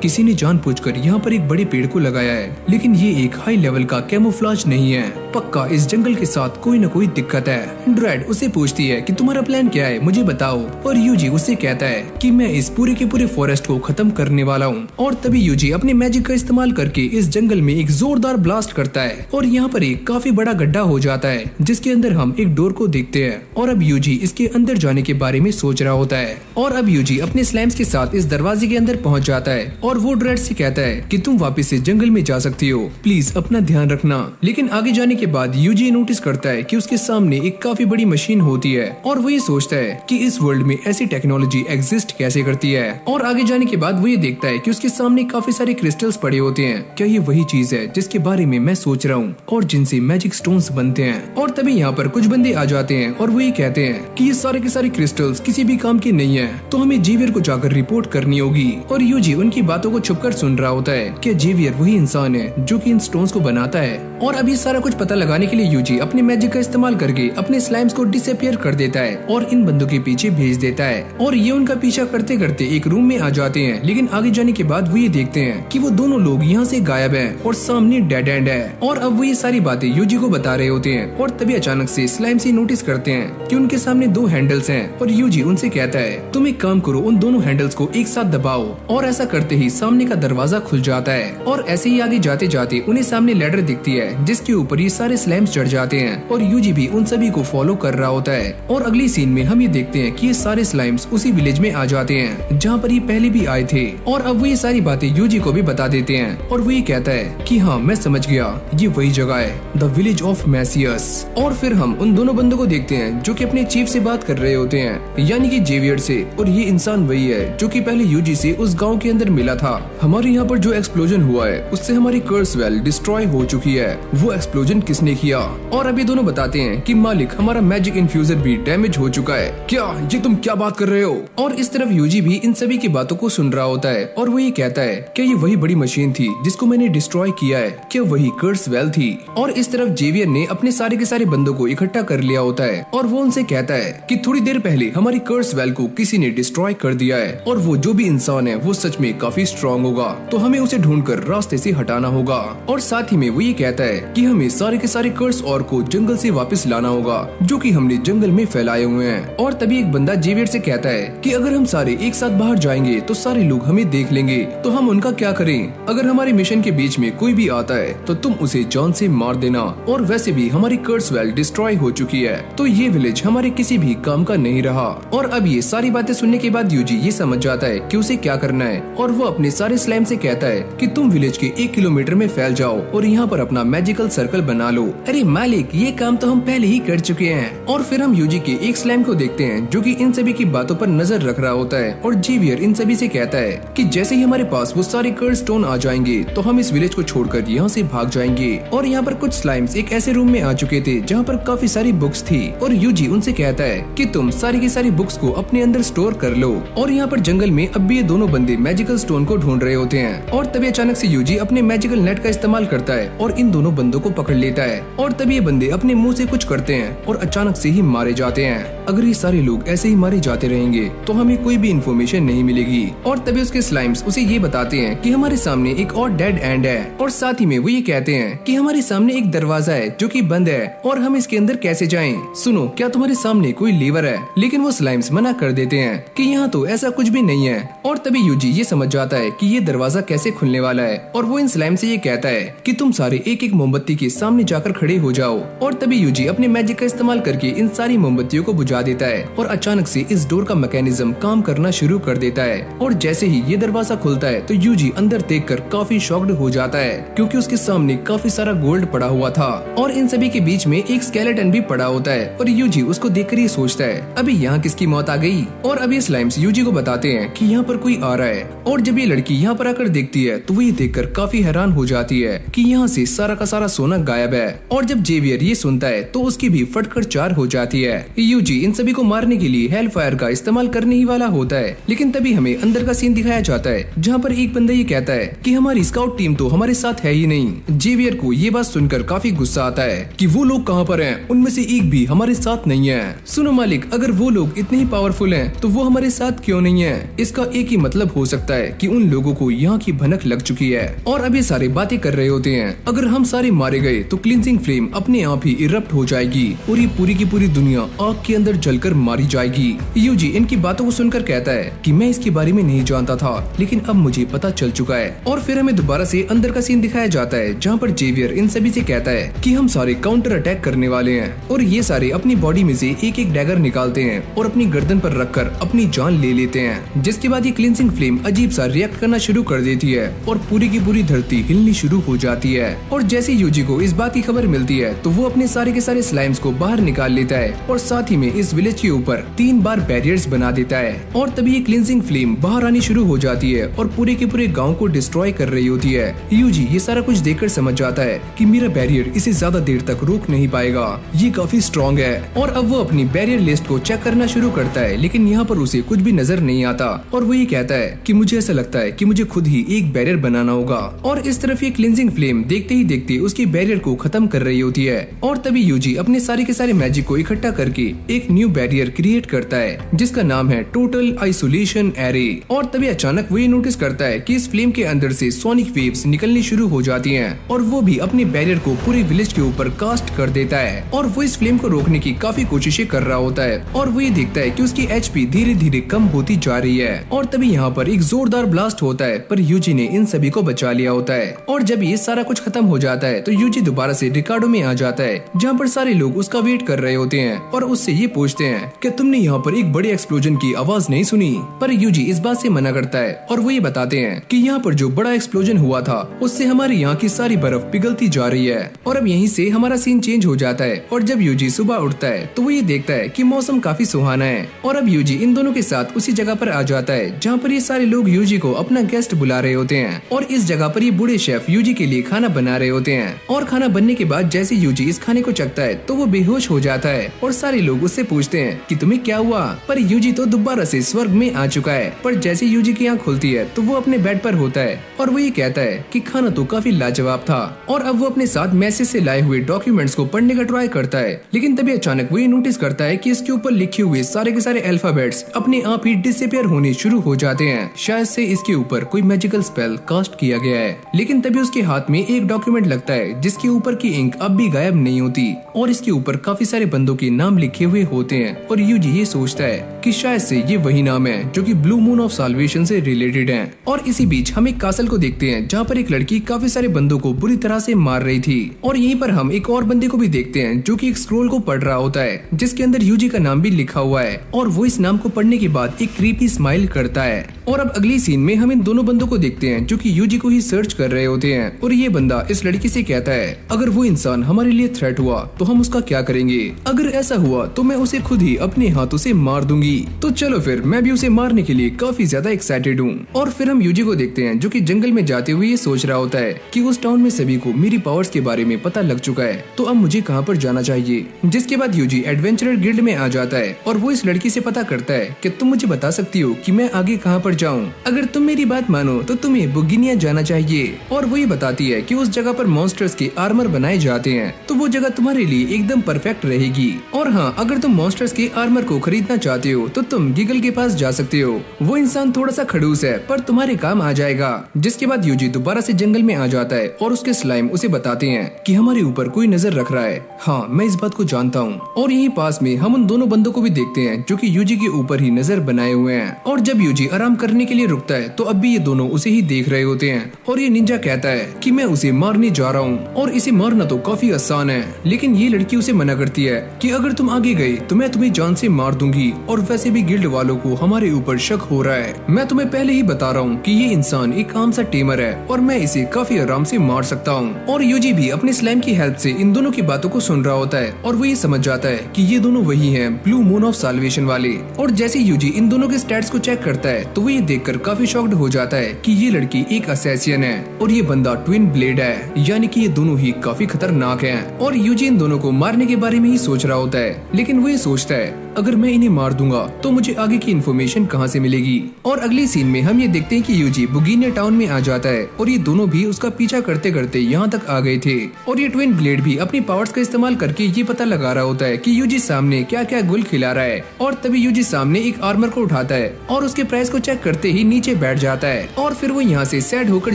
किसी ने जानबूझकर यहाँ पर एक बड़े पेड़ को लगाया है, लेकिन ये एक हाई लेवल का कैमोफ्लेज नहीं है। पक्का इस जंगल के साथ कोई न कोई दिक्कत है। ड्रेड उसे पूछती है कि तुम्हारा प्लान क्या है, मुझे बताओ। और यूजी उससे कहता है कि मैं इस पूरे के पूरे फॉरेस्ट को खत्म करने वाला हूँ। और तभी यूजी अपने मैजिक का इस्तेमाल करके इस जंगल में एक जोरदार ब्लास्ट करता है और यहाँ पर एक काफी बड़ा गड्ढा हो जाता है जिसके अंदर हम एक डोर को देखते हैं। और अब यूजी इसके अंदर जाने के बारे में सोच रहा होता है और अब यूजी अपने स्लाइम्स के साथ इस दरवाजे के अंदर पहुंच जाता है और वो ड्रेड से कहता है कि तुम वापस से जंगल में जा सकती हो, प्लीज अपना ध्यान रखना। लेकिन आगे जाने के बाद यूजी नोटिस करता है कि उसके सामने एक काफी बड़ी मशीन होती है और वो ये सोचता है कि इस वर्ल्ड में ऐसी टेक्नोलॉजी एग्जिस्ट कैसे करती है। और आगे जाने के बाद वो ये देखता है कि उसके सामने काफी सारे क्रिस्टल्स पड़े होते हैं। क्या ये वही चीज है जिसके बारे में मैं सोच रहा हूँ और जिनसे मैजिक स्टोन्स बनते हैं। और तभी यहाँ पर कुछ बंदे आ जाते हैं और वो ये कहते हैं कि ये सारे के सारे क्रिस्टल्स किसी भी काम के नहीं है, तो हमें जेवियर को जाकर रिपोर्ट करनी होगी। और यूजी उनकी बातों को छुपकर सुन रहा होता है कि जेवियर वही इंसान है जो कि इन स्टोन्स को बनाता है। और अभी सारा कुछ पता लगाने के लिए यूजी अपने मैजिक का इस्तेमाल करके अपने स्लाइम्स को डिसअपियर कर देता है और इन बंदों के पीछे भेज देता है। और ये उनका पीछा करते करते एक रूम में आ जाते हैं, लेकिन आगे जाने के बाद वो ये देखते हैं कि वो दोनों लोग यहाँ से गायब हैं और सामने डेड एंड है। और अब वो ये सारी बातें यूजी को बता रहे होते हैं और तभी अचानक से स्लाइम से नोटिस करते हैं कि उनके सामने 2 हैंडल्स हैं और यूजी उनसे कहता है तुम एक काम करो, उन दोनों हैंडल्स को एक साथ दबाओ। और ऐसा करते ही सामने का दरवाजा खुल जाता है और ऐसे ही आगे जाते जाते उन्हें सामने लैडर दिखती है जिसके ऊपर ये सारे स्लाइम्स चढ़ जाते हैं और यूजी भी उन सभी को फॉलो कर रहा होता है। और अगली सीन में हम ये देखते हैं कि ये सारे स्लाइम्स उसी विलेज में आ जाते हैं जहाँ पर ये पहले भी आए थे। और अब वो ये सारी बातें यूजी को भी बता देते हैं और वो ये कहता है कि हाँ मैं समझ गया, ये वही जगह है, द विलेज ऑफ मैसियस। और फिर हम उन दोनों बंदों को देखते हैं जो कि अपने चीफ से बात कर रहे होते हैं, यानी कि जेवियर से। और ये इंसान वही है जो कि पहले यूजी से उस गांव के अंदर मिला था। हमारे यहाँ पर जो एक्सप्लोजन हुआ है उससे हमारी कर्स वेल डिस्ट्रॉय हो चुकी है, वो एक्सप्लोजन किसने किया? और अभी दोनों बताते हैं कि मालिक हमारा मैजिक इन्फ्यूजर भी डैमेज हो चुका है। क्या ये तुम क्या बात कर रहे हो? और इस तरफ यूजी भी इन सभी की बातों को सुन रहा होता है और वो ये कहता है क्या ये वही बड़ी मशीन थी जिसको मैंने डिस्ट्रॉय किया है? क्या वही कर्स वेल थी? और इस तरफ जेवियर ने अपने सारे के सारे बंदों को इकट्ठा कर लिया होता है और वो उनसे कहता है कि थोड़ी देर पहले हमारी कर्स वेल को किसी ने डिस्ट्रॉय कर दिया है और वो जो भी इंसान है वो सच में काफी स्ट्रॉन्ग होगा, तो हमें उसे ढूंढकर रास्ते से हटाना होगा। और साथ ही में वो ये कहता है कि हमें सारे के सारे कर्स और को जंगल से वापस लाना होगा जो कि हमने जंगल में फैलाए हुए हैं। और तभी एक बंदा जेवियर से कहता है कि अगर हम सारे एक साथ बाहर जाएंगे तो सारे लोग हमें देख लेंगे, तो हम उनका क्या करें? अगर हमारे मिशन के बीच में कोई भी आता है तो तुम उसे जान से मार देना। और वैसे भी हमारी कर्स वेल डिस्ट्रॉय हो चुकी है, तो ये विलेज हमारे किसी भी काम का नहीं रहा। और अब ये सारी बातें सुनने के बाद यूजी ये समझ जाता है कि उसे क्या करना है और वो अपने सारे स्लाइम से कहता है कि तुम विलेज के 1 किलोमीटर में फैल जाओ और यहाँ पर अपना मैजिकल सर्कल बना लो। अरे मालिक ये काम तो हम पहले ही कर चुके हैं। और फिर हम यूजी के एक स्लाइम को देखते हैं जो कि इन सभी की बातों पर नजर रख रहा होता है और जेवियर इन सभी से कहता है कि जैसे ही हमारे पास वो सारे कर्स स्टोन आ जाएंगे तो हम इस विलेज को छोड़कर यहाँ से भाग जाएंगे। और यहाँ पर कुछ स्लाइम्स एक ऐसे रूम में आ चुके थे जहाँ पर काफी सारी बुक्स थी और यूजी उनसे कहता है कि तुम सारी की सारी बुक्स को अपने अंदर स्टोर कर लो। और यहाँ पर जंगल में अब भी ये दोनों बंदे मैजिकल स्टोन को ढूंढ रहे होते हैं और तभी अचानक से यूजी अपने मैजिकल नेट का इस्तेमाल करता है और इन दोनों बंदों को पकड़ लेता है। और तभी ये बंदे अपने मुंह से कुछ करते हैं और अचानक से ही मारे जाते हैं। अगर ये सारे लोग ऐसे ही मारे जाते रहेंगे तो हमें कोई भी इन्फॉर्मेशन नहीं मिलेगी। और तभी उसके स्लाइम्स उसे ये बताते हैं कि हमारे सामने एक और डेड एंड है, और साथ ही में वो ये कहते हैं कि हमारे सामने एक दरवाजा है जो कि बंद है और हम इसके अंदर कैसे जाएं? सुनो, क्या तुम्हारे सामने कोई लीवर है? लेकिन वो स्लाइम्स मना कर देते हैं कि यहाँ तो ऐसा कुछ भी नहीं है। और तभी यूजी ये समझ जाता है कि ये दरवाजा कैसे खुलने वाला है, और वो इन स्लाइम से ये कहता है कि तुम सारे एक एक मोमबत्ती के सामने जाकर खड़े हो जाओ। और तभी यूजी अपने मैजिक का इस्तेमाल करके इन सारी मोमबत्तियों को बुझा देता है, और अचानक से इस डोर का मैकेनिज्म काम करना शुरू कर देता है। और जैसे ही ये दरवाजा खुलता है तो यूजी अंदर देखकर काफी शॉक्ड हो जाता है, क्योंकि उसके सामने काफी सारा गोल्ड पड़ा हुआ था, और इन सभी के बीच में एक स्केलेटन भी पड़ा होता है। और यूजी उसको देखकर ये सोचता है, अभी यहाँ किसकी मौत आ गई? और अभी स्लाइम्स यूजी को बताते हैं कि यहाँ पर कोई आ रहा है। और जब ये लड़की यहाँ पर आकर देखती है तो वो ये देखकर काफी हैरान हो जाती है कि यहाँ से सारा का सारा सोना गायब है। और जब जेवियर ये सुनता है तो उसकी भी फटकर चार हो जाती है। यूजी इन सभी को मारने के लिए हेल फायर का इस्तेमाल करने ही वाला होता है, लेकिन तभी हमें अंदर का सीन दिखाया जाता है जहाँ पर एक बंदा ये कहता है कि हमारी स्काउट टीम तो हमारे साथ है ही नहीं। जेवियर को ये बात सुनकर काफी गुस्सा आता है कि वो लोग कहाँ पर हैं? उनमें से एक भी हमारे साथ नहीं है। सुनो मालिक, अगर वो लोग इतने ही पावरफुल हैं तो वो हमारे साथ क्यों नहीं है? इसका एक ही मतलब हो सकता है कि उन लोगों को यहाँ की भनक लग चुकी है। और अब ये सारे बातें कर रहे होते हैं, अगर हम सारे मारे गए तो क्लींजिंग फ्लेम अपने आप ही इरप्ट हो जाएगी और ये पूरी की पूरी दुनिया आग के अंदर जलकर मारी जाएगी। यूजी इनकी बातों को सुनकर कहता है कि मैं इसके बारे में नहीं जानता था, लेकिन अब मुझे पता चल चुका है। और फिर हमें दोबारा से अंदर का सीन दिखाया जाता है जहाँ पर जेवियर इन सभी से कहता है कि हम सारे काउंटर अटैक करने वाले हैं। और ये सारे अपनी बॉडी में से एक एक डैगर निकालते हैं और अपनी गर्दन पर रखकर अपनी जान ले लेते हैं, जिसके बाद ये क्लींजिंग फ्लेम अजीब सा रिएक्ट करना शुरू कर देती है और पूरी की पूरी धरती हिलनी शुरू हो जाती है। और जैसे यूजी को इस बात की खबर मिलती है तो वो अपने सारे के सारे स्लाइम्स को बाहर निकाल लेता है और साथ ही में इस विलेज के ऊपर 3 बार बैरियर्स बना देता है। और तभी ये क्लींजिंग फ्लेम बाहर आनी शुरू हो जाती है और पूरे के पूरे गाँव को डिस्ट्रॉय कर रही होती है। यूजी ये सारा कुछ देखकर समझ जाता है कि मेरा बैरियर इसे ज्यादा देर तक रोक नहीं पाएगा, ये काफी स्ट्रॉन्ग है। और अब वो अपनी बैरियर लिस्ट को चेक करना शुरू करता है, लेकिन यहाँ पर उसे कुछ भी नजर नहीं आता। और वो ये कहता है कि मुझे ऐसा लगता है कि मुझे खुद ही एक बैरियर बनाना होगा। और इस तरफ ये क्लींजिंग फ्लेम देखते ही देखते उसकी बैरियर को खत्म कर रही होती है। और तभी यूजी अपने सारे के सारे मैजिक को इकट्ठा करके एक न्यू बैरियर क्रिएट करता है जिसका नाम है टोटल आइसोलेशन एरे। और तभी अचानक वो ये नोटिस करता है कि इस फ्लेम के अंदर से सोनिक वेव्स निकलनी शुरू हो जाती हैं और वो भी अपने बैरियर को पूरे विलेज के ऊपर कास्ट कर देता है। और वो इस फ्लेम को रोकने की काफी कोशिशें कर रहा होता है और वो ये देखता है कि उसकी एचपी धीरे धीरे कम होती जा रही है। और तभी यहाँ पर एक जोरदार ब्लास्ट होता है, पर यूजी ने इन सभी को बचा लिया होता है। और जब ये सारा कुछ खत्म हो जाता है तो यूजी दोबारा से रिकार्डो में आ जाता है जहाँ पर सारे लोग उसका वेट कर रहे होते हैं और उससे ये पूछते हैं कि तुमने यहाँ पर एक बड़े एक्सप्लोजन की आवाज नहीं सुनी? पर यूजी इस बात से मना करता है और वो ये बताते हैं कि यहाँ पर जो बड़ा एक्सप्लोजन हुआ था उससे हमारे यहाँ की सारी बर्फ पिघलती जा रही है। और अब यहीं से हमारा सीन चेंज हो जाता है और जब यूजी सुबह उठता है तो वो ये देखता है कि मौसम काफी सुहाना है। और अब यूजी इन दोनों के साथ उसी जगह पर आ जाता है जहाँ पर ये सारे लोग यूजी को अपना गेस्ट बुला रहे होते हैं। और इस जगह पर ये बूढ़े शेफ यूजी के लिए खाना बना रहे होते हैं। और खाना बनने के बाद जैसे यूजी इस खाने को चखता है तो वो बेहोश हो जाता है और सारे लोग उससे पूछते हैं कि तुम्हें क्या हुआ? पर यूजी तो दोबारा से स्वर्ग में आ चुका है। पर जैसे यूजी की आँख खुलती है तो वो अपने बेड पर होता है और वो ये कहता है कि खाना तो काफी लाजवाब था। और अब वो अपने साथ मैसेज से लाए हुए डॉक्यूमेंट्स को पढ़ने का ट्राई करता है, लेकिन तभी अचानक वो ये नोटिस करता है कि इसके ऊपर लिखे हुए सारे के सारे अल्फाबेट्स अपने आप ही डिसअपीयर होने शुरू हो जाते हैं। शायद से इसके ऊपर कोई मैजिकल स्पेल कास्ट किया गया है। लेकिन तभी उसके हाथ में एक डॉक्यूमेंट लगता है जिसके ऊपर की इंक अब भी गायब नहीं होती और इसके ऊपर काफी सारे बंदों के नाम लिखे हुए होते हैं। और यूजी ये सोचता है कि शायद से ये वही नाम है जो कि ब्लू मून ऑफ साल्वेशन से रिलेटेड है। और इसी बीच हम एक कासल को देखते हैं जहाँ पर एक लड़की काफी सारे बंदों को बुरी तरह से मार रही थी। और यहीं पर हम एक और बंदे को भी देखते हैं जो कि एक स्क्रोल को पढ़ रहा होता है जिसके अंदर यूजी का नाम भी लिखा हुआ है। और वो इस नाम को पढ़ने के बाद एक क्रीपी स्माइल करता है। और अब अगली सीन में हम इन दोनों बंदों को देखते हैं जो कि यूजी को ही सर्च कर रहे होते हैं। और ये बंदा इस लड़की से कहता है अगर वो इंसान हमारे लिए थ्रेट हुआ तो हम उसका क्या करेंगे? अगर ऐसा हुआ तो मैं उसे खुद ही अपने हाथों से मार दूंगी। तो चलो फिर मैं भी उसे मारने के लिए काफी ज्यादा एक्साइटेड हूँ। और फिर हम यूजी को देखते हैं जो कि जंगल में जाते हुए ये सोच रहा होता है कि उस टाउन में सभी को मेरी पावर्स के बारे में पता लग चुका है, तो अब मुझे कहाँ पर जाना चाहिए। जिसके बाद यूजी एडवेंचरर गिल्ड में आ जाता है और वो इस लड़की से पता करता है कि तुम मुझे बता सकती हो कि मैं आगे कहाँ पर मर जाऊं। अगर तुम मेरी बात मानो तो तुम्हें बुगिनिया जाना चाहिए। और वो ये बताती है कि उस जगह पर मॉन्स्टर्स के आर्मर बनाए जाते हैं, तो वो जगह तुम्हारे लिए एकदम परफेक्ट रहेगी। और हाँ, अगर तुम मॉन्स्टर्स के आर्मर को खरीदना चाहते हो तो तुम गिगल के पास जा सकते हो। वो इंसान थोड़ा सा खड़ूस है पर तुम्हारे काम आ जाएगा। जिसके बाद यूजी दोबारा से जंगल में आ जाता है और उसके स्लाइम उसे बताते हैं कि हमारे ऊपर कोई नजर रख रहा है। हाँ, मैं इस बात को जानता हूँ। और यहीं पास में हम उन दोनों बंदों को भी देखते हैं जो कि यूजी के ऊपर ही नजर बनाए हुए हैं। और जब यूजी आराम करने के लिए रुकता है तो अब भी ये दोनों उसे ही देख रहे होते हैं। और ये निंजा कहता है कि मैं उसे मारने जा रहा हूँ और इसे मारना तो काफी आसान है। लेकिन ये लड़की उसे मना करती है कि अगर तुम आगे गए तो मैं तुम्हें जान से मार दूंगी। और वैसे भी गिल्ड वालों को हमारे ऊपर शक हो रहा है। मैं तुम्हें पहले ही बता रहा हूँ कि ये इंसान एक आम सा टेमर है और मैं इसे काफी आराम से मार सकता हूँ। और यूजी भी अपने स्लाइम की हेल्प से इन दोनों की बातों को सुन रहा होता है और वो ये समझ जाता है कि ये दोनों वही हैं, ब्लू मून ऑफ साल्वेशन वाले। और जैसे यूजी इन दोनों के स्टैट्स को चेक करता है तो वो ये देखकर काफी शॉक्ड हो जाता है कि ये लड़की एक असैसियन है और ये बंदा ट्विन ब्लेड है, यानी कि ये दोनों ही काफी खतरनाक हैं। और यूजी इन दोनों को मारने के बारे में ही सोच रहा होता है, लेकिन वो ये सोचता है अगर मैं इन्हें मार दूंगा तो मुझे आगे की इन्फॉर्मेशन कहां से मिलेगी। और अगली सीन में हम ये देखते हैं कि यूजी बुगिनिया टाउन में आ जाता है और ये दोनों भी उसका पीछा करते करते यहाँ तक आ गए थे। और ये ट्विन ब्लेड भी अपनी पावर्स का इस्तेमाल करके ये पता लगा रहा होता है कि यूजी सामने क्या क्या गुल खिला रहा है। और तभी यूजी सामने एक आर्मर को उठाता है और उसके प्राइस को चेक करते ही नीचे बैठ जाता है। और फिर वो यहाँ से सैड होकर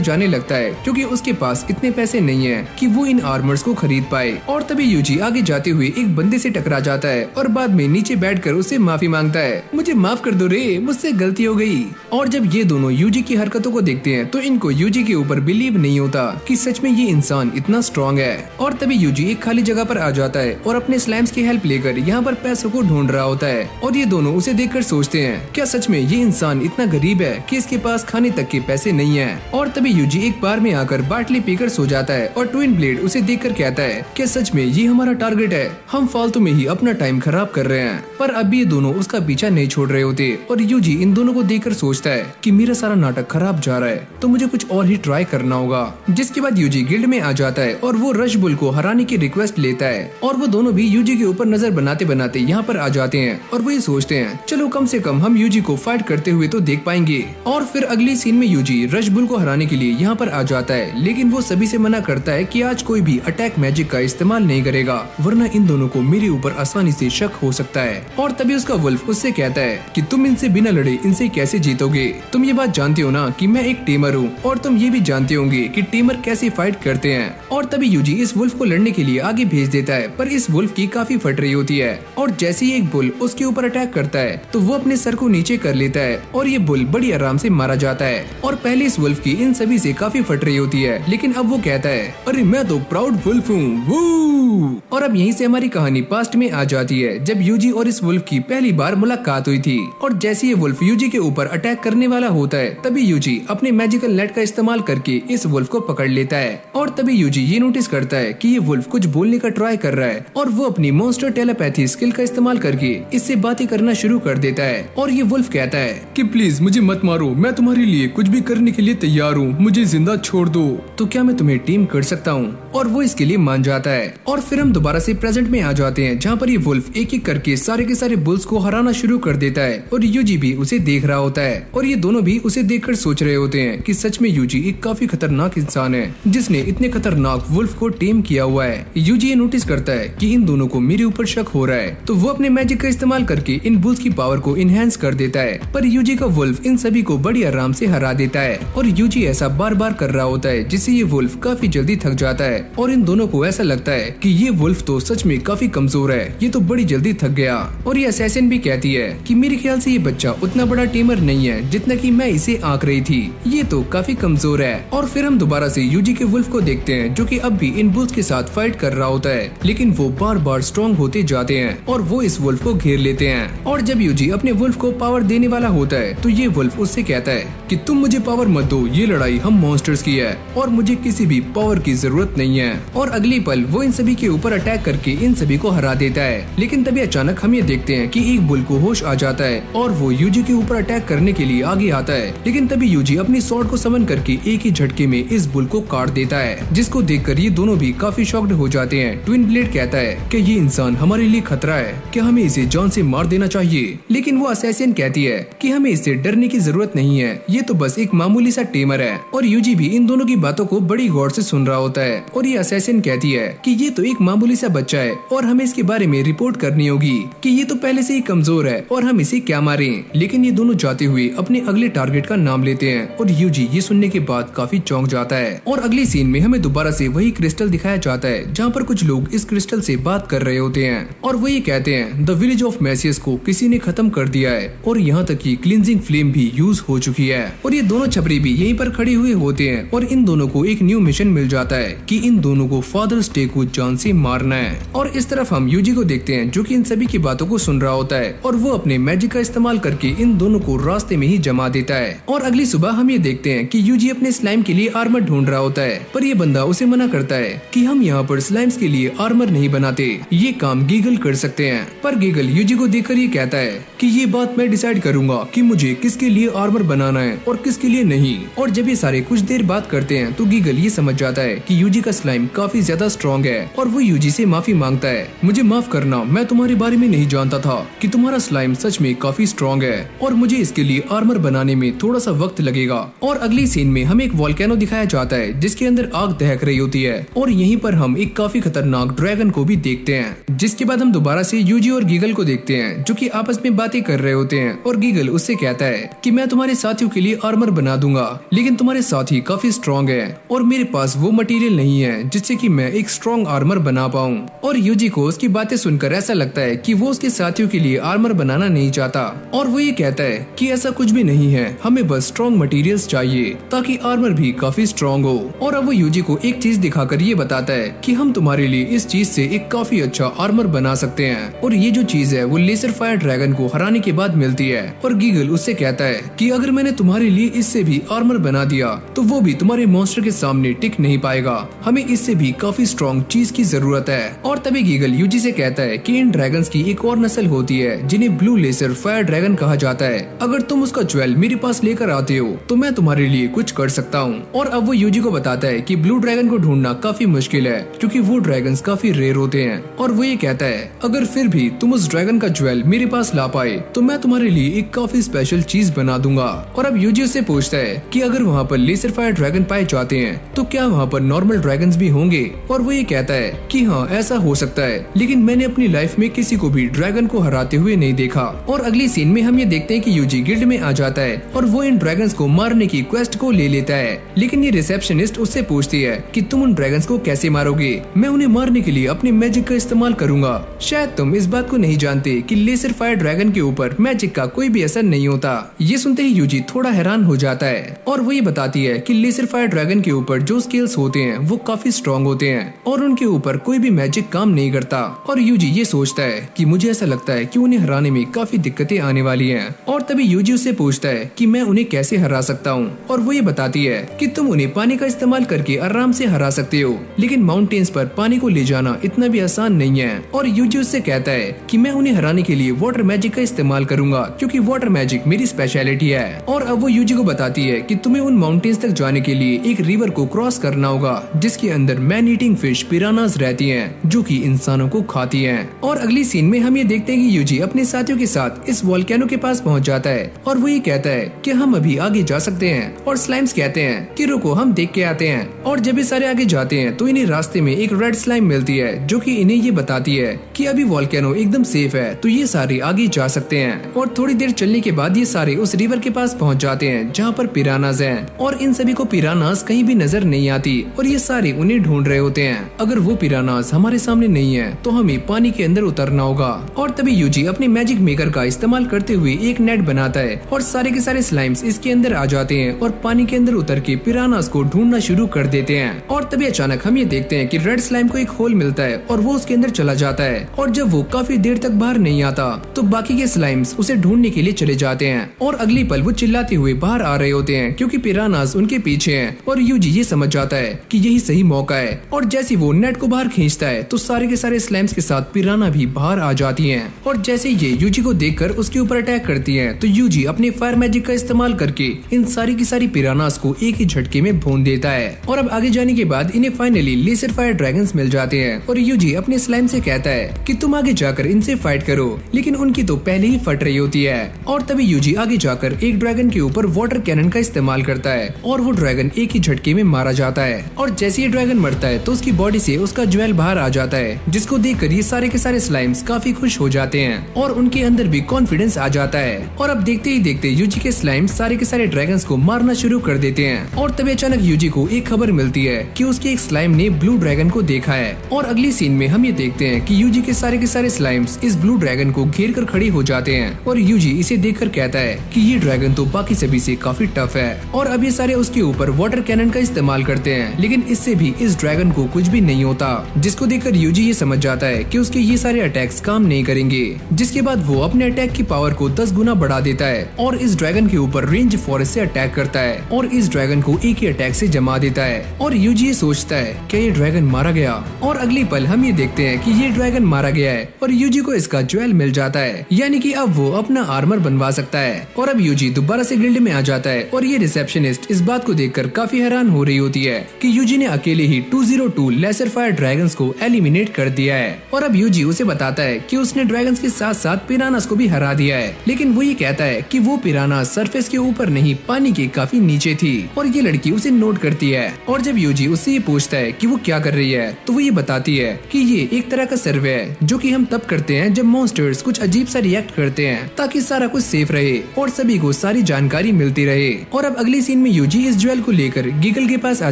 जाने लगता है क्योंकि उसके पास इतने पैसे नहीं है कि वो इन आर्मर्स को खरीद पाए। और तभी यूजी आगे जाते हुए एक बंदे से टकरा जाता है और बाद में नीचे बैठकर उससे माफी मांगता है, मुझे माफ कर दो रे, मुझसे गलती हो गई। और जब ये दोनों यूजी की हरकतों को देखते हैं तो इनको यूजी के ऊपर बिलीव नहीं होता कि सच में ये इंसान इतना स्ट्रॉन्ग है। और तभी यूजी एक खाली जगह पर आ जाता है और अपने स्लाइम्स की हेल्प लेकर यहाँ पर पैसों को ढूंढ रहा होता है। और ये दोनों उसे देखकर सोचते हैं क्या सच में ये इंसान इतना गरीब है कि इसके पास खाने तक के पैसे नहीं है। और तभी यूजी एक बार में आकर बाटली पीकर सो जाता है और ट्विन ब्लेड उसे देखकर कहता है क्या सच में ये हमारा टारगेट है, हम फालतू में ही अपना टाइम खराब कर रहे हैं। पर अब ये दोनों उसका पीछा नहीं छोड़ रहे होते और यूजी इन दोनों को देखकर सोचता है कि मेरा सारा नाटक खराब जा रहा है तो मुझे कुछ और ही ट्राई करना होगा। जिसके बाद यूजी गिल्ड में आ जाता है और वो रश बुल को हराने की रिक्वेस्ट लेता है। और वो दोनों भी यूजी के ऊपर नजर बनाते बनाते यहाँ पर आ जाते हैं और वो ये सोचते हैं चलो कम से कम हम यूजी को फाइट करते हुए तो देख पाएंगे। और फिर अगली सीन में यूजी रश बुल को हराने के लिए यहाँ पर आ जाता है, लेकिन वो सभी से मना करता है कि आज कोई भी अटैक मैजिक का इस्तेमाल नहीं करेगा वरना इन दोनों को मेरे ऊपर आसानी से शक हो सकता है। और तभी उसका वुल्फ उससे कहता है कि तुम इनसे बिना लड़े इनसे कैसे जीतोगे, तुम ये बात जानते हो ना कि मैं एक टेमर हूँ और तुम ये भी जानते होंगे कि टेमर कैसे फाइट करते हैं। और तभी यूजी इस वुल्फ को लड़ने के लिए आगे भेज देता है पर इस वुल्फ की काफी फट रही होती है। और जैसे ही एक बुल उसके ऊपर अटैक करता है तो वो अपने सर को नीचे कर लेता है और ये बुल बड़ी आराम से मारा जाता है। और पहले इस वुल्फ की इन सभी से काफी फट रही होती है, लेकिन अब वो कहता है अरे मैं तो प्राउड वुल्फ हूँ। और अब यहीं से हमारी कहानी पास्ट में आ जाती है जब यूजी और इस वुल्फ की पहली बार मुलाकात हुई थी। और जैसे ये वुल्फ यूजी के ऊपर अटैक करने वाला होता है तभी यूजी अपने मैजिकल नेट का इस्तेमाल करके इस वुल्फ को पकड़ लेता है। और तभी यूजी ये नोटिस करता है कि ये वुल्फ कुछ बोलने का ट्राई कर रहा है और वो अपनी मॉन्स्टर टेलीपैथी स्किल का इस्तेमाल करके इससे बातें करना शुरू कर देता है। और ये वुल्फ कहता है कि प्लीज मुझे मत मारो, मैं तुम्हारे लिए कुछ भी करने के लिए तैयार हूँ, मुझे जिंदा छोड़ दो। तो क्या मैं तुम्हें टीम कर सकता हूँ? और वो इसके लिए मान जाता है। और फिर हम दोबारा से प्रेजेंट में आ जाते हैं जहाँ पर ये वुल्फ एक एक करके सारे के सारे बुल्स को हराना शुरू कर देता है और यूजी भी उसे देख रहा होता है। और ये दोनों भी उसे देखकर सोच रहे होते हैं कि सच में यूजी एक काफी खतरनाक इंसान है जिसने इतने खतरनाक वुल्फ को टेम किया हुआ है। यूजी ये नोटिस करता है कि इन दोनों को मेरे ऊपर शक हो रहा है तो वो अपने मैजिक का इस्तेमाल करके इन बुल्स की पावर को इनहेंस कर देता है। पर यूजी का वुल्फ इन सभी को बड़ी आराम से हरा देता है और यूजी ऐसा बार बार कर रहा होता है जिससे ये वुल्फ काफी जल्दी थक जाता है। और इन दोनों को ऐसा लगता है कि ये वुल्फ तो सच में काफी कमजोर है, ये तो बड़ी जल्दी थक गया। और ये असैसिन भी कहती है कि मेरे ख्याल से ये बच्चा उतना बड़ा टेमर नहीं है जितना कि मैं इसे आंक रही थी, ये तो काफी कमजोर है। और फिर हम दोबारा से यूजी के वुल्फ को देखते हैं जो कि अब भी इन बुल्स के साथ फाइट कर रहा होता है, लेकिन वो बार बार स्ट्रॉन्ग होते जाते हैं और वो इस वुल्फ को घेर लेते हैं। और जब यूजी अपने वुल्फ को पावर देने वाला होता है तो ये वुल्फ उससे कहता है कि तुम मुझे पावर मत दो, ये लड़ाई हम मॉन्स्टर्स की है और मुझे किसी भी पावर की जरूरत नहीं है। और अगली पल वो इन सभी के ऊपर अटैक करके इन सभी को हरा देता है। लेकिन तभी अचानक हम ये ये देखते हैं कि एक बुल को होश आ जाता है और वो यूजी के ऊपर अटैक करने के लिए आगे आता है, लेकिन तभी यूजी अपनी स्वॉर्ड को समन करके एक ही झटके में इस बुल को काट देता है, जिसको देखकर ये दोनों भी काफी शॉक्ड हो जाते हैं। ट्विन ब्लेड कहता है कि ये इंसान हमारे लिए खतरा है, क्या हमें इसे जान से मार देना चाहिए, लेकिन वो असैसिन कहती है कि हमें इससे डरने की जरूरत नहीं है, ये तो बस एक मामूली सा टेमर है। और यूजी भी इन दोनों की बातों को बड़ी गौर से सुन रहा होता है और ये असैसिन कहती है कि ये तो एक मामूली सा बच्चा है और हमें इसके बारे में रिपोर्ट करनी होगी कि ये तो पहले से ही कमजोर है और हम इसे क्या मारें। लेकिन ये दोनों जाते हुए अपने अगले टारगेट का नाम लेते हैं और यूजी ये सुनने के बाद काफी चौंक जाता है। और अगली सीन में हमें दोबारा से वही क्रिस्टल दिखाया जाता है जहाँ पर कुछ लोग इस क्रिस्टल से बात कर रहे होते हैं और वो ये कहते हैं द विलेज ऑफ मैसियस को किसी ने खत्म कर दिया है और यहाँ तक कि क्लींजिंग फ्लेम भी यूज हो चुकी है। और ये दोनों छपरी भी यहीं पर खड़े हुए होते हैं और इन दोनों को एक न्यू मिशन मिल जाता है कि इन दोनों को फादर्स डे को जान से मारना है। और इस तरफ हम यूजी को देखते हैं जो कि इन सभी की बातों को सुन रहा होता है और वो अपने मैजिक का इस्तेमाल करके इन दोनों को रास्ते में ही जमा देता है। और अगली सुबह हम ये देखते हैं कि यूजी अपने स्लाइम के लिए आर्मर ढूंढ रहा होता है, पर ये बंदा उसे मना करता है कि हम यहाँ पर स्लाइम्स के लिए आर्मर नहीं बनाते, ये काम गीगल कर सकते हैं। पर गीगल यूजी को देखकर ये कहता है कि ये बात मैं डिसाइड करूंगा कि मुझे किसके लिए आर्मर बनाना है और किसके लिए नहीं। और जब ये सारे कुछ देर बात करते हैं तो गीगल ये समझ जाता है कि यूजी का स्लाइम काफी ज्यादा स्ट्रॉन्ग है और वो यूजी से माफी मांगता है, मुझे माफ करना, मैं तुम्हारे बारे में नहीं जानता था कि तुम्हारा स्लाइम सच में काफी स्ट्रॉन्ग है और मुझे इसके लिए आर्मर बनाने में थोड़ा सा वक्त लगेगा। और अगली सीन में हमें एक वोल्केनो दिखाया जाता है जिसके अंदर आग दहक रही होती है और यहीं पर हम एक काफी खतरनाक ड्रैगन को भी देखते हैं, जिसके बाद हम दोबारा से यूजी और गीगल को देखते हैं जो कि आपस में बातें कर रहे होते हैं। और गीगल उससे कहता है कि मैं तुम्हारे साथियों के लिए आर्मर बना दूंगा, लेकिन तुम्हारे साथी काफी स्ट्रॉन्ग है और मेरे पास वो मटेरियल नहीं है जिससे कि मैं एक स्ट्रॉन्ग आर्मर बना पाऊं। और यूजी को उसकी बातें सुनकर ऐसा लगता है कि वो उसके साथियों के लिए आर्मर बनाना नहीं चाहता और वो ये कहता है कि ऐसा कुछ भी नहीं है, हमें बस स्ट्रॉन्ग मटेरियल्स चाहिए ताकि आर्मर भी काफी स्ट्रॉन्ग हो। और अब वो यूजी को एक चीज दिखाकर ये बताता है कि हम तुम्हारे लिए इस चीज से एक काफी अच्छा आर्मर बना सकते हैं और ये जो चीज है वो लेजर फायर ड्रैगन को हराने के बाद मिलती है। और गीगल उससे कहता है कि अगर मैंने तुम्हारे लिए इससे भी आर्मर बना दिया तो वो भी तुम्हारे मॉन्स्टर के सामने टिक नहीं पाएगा, हमें इससे भी काफी स्ट्रॉन्ग चीज की जरूरत है। और तभी गीगल यूजी से कहता है कि इन ड्रैगन्स की एक और नस्ल होती है जिन्हें ब्लू लेजर फायर ड्रैगन कहा जाता है, अगर तुम उसका ज्वेल मेरे पास लेकर आते हो तो मैं तुम्हारे लिए कुछ कर सकता हूँ। और अब वो यूजी को बताता है कि ब्लू ड्रैगन को ढूंढना काफी मुश्किल है क्योंकि वो ड्रैगन्स काफी रेयर होते हैं। और वो ये कहता है अगर फिर भी तुम उस ड्रैगन का ज्वेल मेरे पास ला पाए तो मैं तुम्हारे लिए एक काफी स्पेशल चीज बना दूंगा। और अब यूजी उससे पूछता है कि अगर वहाँ पर लेजर फायर ड्रैगन पाए जाते हैं तो क्या वहाँ पर नॉर्मल ड्रैगन्स भी होंगे। और वो ये कहता है कि हाँ ऐसा हो सकता है, लेकिन मैंने अपनी लाइफ में किसी को भी ड्रैगन को हराते हुए नहीं देखा। और अगली सीन में हम ये देखते हैं कि यूजी गिल्ड में आ जाता है और वो इन ड्रैगन्स को मारने की क्वेस्ट को ले लेता है, लेकिन ये रिसेप्शनिस्ट उससे पूछती है कि तुम उन ड्रैगन्स को कैसे मारोगे, मैं उन्हें मारने के लिए अपने मैजिक का इस्तेमाल करूंगा। शायद तुम इस बात को नहीं जानते कि लेजर फायर ड्रैगन के ऊपर मैजिक का कोई भी असर नहीं होता। ये सुनते ही यूजी थोड़ा हैरान हो जाता है और वो ये बताती है कि लेजर फायर ड्रैगन के ऊपर जो स्किल्स होते हैं वो काफी स्ट्रॉन्ग होते हैं और उनके ऊपर कोई भी मैजिक काम नहीं करता। और यूजी ये सोचता है कि मुझे ऐसा लगता है कि उन्हें हराने में काफी दिक्कतें आने वाली हैं। और तभी यूजी उससे पूछता है कि मैं उन्हें कैसे हरा सकता हूँ और वो ये बताती है कि तुम उन्हें पानी का इस्तेमाल करके आराम से हरा सकते हो, लेकिन माउंटेन्स पर पानी को ले जाना इतना भी आसान नहीं है। और यूजी उससे कहता है कि मैं उन्हें हराने के लिए वाटर मैजिक का इस्तेमाल करूंगा क्योंकि वाटर मैजिक मेरी स्पेशलिटी है। और अब वो यूजी को बताती है कि तुम्हें उन माउंटेन्स तक जाने के लिए एक रिवर को क्रॉस करना होगा जिसके अंदर मैन ईटिंग फिश पिरानास रहती हैं जो कि इंसानों को खाती हैं। और अगली सीन में हम ये देखते हैं कि यूजी अपने साथियों के साथ इस वोल्केनो के पास पहुंच जाता है और वो ये कहता है कि हम अभी आगे जा सकते हैं। और स्लाइम्स कहते हैं कि रुको हम देख के आते हैं। और जब ये सारे आगे जाते हैं तो इन्हें रास्ते में एक रेड स्लाइम मिलती है जो कि इन्हें ये बताती है कि अभी वोल्केनो एकदम सेफ है तो ये सारे आगे जा सकते हैं। और थोड़ी देर चलने के बाद ये सारे उस रिवर के पास पहुंच जाते हैं जहाँ पर पिरानास हैं और इन सभी को पिरानास कहीं भी नजर नहीं आती और ये सारे उन्हें ढूंढ रहे होते हैं। अगर वो पिरानास हमारे सामने नहीं है तो हमें पानी के अंदर उतरना होगा। और तभी यूजी अपने मैजिक मेकर का इस्तेमाल करते हुए एक नेट बनाता है और सारे के सारे स्लाइम्स इसके अंदर आ जाते हैं और पानी के अंदर उतर के पिरानास को ढूंढना शुरू कर देते हैं। और तभी अचानक हम ये देखते हैं कि रेड स्लाइम को एक होल मिलता है और वो उसके अंदर चला जाता है और जब वो काफी देर तक बाहर नहीं आता तो बाकी के स्लाइम्स उसे ढूंढने के लिए चले जाते हैं और अगली पल वो चिल्लाते हुए बाहर आ रहे होते हैं क्योंकि पिरानास उनके पीछे हैं। और यूजी ये समझ जाता है कि यही सही मौका है और जैसे वो नेट को बाहर खींचता है तो सारे के सारे स्लाइम्स के साथ पिराना भी बाहर आ जाते जाती हैं और जैसे ये यूजी को देखकर उसके ऊपर अटैक करती हैं तो यूजी अपने फायर मैजिक का इस्तेमाल करके इन सारी की सारी पिरानास को एक ही झटके में भून देता है। और अब आगे जाने के बाद इन्हें फाइनली लेजर फायर ड्रैगन्स मिल जाते हैं और यूजी अपने स्लाइम से कहता है कि तुम आगे जाकर इनसे फाइट करो, लेकिन उनकी तो पहले ही फट रही होती है। और तभी यूजी आगे जाकर एक ड्रैगन के ऊपर वाटर कैनन का इस्तेमाल करता है और वो ड्रैगन एक ही झटके में मारा जाता है। और जैसे ये ड्रैगन मरता है तो उसकी बॉडी से उसका ज्वेल बाहर आ जाता है, जिसको देखकर ये सारे के सारे स्लाइम्स काफी खुश हो जाते हैं और उनके अंदर भी कॉन्फिडेंस आ जाता है। और अब देखते ही देखते यूजी के स्लाइम्स सारे के सारे ड्रैगन्स को मारना शुरू कर देते हैं। और तभी अचानक यूजी को एक खबर मिलती है कि उसके एक स्लाइम ने ब्लू ड्रैगन को देखा है। और अगली सीन में हम ये देखते हैं कि यूजी के सारे स्लाइम्स इस ब्लू ड्रैगन को घेर कर खड़े हो जाते हैं और यूजी इसे देखकर कहता है कि ये ड्रैगन तो बाकी सभी से काफी टफ है। और अब ये सारे उसके ऊपर वाटर कैनन का इस्तेमाल करते हैं, लेकिन इससे भी इस ड्रैगन को कुछ भी नहीं होता, जिसको देखकर यूजी ये समझ जाता है कि उसके ये सारे अटैक्स काम नहीं करेंगे। जिसके बाद वो अपने अटैक की पावर को 10 गुना बढ़ा देता है और इस ड्रैगन के ऊपर रेंज फॉरेस्ट से अटैक करता है और इस ड्रैगन को एक ही अटैक से जमा देता है। और यूजी ये सोचता है कि ये ड्रैगन मारा गया और अगली पल हम ये देखते हैं कि ये ड्रैगन मारा गया है और यूजी को इसका ज्वेल मिल जाता है, यानी कि अब वो अपना आर्मर बनवा सकता है। और अब यूजी दोबारा से गिल्ड में आ जाता है और ये रिसेप्शनिस्ट इस बात को देखकर काफी हैरान हो रही होती है कि यूजी ने अकेले ही 202 लेजर फायर ड्रैगन्स को एलिमिनेट कर दिया है। और अब यूजी उसे बताता है कि उसने ड्रैगन्स के साथ साथ पिरानास को भी हरा दिया है, लेकिन वो ये कहता है कि वो पिराना सरफेस के ऊपर नहीं पानी के काफी नीचे थी। और ये लड़की उसे नोट करती है और जब यूजी उससे ये पूछता है कि वो क्या कर रही है तो वो ये बताती है कि ये एक तरह का सर्वे है जो कि हम तब करते हैं जब मॉन्स्टर्स कुछ अजीब सा रिएक्ट करते हैं, ताकि सारा कुछ सेफ रहे और सभी को सारी जानकारी मिलती रहे। और अब अगली सीन में यूजी इस ज्वेल को लेकर गीगल के पास आ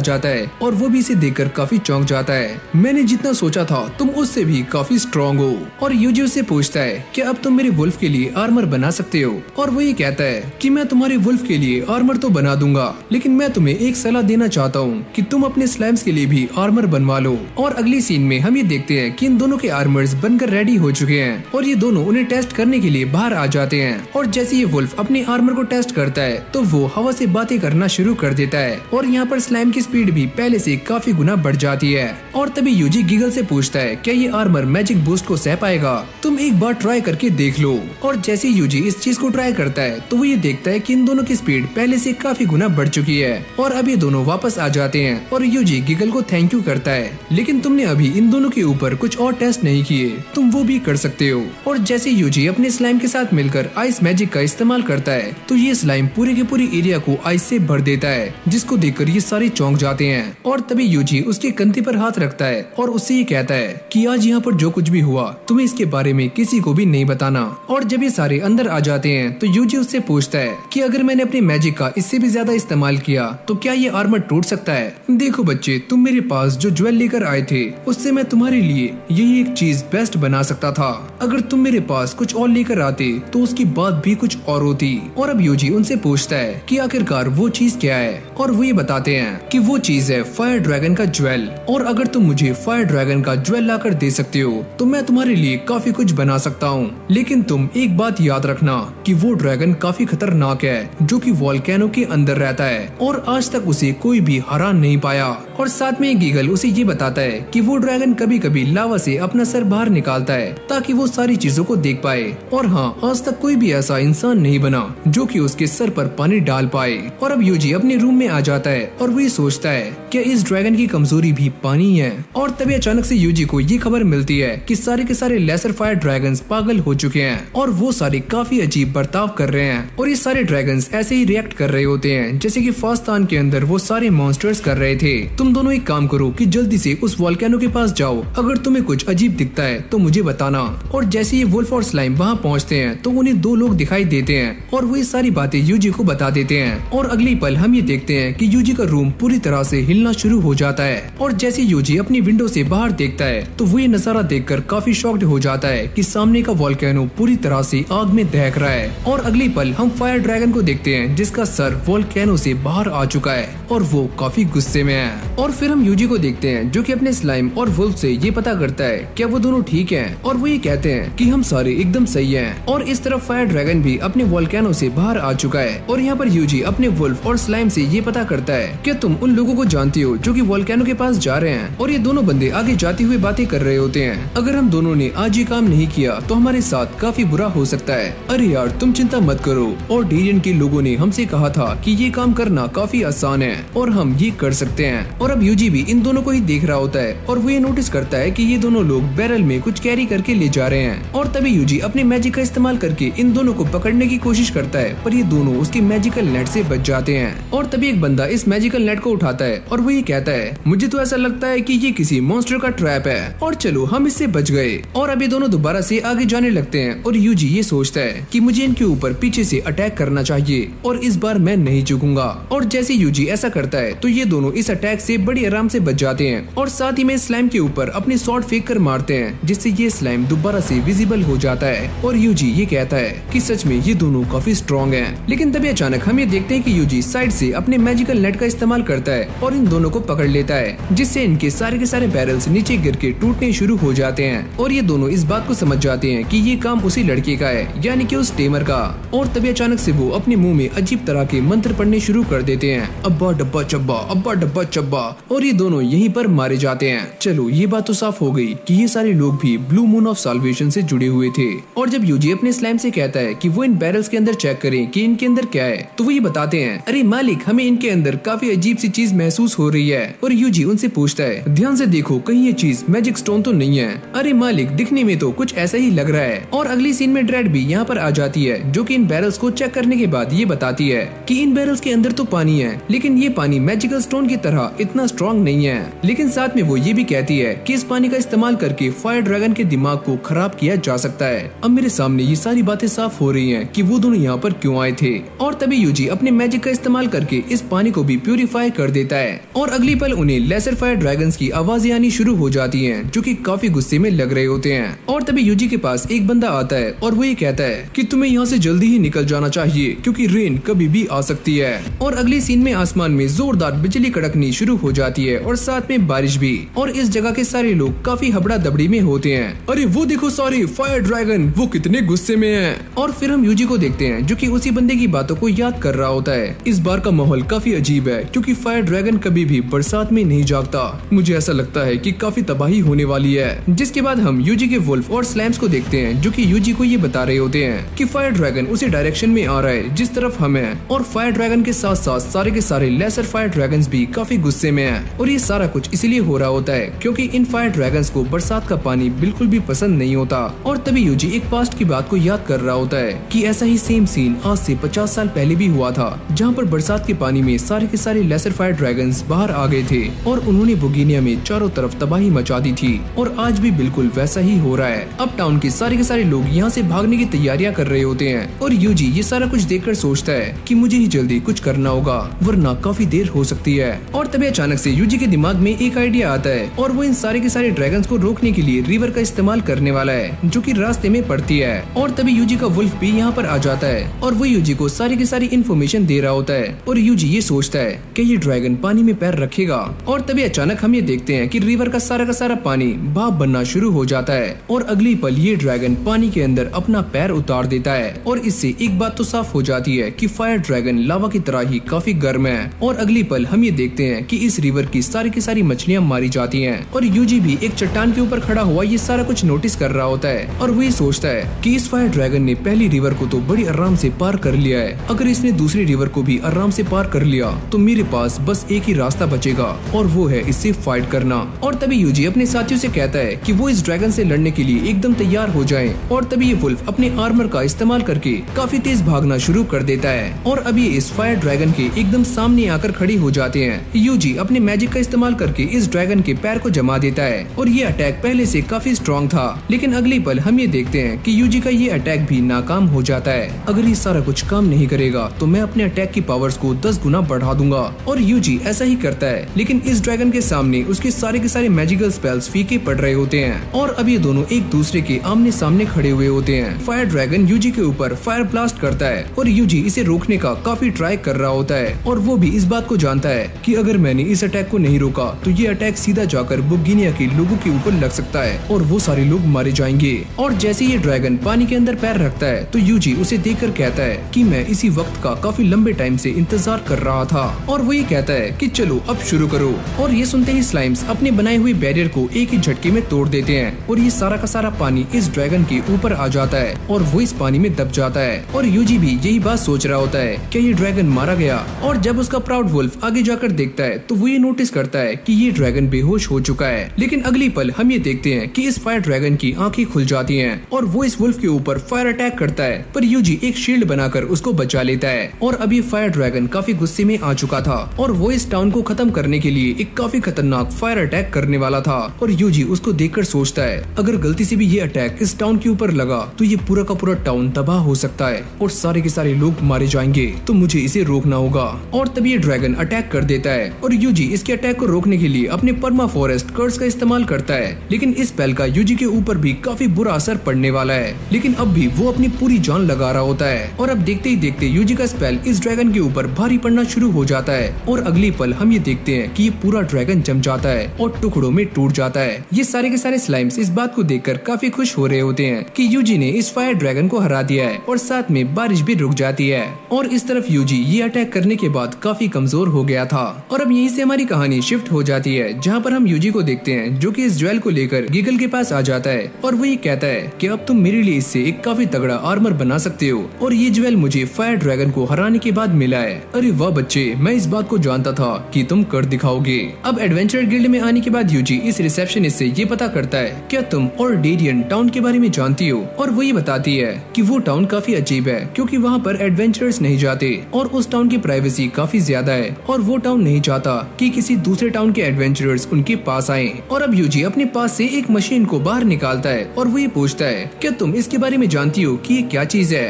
जाता है और वो भी इसे देखकर काफी चौंक जाता है। मैंने जितना सोचा था तुम उससे भी काफी स्ट्रॉन्ग हो। और यूजी उससे पूछता है कि अब तुम मेरे वुल्फ के लिए आर्मर बना सकते हो और वो ये कहता है कि मैं तुम्हारे वुल्फ के लिए आर्मर तो बना दूंगा, लेकिन मैं तुम्हें एक सलाह देना चाहता हूँ कि तुम अपने स्लाइम्स के लिए भी आर्मर बनवा लो। और अगली सीन में हम ये देखते हैं कि इन दोनों के आर्मर्स बनकर रेडी हो चुके हैं और ये दोनों उन्हें टेस्ट करने के लिए बाहर आ जाते हैं। और जैसे ये वुल्फ अपने आर्मर को टेस्ट करता है तो वो हवा से बातें करना शुरू कर देता है और यहाँ पर स्लाइम की स्पीड भी पहले से काफी गुना बढ़ जाती है। और तभी यूजी गीगल से पूछता है क्या ये आर्मर मैजिक बूस्ट को सह पाएगा, तुम एक बार ट्राई करके देख लो। और जैसे यूजी इस चीज को ट्राई करता है तो वो ये देखता है कि इन दोनों की स्पीड पहले से काफी गुना बढ़ चुकी है और अब ये दोनों वापस आ जाते हैं और यूजी गीगल को थैंक यू करता है, लेकिन तुमने अभी इन दोनों के ऊपर कुछ और टेस्ट नहीं किए, तुम वो भी कर सकते हो। और जैसे यूजी अपने स्लाइम के साथ मिलकर आइस मैजिक का इस्तेमाल करता है तो ये स्लाइम पूरे के पूरे एरिया को आइस से भर देता है, जिसको देखकर ये सारे चौंक जाते हैं। और तभी यूजी उसके कंधे पर हाथ रखता है और उससे ये कहता है कि आज यहाँ पर जो कुछ भी हुआ तुम्हें इसके बारे में किसी को भी नहीं बताना। और जब ये सारे अंदर आ जाते हैं तो यूजी उससे पूछता है कि अगर मैंने अपनी मैजिक का इससे भी ज्यादा इस्तेमाल किया तो क्या ये आर्मर टूट सकता है। देखो बच्चे, तुम मेरे पास जो ज्वेल लेकर आए थे उससे मैं तुम्हारे लिए यही एक चीज बेस्ट बना सकता था, अगर तुम मेरे पास कुछ और लेकर आते तो उसकी बात भी कुछ और होती। और अब यूजी उनसे पूछता है कि आखिरकार वो चीज क्या है और वो ये बताते हैं कि वो चीज है फायर ड्रैगन का ज्वेल, और अगर तुम मुझे फायर ड्रैगन का ज्वेल लाकर दे सकते हो तो मैं तुम्हारे लिए काफी कुछ बना सकता हूँ, लेकिन तुम एक बात याद रखना कि वो ड्रैगन काफी खतरनाक है जो कि वोल्केनो के अंदर रहता है और आज तक उसे कोई भी हरा नहीं पाया। और साथ में गीगल उसे ये बताता है कि वो ड्रैगन कभी कभी लावा से अपना सर बाहर निकालता है ताकि वो सारी चीजों को देख पाए, और हाँ, आज तक कोई भी ऐसा इंसान नहीं बना जो कि उसके सर पर पानी डाल पाए। और अब यूजी अपने रूम में आ जाता है और वो ये सोचता है कि इस ड्रैगन की कमजोरी भी पानी है। और तभी अचानक से यूजी को ये खबर मिलती है कि सारे के सारे लेजर फायर ड्रैगन्स पागल हो चुके हैं और वो सारे काफी अजीब बर्ताव कर रहे हैं और ये सारे ड्रैगन्स ऐसे ही रिएक्ट कर रहे होते हैं जैसे कि फास्तान के अंदर वो सारे मॉन्स्टर्स कर रहे थे। तुम दोनों एक काम करो कि जल्दी से उस वोल्केनो के पास जाओ, अगर तुम्हें कुछ अजीब दिखता है तो मुझे बताना। और जैसे ये वुल्फ और स्लाइम वहाँ पहुँचते हैं तो उन्हें दो लोग दिखाई देते हैं और वो ये सारी बातें यूजी को बता देते हैं। और अगली पल हम ये देखते हैं कि यूजी का रूम पूरी तरह से हिलना शुरू हो जाता है और जैसे यूजी अपनी विंडो से बाहर देखता है तो वो ये नजारा देखकर काफी शॉक्ड हो जाता है कि सामने का वोल्केनो पूरी तरह से आग में दहक रहा है। और अगली पल हम फायर ड्रैगन को देखते हैं जिसका सर वोल्केनो से बाहर आ चुका है और वो काफी गुस्से में है। और फिर हम यूजी को देखते हैं जो कि अपने स्लाइम और वुल्फ से ये पता करता है क्या वो दोनों ठीक हैं, और वो ये कहते हैं कि हम सारे एकदम सही हैं। और इस तरफ फायर ड्रैगन भी अपने वोल्केनो से बाहर आ चुका है। और यहाँ पर यूजी अपने वुल्फ और स्लाइम से ये पता करता है क्या तुम उन लोगों को जानती हो जो कि वोल्केनो के पास जा रहे हैं। और ये दोनों बंदे आगे जाते हुए बातें कर रहे होते हैं, अगर हम दोनों ने आज ये काम नहीं किया तो हमारे साथ काफी बुरा हो सकता है। अरे यार तुम चिंता मत करो, और डेरियन के लोगों ने हमसे कहा था कि ये काम करना काफी आसान है और हम ये कर सकते हैं। और अब यूजी भी इन दोनों को ही देख रहा होता है और वो ये नोटिस करता है कि ये दोनों लोग बैरल में कुछ कैरी करके ले जा रहे हैं। और तभी यूजी अपने मैजिक का इस्तेमाल करके इन दोनों को पकड़ने की कोशिश करता है, पर ये दोनों उसके मैजिकल नेट से बच जाते हैं। और तभी एक बंदा इस मैजिकल नेट को उठाता है और वो ये कहता है मुझे तो ऐसा लगता है कि ये किसी मॉन्स्टर का ट्रैप है, और चलो हम इससे बच गए। और अभी दोनों दोबारा से आगे जाने लगते हैं और यूजी ये सोचता है कि मुझे इनके ऊपर पीछे से अटैक करना चाहिए और इस बार मैं नहीं झुकूंगा। और जैसे यूजी ऐसा करता है तो ये दोनों इस अटैक से बड़ी आराम से बच जाते हैं और साथ ही में स्लाइम के ऊपर अपने स्वॉर्ड फेंक कर मारते हैं, जिससे ये स्लाइम दोबारा से विजिबल हो जाता है। और यूजी ये कहता है कि सच में ये दोनों काफी स्ट्रॉन्ग हैं। लेकिन तभी अचानक हम ये देखते हैं कि यूजी साइड से अपने मैजिकल नेट का इस्तेमाल करता है और इन दोनों को पकड़ लेता है, जिससे इनके सारे के सारे बैरल्स नीचे गिर के टूटने शुरू हो जाते हैं। और ये दोनों इस बात को समझ जाते हैं कि ये काम उसी लड़के का है, यानी कि उस टेमर का। और तभी अचानक से वो अपने मुंह में अजीब तरह के मंत्र पढ़ने शुरू कर देते हैं, अब्बा डब्बा चब्बा, अब्बा डब्बा चब्बा, और ये दोनों यहीं पर मारे जाते हैं। चलो ये बात तो साफ हो गई कि ये सारे लोग भी ब्लू मून ऑफ साल्वेशन से जुड़े हुए थे। और जब यूजी अपने स्लाइम से कहता है कि वो इन बैरल्स के अंदर चेक करें कि इनके अंदर क्या है, तो वो ये बताते हैं अरे मालिक हमें इनके अंदर काफी अजीब सी चीज महसूस हो रही है। और यूजी उनसे पूछता है ध्यान से देखो कहीं ये चीज मैजिक स्टोन तो नहीं है। अरे मालिक दिखने में तो कुछ ऐसा ही लग रहा है। और अगली सीन में ड्रेड भी यहाँ पर आ जाती है, जो कि इन बैरल्स को चेक करने के बाद ये बताती है कि इन बैरल्स के अंदर तो पानी है, लेकिन ये पानी मैजिकल स्टोन की तरह इतना स्ट्रॉन्ग नहीं है। लेकिन साथ में वो ये भी कहती है कि इस पानी का इस्तेमाल करके फायर ड्रैगन के दिमाग को खराब किया जा सकता है। अब मेरे सामने ये सारी बातें साफ हो रही हैं कि वो दोनों यहाँ पर क्यों आए थे। और तभी यूजी अपने मैजिक का इस्तेमाल करके इस पानी को भी प्यूरिफाई कर देता है। और अगली पल उन्हें लेसर फायर ड्रैगन्स की आवाजें आनी शुरू हो जाती हैं, जो कि काफी गुस्से में लग रहे होते हैं। और तभी यूजी के पास एक बंदा आता है और वो ये कहता है कि तुम्हें यहाँ से जल्दी ही निकल जाना चाहिए क्योंकि रेन कभी भी आ सकती है। और अगली सीन में आसमान में जोरदार बिजली कड़कनी शुरू हो जाती है और साथ में बारिश भी। और इस जगह के सारे लोग काफी हबड़ा दबड़ी में होते हैं। अरे वो देखो सारे फायर ड्रैगन, वो कितने गुस्से में हैं। और फिर हम यूजी को देखते हैं जो कि उसी बंदे की बातों को याद कर रहा होता है। इस बार का माहौल काफी अजीब है क्योंकि फायर ड्रैगन कभी भी बरसात में नहीं जागता। मुझे ऐसा लगता है कि काफी तबाही होने वाली है। जिसके बाद हम यूजी के वुल्फ और स्लैम्स को देखते हैं जो कि यूजी को ये बता रहे होते हैं कि फायर ड्रैगन उसी डायरेक्शन में आ रहा है जिस तरफ हम हैं। और फायर ड्रैगन के साथ साथ सारे के सारे लेसर फायर ड्रैगन्स भी काफी गुस्से में हैं। और ये सारा कुछ इसलिए हो रहा होता है क्योंकि इन फायर ड्रैगन्स को बरसात का पानी बिल्कुल भी पसंद नहीं होता। और तभी यूजी एक पास्ट की बात को याद कर रहा होता है कि ऐसा ही सेम सीन आज से 50 साल पहले भी हुआ था, जहाँ पर बरसात के पानी में सारे के सारे लेसर फायर ड्रैगन्स बाहर आ गए थे और उन्होंने बोगीनिया में चारों तरफ तबाही मचा दी थी। और आज भी बिल्कुल वैसा ही हो रहा है। अब टाउन के सारे लोग यहाँ से भागने की तैयारियां कर रहे होते हैं और यूजी ये सारा कुछ देखकर सोचता है कि मुझे ही जल्दी कुछ करना होगा वरना काफी देर हो सकती है। और तभी अचानक से यूजी के दिमाग में एक आइडिया आता है और वो इन सारे के सारे ड्रैगन्स को रोकने के लिए रिवर का इस्तेमाल करने वाला है, जो कि रास्ते में पड़ती है। और तभी यूजी का वुल्फ भी यहाँ पर आ जाता है और वो यूजी को सारी की सारी इन्फॉर्मेशन दे रहा होता है। और यूजी ये सोचता है कि ये ड्रैगन पानी में पैर रखेगा। और तभी अचानक हम ये देखते हैं कि रिवर का सारा पानी भाप बनना शुरू हो जाता है और अगली पल ये ड्रैगन पानी के अंदर अपना पैर उतार देता है। और इससे एक बात तो साफ हो जाती है कि फायर ड्रैगन लावा की तरह ही काफी गर्म है। और अगली पल हम ये देखते हैं कि इस रिवर की सारी मछलियां मारी जाती हैं और यूजी भी एक चट्टान के ऊपर खड़ा हुआ ये सारा कुछ नोटिस कर रहा होता है। और वो ये सोचता है कि इस फायर ड्रैगन ने पहली रिवर को तो बड़ी आराम से पार कर लिया है, अगर इसने दूसरी रिवर को भी आराम से पार कर लिया तो मेरे पास बस एक ही रास्ता बचेगा और वो है इससे फाइट करना। और तभी यूजी अपने साथियों से कहता है कि वो इस ड्रैगन से लड़ने के लिए एकदम तैयार हो जाएं। और तभी ये वुल्फ अपने आर्मर का इस्तेमाल करके काफी तेज भागना शुरू कर देता है और अभी इस फायर ड्रैगन के एकदम सामने आकर खड़ी हो जाते हैं। यूजी अपने मैजिक का इस्तेमाल करके इस ड्रैगन के पैर को जमा देता है और ये अटैक पहले से काफी स्ट्रॉन्ग था, लेकिन अगली पल हम ये देखते हैं कि यूजी का ये अटैक भी नाकाम हो जाता है। अगर ये सारा कुछ काम नहीं करेगा तो मैं अपने अटैक की पावर्स को 10 गुना बढ़ा दूंगा। और यूजी ऐसा ही करता है, लेकिन इस ड्रैगन के सामने उसके सारे के सारे मैजिकल स्पेल्स फीके पड़ रहे होते हैं और अब ये दोनों एक दूसरे के आमने सामने खड़े हुए होते हैं। फायर ड्रैगन यूजी के ऊपर फायर ब्लास्ट करता है और यूजी इसे रोकने का काफी ट्राई कर रहा होता है और वो भी इस बात को जानता है कि अगर मैंने इस अटैक को नहीं रोका तो ये अटैक सीधा जाकर बुगिनिया के लोगों के ऊपर लग सकता है और वो सारे लोग मारे जाएंगे। और जैसे ये ड्रैगन पानी के अंदर पैर रखता है तो यूजी उसे देखकर कहता है कि मैं इसी वक्त का काफी लंबे टाइम से इंतजार कर रहा था। और वो ये कहता है कि चलो अब शुरू करो। और ये सुनते ही स्लाइम्स अपने बनाए हुए बैरियर को एक ही झटके में तोड़ देते हैं और ये सारा का सारा पानी इस ड्रैगन के ऊपर आ जाता है और वो इस पानी में दब जाता है। और यूजी भी यही बात सोच रहा होता है कि ये ड्रैगन मारा गया। और जब उसका प्राउड वुल्फ आगे जाकर देखता है तो वो ये नोटिस करता है कि ये ड्रैगन बेहोश हो चुका है। लेकिन अगली पल हम ये देखते हैं कि इस फायर ड्रैगन की आंखें खुल जाती हैं और वो इस वुल्फ के ऊपर फायर अटैक करता है, पर यूजी एक शील्ड बनाकर उसको बचा लेता है। और अभी फायर ड्रैगन काफी गुस्से में आ चुका था और वो इस टाउन को खत्म करने के लिए एक काफी खतरनाक फायर अटैक करने वाला था। और यूजी उसको देखकर सोचता है अगर गलती से भी ये अटैक इस टाउन के ऊपर लगा तो ये पूरा का पूरा टाउन तबाह हो सकता है और सारे के सारे लोग मारे जाएंगे, तो मुझे इसे रोकना होगा। और तभी ये ड्रैगन अटैक कर देता है और यूजी इसके अटैक को रोकने के लिए अपने परमा फॉरेस्ट कर्स का इस्तेमाल करता है। लेकिन इस स्पेल का यूजी के ऊपर भी काफी बुरा असर पड़ने वाला है, लेकिन अब भी वो अपनी पूरी जान लगा रहा होता है। और अब देखते ही देखते यूजी का स्पेल इस ड्रैगन के ऊपर भारी पड़ना शुरू हो जाता है और अगली पल हम ये देखते हैं कि ये पूरा ड्रैगन जम जाता है और टुकड़ों में टूट जाता है। ये सारे के सारे स्लाइम्स इस बात को देखकर काफी खुश हो रहे होते हैं कि यूजी ने इस फायर ड्रैगन को हरा दिया है और साथ में बारिश भी रुक जाती है। और इस तरफ यूजी ये अटैक करने के बाद काफी कमजोर हो गया था। और अब यहीं से हमारी कहानी शिफ्ट हो जाती है जहाँ पर हम यूजी को देखते हैं जो कि इस ज्वेल को लेकर गिगल के पास आ जाता है और वो ये कहता है कि अब तुम मेरे लिए इससे एक काफी तगड़ा आर्मर बना सकते हो और ये ज्वेल मुझे फायर ड्रैगन को हराने के बाद मिला है। अरे वाह बच्चे, मैं इस बात को जानता था कि तुम कर दिखाओगे। अब एडवेंचर गिल्ड में आने के बाद यूजी इस रिसेप्शनिस्ट से ये पता करता है क्या तुम ऑर्डेरियन टाउन के बारे में जानती हो, और वो ये बताती है कि वो टाउन काफी अजीब है क्योंकि वहाँ पर एडवेंचर्स नहीं जाते और उस टाउन की प्राइवेसी काफी ज्यादा है और वो टाउन नहीं चाहता कि किसी दूसरे टाउन के एडवेंचरर्स उनके पास आए। और अब यूजी अपने पास से एक मशीन को बाहर निकालता है और वो ये पूछता है क्या तुम इसके बारे में जानती हो कि ये क्या चीज है।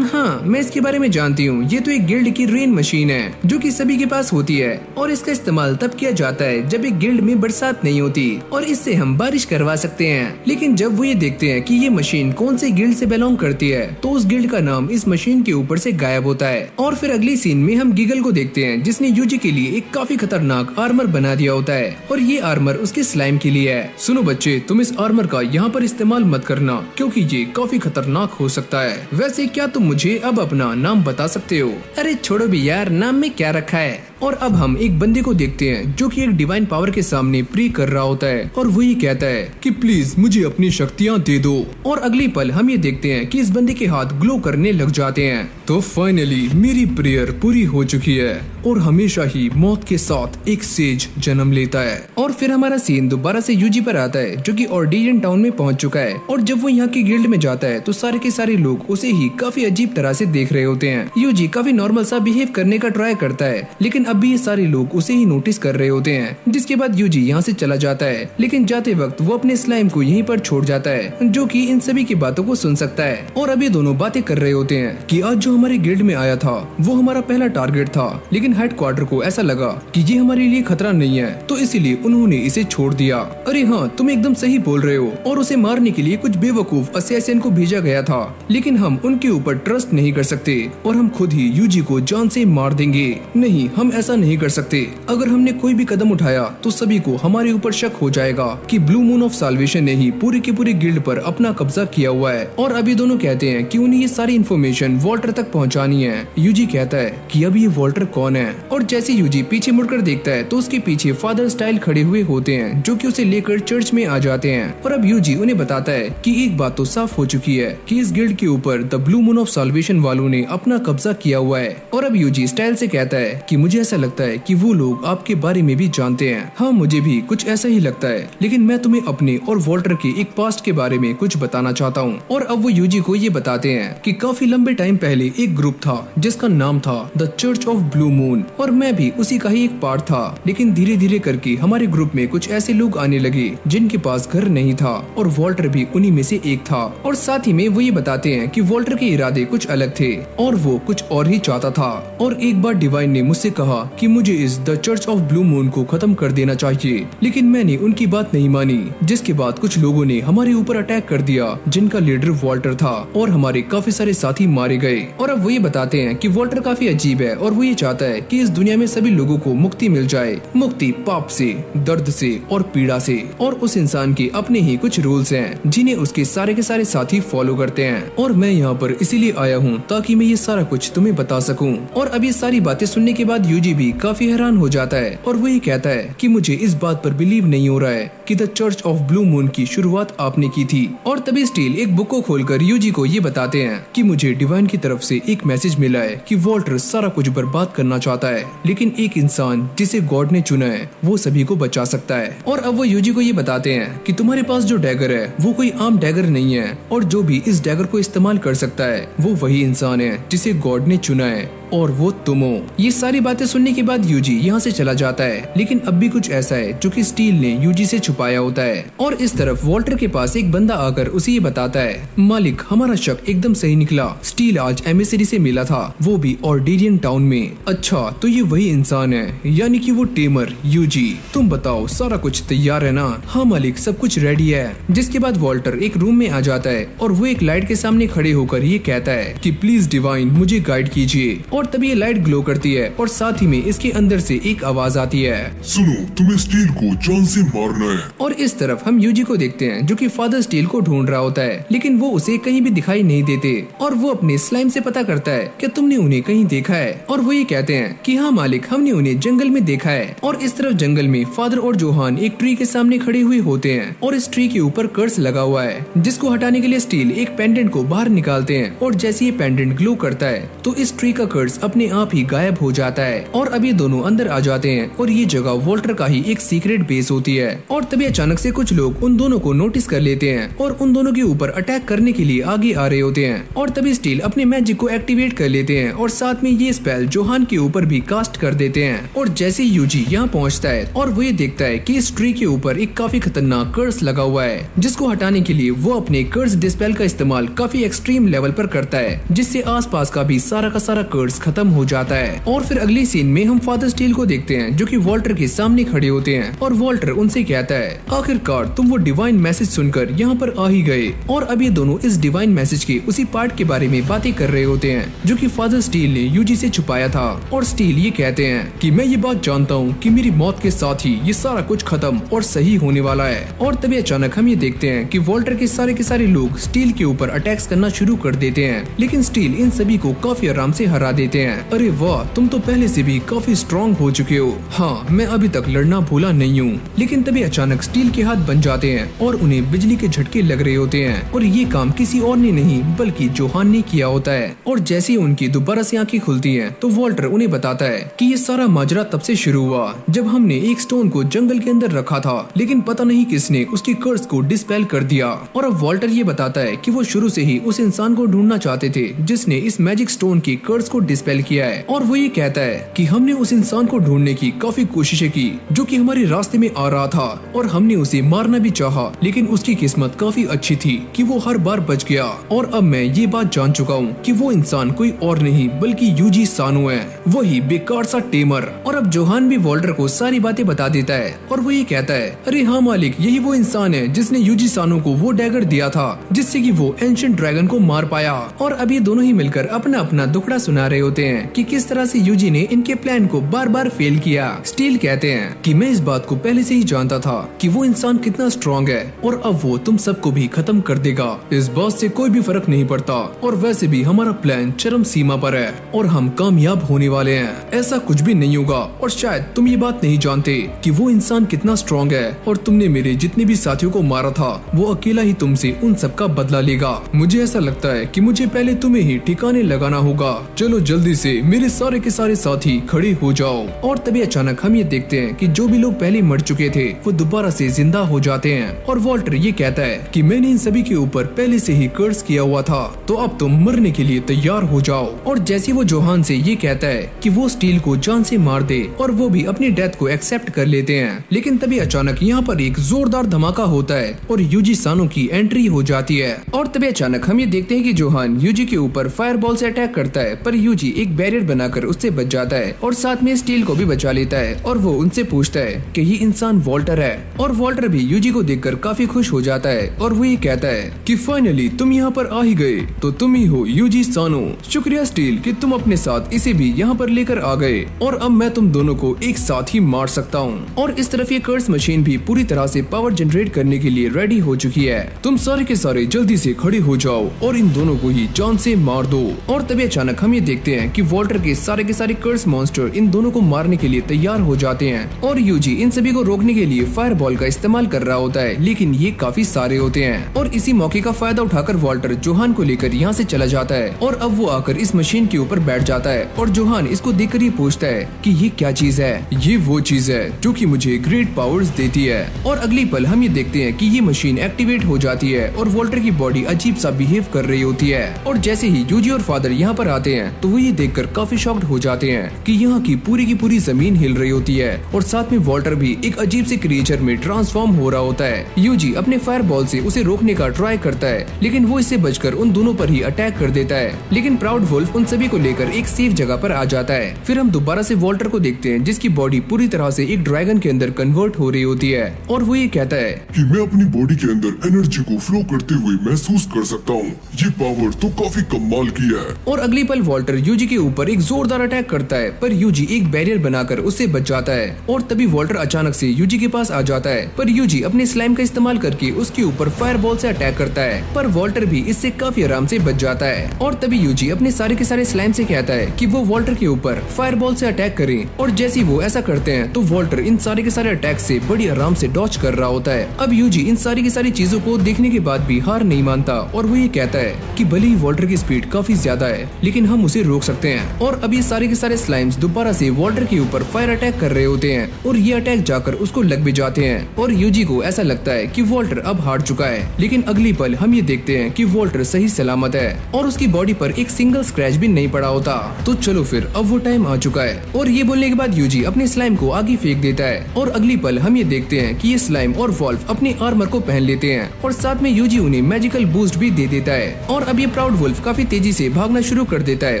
हाँ, मैं इसके बारे में जानती हूँ। ये तो एक गिल्ड की रेन मशीन है जो कि सभी के पास होती है और इसका इस्तेमाल तब किया जाता है जब एक गिल्ड में बरसात नहीं होती और इससे हम बारिश करवा सकते हैं। लेकिन जब वो ये देखते हैं कि ये मशीन कौन से गिल्ड से बिलोंग करती है तो उस गिल्ड का नाम इस मशीन के ऊपर से गायब होता है। और फिर अगली सीन में हम गिगल को देखते हैं जिसने यूजी के लिए एक काफी खतरनाक आर्मर बना दिया होता है और ये आर्मर उसके स्लाइम के लिए है। सुनो बच्चे, तुम इस आर्मर का यहाँ पर इस्तेमाल मत करना क्योंकि ये काफी खतरनाक हो सकता है। वैसे क्या तुम मुझे अब अपना नाम बता सकते हो? अरे छोड़ो भी यार, नाम में क्या रखा है। और अब हम एक बंदे को देखते हैं जो कि एक डिवाइन पावर के सामने प्रे कर रहा होता है और वो ये कहता है कि प्लीज मुझे अपनी शक्तियाँ दे दो। और अगली पल हम ये देखते हैं कि इस बंदे के हाथ ग्लो करने लग जाते हैं। तो फाइनली मेरी प्रेयर पूरी हो चुकी है और हमेशा ही मौत के साथ एक सेज जन्म लेता है। और फिर हमारा सीन दोबारा से यूजी पर आता है जो कि ऑर्डेरियन टाउन में पहुंच चुका है और जब वो यहाँ की गिल्ड में जाता है तो सारे के सारे लोग उसे ही काफी अजीब तरह से देख रहे होते हैं। यूजी काफी नॉर्मल सा बिहेव करने का ट्राई करता है लेकिन अब भी ये सारे लोग उसे ही नोटिस कर रहे होते हैं, जिसके बाद यूजी यहाँ से चला जाता है। लेकिन जाते वक्त वो अपने स्लाइम को यहीं पर छोड़ जाता है जो कि इन सभी की बातों को सुन सकता है। और अब ये दोनों बातें कर रहे होते हैं कि आज जो हमारे गिल्ड में आया था वो हमारा पहला टारगेट था, लेकिन हेडक्वार्टर को ऐसा लगा कि ये हमारे लिए खतरा नहीं है तो इसीलिए उन्होंने इसे छोड़ दिया। अरे हाँ, तुम एकदम सही बोल रहे हो। और उसे मारने के लिए कुछ बेवकूफ असैसिन को भेजा गया था, लेकिन हम उनके ऊपर ट्रस्ट नहीं कर सकते और हम खुद ही यूजी को जान से मार देंगे। नहीं, हम ऐसा नहीं कर सकते। अगर हमने कोई भी कदम उठाया तो सभी को हमारे ऊपर शक हो जाएगा कि ब्लू मून ऑफ साल्वेशन ने ही पूरी की पूरी गिल्ड पर अपना कब्जा किया हुआ है। और अभी दोनों कहते हैं कि उन्हें ये सारी इन्फॉर्मेशन वॉल्टर तक पहुंचानी है। यूजी कहता है कि अब ये वॉल्टर कौन है और जैसे यूजी पीछे मुड़कर देखता है तो उसके पीछे फादर स्टाइल खड़े हुए होते हैं जो कि उसे लेकर चर्च में आ जाते हैं। और अब यूजी उन्हें बताता है कि एक बात तो साफ हो चुकी है कि इस गिल्ड के ऊपर the blue moon of solvation वालों ने अपना कब्जा किया हुआ है। और अब यूजी स्टाइल से कहता है कि मुझे ऐसा लगता है कि वो लोग आपके बारे में भी जानते हैं। हाँ, मुझे भी कुछ ऐसा ही लगता है, लेकिन मैं तुम्हें अपने और वॉल्टर के एक पास्ट के बारे में कुछ बताना चाहता हूँ। और अब वो यूजी को ये बताते हैं कि काफी लंबे टाइम पहले एक ग्रुप था जिसका नाम था the church of blue moon और मैं भी उसी का ही एक पार्ट था। लेकिन धीरे धीरे करके हमारे ग्रुप में कुछ ऐसे लोग आने लगे जिनके पास घर नहीं था और वॉल्टर भी उन्हीं में से एक था। और साथ ही में वो ये बताते हैं कि वॉल्टर के इरादे कुछ अलग थे और वो कुछ और ही चाहता था। और एक बार डिवाइन ने मुझसे कहा कहा कि मुझे इस the church of blue moon को खत्म कर देना चाहिए, लेकिन मैंने उनकी बात नहीं मानी। जिसके बाद कुछ लोगों ने हमारे ऊपर अटैक कर दिया, जिनका लीडर वॉल्टर था, और हमारे काफी सारे साथी मारे गए। और अब वो ये बताते हैं कि वॉल्टर काफी अजीब है और वो ये चाहता है कि इस दुनिया में सभी लोगों को मुक्ति मिल जाए, मुक्ति पाप से, दर्द से और पीड़ा से। और उस इंसान के अपने ही कुछ रूल्स हैं जिन्हें उसके सारे के सारे साथी फॉलो करते हैं। और मैं यहाँ पर इसीलिए आया हूँ ताकि मैं ये सारा कुछ तुम्हें बता सकूं। और अब ये सारी बातें सुनने के बाद यूजी भी काफी हैरान हो जाता है और वो ये कहता है कि मुझे इस बात पर बिलीव नहीं हो रहा है कि the church of blue moon की शुरुआत आपने की थी। और तभी स्टील एक बुक को खोलकर यूजी को ये बताते हैं कि मुझे डिवाइन की तरफ से एक मैसेज मिला है कि वॉल्टर सारा कुछ बर्बाद करना चाहता है, लेकिन एक इंसान जिसे गॉड ने चुना है वो सभी को बचा सकता है। और अब वो यूजी को ये बताते हैं कि तुम्हारे पास जो डैगर है वो कोई आम डैगर नहीं है, और जो भी इस डैगर को इस्तेमाल कर सकता है वो वही इंसान है जिसे गॉड ने चुना है, और वो तुम हो। ये सारी बातें सुनने के बाद यूजी यहाँ से चला जाता है, लेकिन अब भी कुछ ऐसा है जो कि स्टील ने यूजी से छुपाया होता है। और इस तरफ वॉल्टर के पास एक बंदा आकर उसे ये बताता है, मालिक हमारा शक एकदम सही निकला, स्टील आज एमिसरी से मिला था, वो भी ऑर्डेरियन टाउन में। अच्छा तो ये वही इंसान है, यानी कि वो टेमर। यूजी तुम बताओ सारा कुछ तैयार है ना? हाँ मालिक सब कुछ रेडी है। जिसके बाद वॉल्टर एक रूम में आ जाता है और वो एक लाइट के सामने खड़े होकर ये कहता है कि प्लीज डिवाइन मुझे गाइड कीजिए। और तभी ये लाइट ग्लो करती है और साथ ही में इसके अंदर से एक आवाज आती है, सुनो तुम्हें स्टील को जान से मारना है। और इस तरफ हम यूजी को देखते हैं जो कि फादर स्टील को ढूंढ रहा होता है, लेकिन वो उसे कहीं भी दिखाई नहीं देते। और वो अपने स्लाइम से पता करता है कि तुमने उन्हें कहीं देखा है, और वो ये कहते हैं कि हाँ मालिक हमने उन्हें जंगल में देखा है। और इस तरफ जंगल में फादर और जोहान एक ट्री के सामने खड़े हुए होते हैं, और इस ट्री के ऊपर कर्स लगा हुआ है, जिसको हटाने के लिए स्टील एक पेंडेंट को बाहर निकालते हैं। और जैसे ये पेंडेंट ग्लो करता है तो इस ट्री का कर्स अपने आप ही गायब हो जाता है। और अब ये दोनों अंदर आ जाते हैं और ये जगह वॉल्टर का ही एक सीक्रेट बेस होती है। और तभी अचानक से कुछ लोग उन दोनों को नोटिस कर लेते हैं और उन दोनों के ऊपर अटैक करने के लिए आगे आ रहे होते हैं। और तभी स्टील अपने मैजिक को एक्टिवेट कर लेते हैं और साथ में ये स्पेल जोहान के ऊपर भी कास्ट कर देते हैं। और जैसे ही यूजी यहाँ पहुँचता है और वो ये देखता है कि इस ट्री के ऊपर एक काफी खतरनाक कर्स लगा हुआ है, जिसको हटाने के लिए वो अपने कर्स डिस्पेल का इस्तेमाल काफी एक्सट्रीम लेवल पर करता है, जिससे आसपास का भी सारा का सारा कर्स खत्म हो जाता है। और फिर अगली सीन में हम फादर स्टील को देखते हैं जो कि वॉल्टर के सामने खड़े होते हैं, और वॉल्टर उनसे कहता है आखिरकार तुम वो डिवाइन मैसेज सुनकर यहाँ पर आ ही गए। और अब ये दोनों इस डिवाइन मैसेज के उसी पार्ट के बारे में बातें कर रहे होते हैं जो कि फादर स्टील ने यूजी से छुपाया था। और स्टील ये कहते हैं कि मैं ये बात जानता हूँ कि मेरी मौत के साथ ही ये सारा कुछ खत्म और सही होने वाला है। और तभी अचानक हम ये देखते हैं कि वॉल्टर के सारे लोग स्टील के ऊपर अटैक्स करना शुरू कर देते हैं, लेकिन स्टील इन सभी को काफी आराम से हरा देते हैं। अरे वाह तुम तो पहले से भी काफी स्ट्रॉन्ग हो चुके हो। हाँ मैं अभी तक लड़ना भूला नहीं हूँ। लेकिन तभी अचानक स्टील के हाथ बन जाते हैं और उन्हें बिजली के झटके लग रहे होते हैं, और ये काम किसी और ने नहीं बल्कि जोहान ने किया होता है। और जैसे ही उनकी दोबारा से आंखें खुलती हैं तो वॉल्टर उन्हें बताता है कि ये सारा माजरा तब से शुरू हुआ जब हमने एक स्टोन को जंगल के अंदर रखा था, लेकिन पता नहीं किसने उसके कर्स को डिस्पेल कर दिया। और अब वॉल्टर ये बताता है कि वो शुरू से ही उस इंसान को ढूंढना चाहते थे जिसने इस मैजिक स्टोन के कर्स को डिस्पेल किया है। और वो ये कहता है कि हमने उस इंसान को ढूंढने की काफी कोशिशें की जो कि हमारे रास्ते में आ रहा था, और हमने उसे मारना भी चाहा, लेकिन उसकी किस्मत काफी अच्छी थी कि वो हर बार बच गया। और अब मैं ये बात जान चुका हूँ कि वो इंसान कोई और नहीं बल्कि यूजी सानो है, वही बेकार सा टेमर। और अब जोहान भी वॉल्टर को सारी बातें बता देता है और वो ये कहता है अरे हाँ मालिक यही वो इंसान है जिसने यूजी सानो को वो डैगर दिया था जिससे कि वो एंशिएंट ड्रैगन को मार पाया। और अब ये दोनों ही मिलकर अपना अपना दुखड़ा सुना रहे होते हैं कि किस तरह से यूजी ने इनके प्लान को बार बार फेल किया। स्टील कहते हैं कि मैं इस बात को पहले से ही जानता था कि वो इंसान कितना स्ट्रॉन्ग है और अब वो तुम सबको भी खत्म कर देगा। इस बात से कोई भी फर्क नहीं पड़ता, और वैसे भी हमारा प्लान चरम सीमा पर है और हम कामयाब होने वाले हैं। ऐसा कुछ भी नहीं होगा, और शायद तुम ये बात नहीं जानते कि वो इंसान कितना स्ट्रॉन्ग है, और तुमने मेरे जितने भी साथियों को मारा था वो अकेला ही तुमसे उन सब का बदला लेगा। मुझे ऐसा लगता है कि मुझे पहले तुम्हें ही ठिकाने लगाना होगा। चलो जल्दी से मेरे सारे के सारे साथी खड़े हो जाओ। और तभी अचानक हम ये देखते हैं कि जो भी लोग पहले मर चुके थे वो दोबारा से जिंदा हो जाते हैं। और वॉल्टर ये कहता है कि मैंने इन सभी के ऊपर पहले से ही कर्स किया हुआ था, तो अब तुम मरने के लिए तैयार हो जाओ। और जैसे वो जोहान से ये कहता है कि वो स्टील को जान से मार दे, और वो भी अपनी डेथ को एक्सेप्ट कर लेते हैं। लेकिन तभी अचानक यहाँ पर एक जोरदार धमाका होता है और यूजी सानो की एंट्री हो जाती है। और तभी अचानक हम ये देखते हैं कि जोहान यूजी के ऊपर फायरबॉल से अटैक करता है, पर यूजी यूजी एक बैरियर बनाकर उससे बच जाता है और साथ में स्टील को भी बचा लेता है और वो उनसे पूछता है कि ये इंसान वॉल्टर है। और वॉल्टर भी यूजी को देखकर काफी खुश हो जाता है और वो ये कहता है कि फाइनली तुम यहाँ पर आ ही गए, तो तुम ही हो यूजी सानो। शुक्रिया स्टील कि तुम अपने साथ इसे भी यहाँ पर लेकर आ गए और अब मैं तुम दोनों को एक साथ ही मार सकता हूँ। और इस तरफ ये कर्स मशीन भी पूरी तरह से पावर जनरेट करने के लिए रेडी हो चुकी है। तुम सारे के सारे जल्दी से खड़े हो जाओ और इन दोनों को ही जान से मार दो। और तभी अचानक हम ये देखते हैं कि वॉल्टर के सारे कर्स मॉन्स्टर इन दोनों को मारने के लिए तैयार हो जाते हैं और यूजी इन सभी को रोकने के लिए फायर बॉल का इस्तेमाल कर रहा होता है, लेकिन ये काफी सारे होते हैं। और इसी मौके का फायदा उठाकर वॉल्टर जोहान को लेकर यहाँ से चला जाता है और अब वो आकर इस मशीन के ऊपर बैठ जाता है और जोहान इसको देखकर ये पूछता है कि ये क्या चीज है। ये वो चीज है जो कि मुझे ग्रेट पावर्स देती है। और अगली पल हम ये देखते हैं कि ये मशीन एक्टिवेट हो जाती है और वॉल्टर की बॉडी अजीब सा बिहेव कर रही होती है। और जैसे ही यूजी और फादर यहाँ पर आते हैं तो वो ये देखकर काफी शॉक्ड हो जाते हैं कि यहाँ की पूरी जमीन हिल रही होती है और साथ में वॉल्टर भी एक अजीब से क्रिएचर में ट्रांसफॉर्म हो रहा होता है। यूजी अपने फायर बॉल से उसे रोकने का ट्राई करता है, लेकिन वो इससे बचकर उन दोनों पर ही अटैक कर देता है। लेकिन प्राउड वुल्फ उन सभी को लेकर एक सेफ जगह पर आ जाता है। फिर हम दोबारा से वॉल्टर को देखते हैं जिसकी बॉडी पूरी तरह से एक ड्रैगन के अंदर कन्वर्ट हो रही होती है और वो ये कहता है कि मैं अपनी बॉडी के अंदर एनर्जी को फ्लो करते हुए महसूस कर सकता हूँ। ये पावर तो काफी कमाल की है। और अगली पल वॉल्टर यूजी के ऊपर एक जोरदार अटैक करता है, पर यूजी एक बैरियर बनाकर उससे बच जाता है। और तभी वॉल्टर अचानक से यूजी के पास आ जाता है, पर यूजी अपने स्लाइम का इस्तेमाल करके उसके ऊपर फायर बॉल से अटैक करता है, पर वॉल्टर भी इससे काफी आराम से बच जाता है। और तभी यूजी अपने सारे के सारे स्लाइम से कहता है कि वो वॉल्टर के ऊपर फायर बॉल से अटैक करें। और जैसे ही वो ऐसा करते हैं तो वॉल्टर इन सारे के सारे अटैक से बड़ी आराम से डॉच कर रहा होता है। अब यूजी इन सारी की सारी चीजों को देखने के बाद भी हार नहीं मानता और वो ये कहता है कि भले ही वॉल्टर की स्पीड काफी ज्यादा है, लेकिन हम उसे रोक सकते हैं। और अब ये सारे के सारे स्लाइम्स दोबारा से वॉल्टर के ऊपर फायर अटैक कर रहे होते हैं और ये अटैक जाकर उसको लग भी जाते हैं। और यूजी को ऐसा लगता है कि वॉल्टर अब हार चुका है, लेकिन अगली पल हम ये देखते हैं कि वॉल्टर सही सलामत है और उसकी बॉडी पर एक सिंगल स्क्रैच भी नहीं पड़ा होता। तो चलो फिर अब वो टाइम आ चुका है। और ये बोलने के बाद यूजी अपने स्लाइम को आगे फेंक देता है और अगली पल हम ये देखते हैं कि ये स्लाइम और वॉल्फ अपने आर्मर को पहन लेते हैं और साथ में यूजी उन्हें मैजिकल बूस्ट भी दे देता है। और अब ये प्राउड वुल्फ काफी तेजी से भागना शुरू कर देता है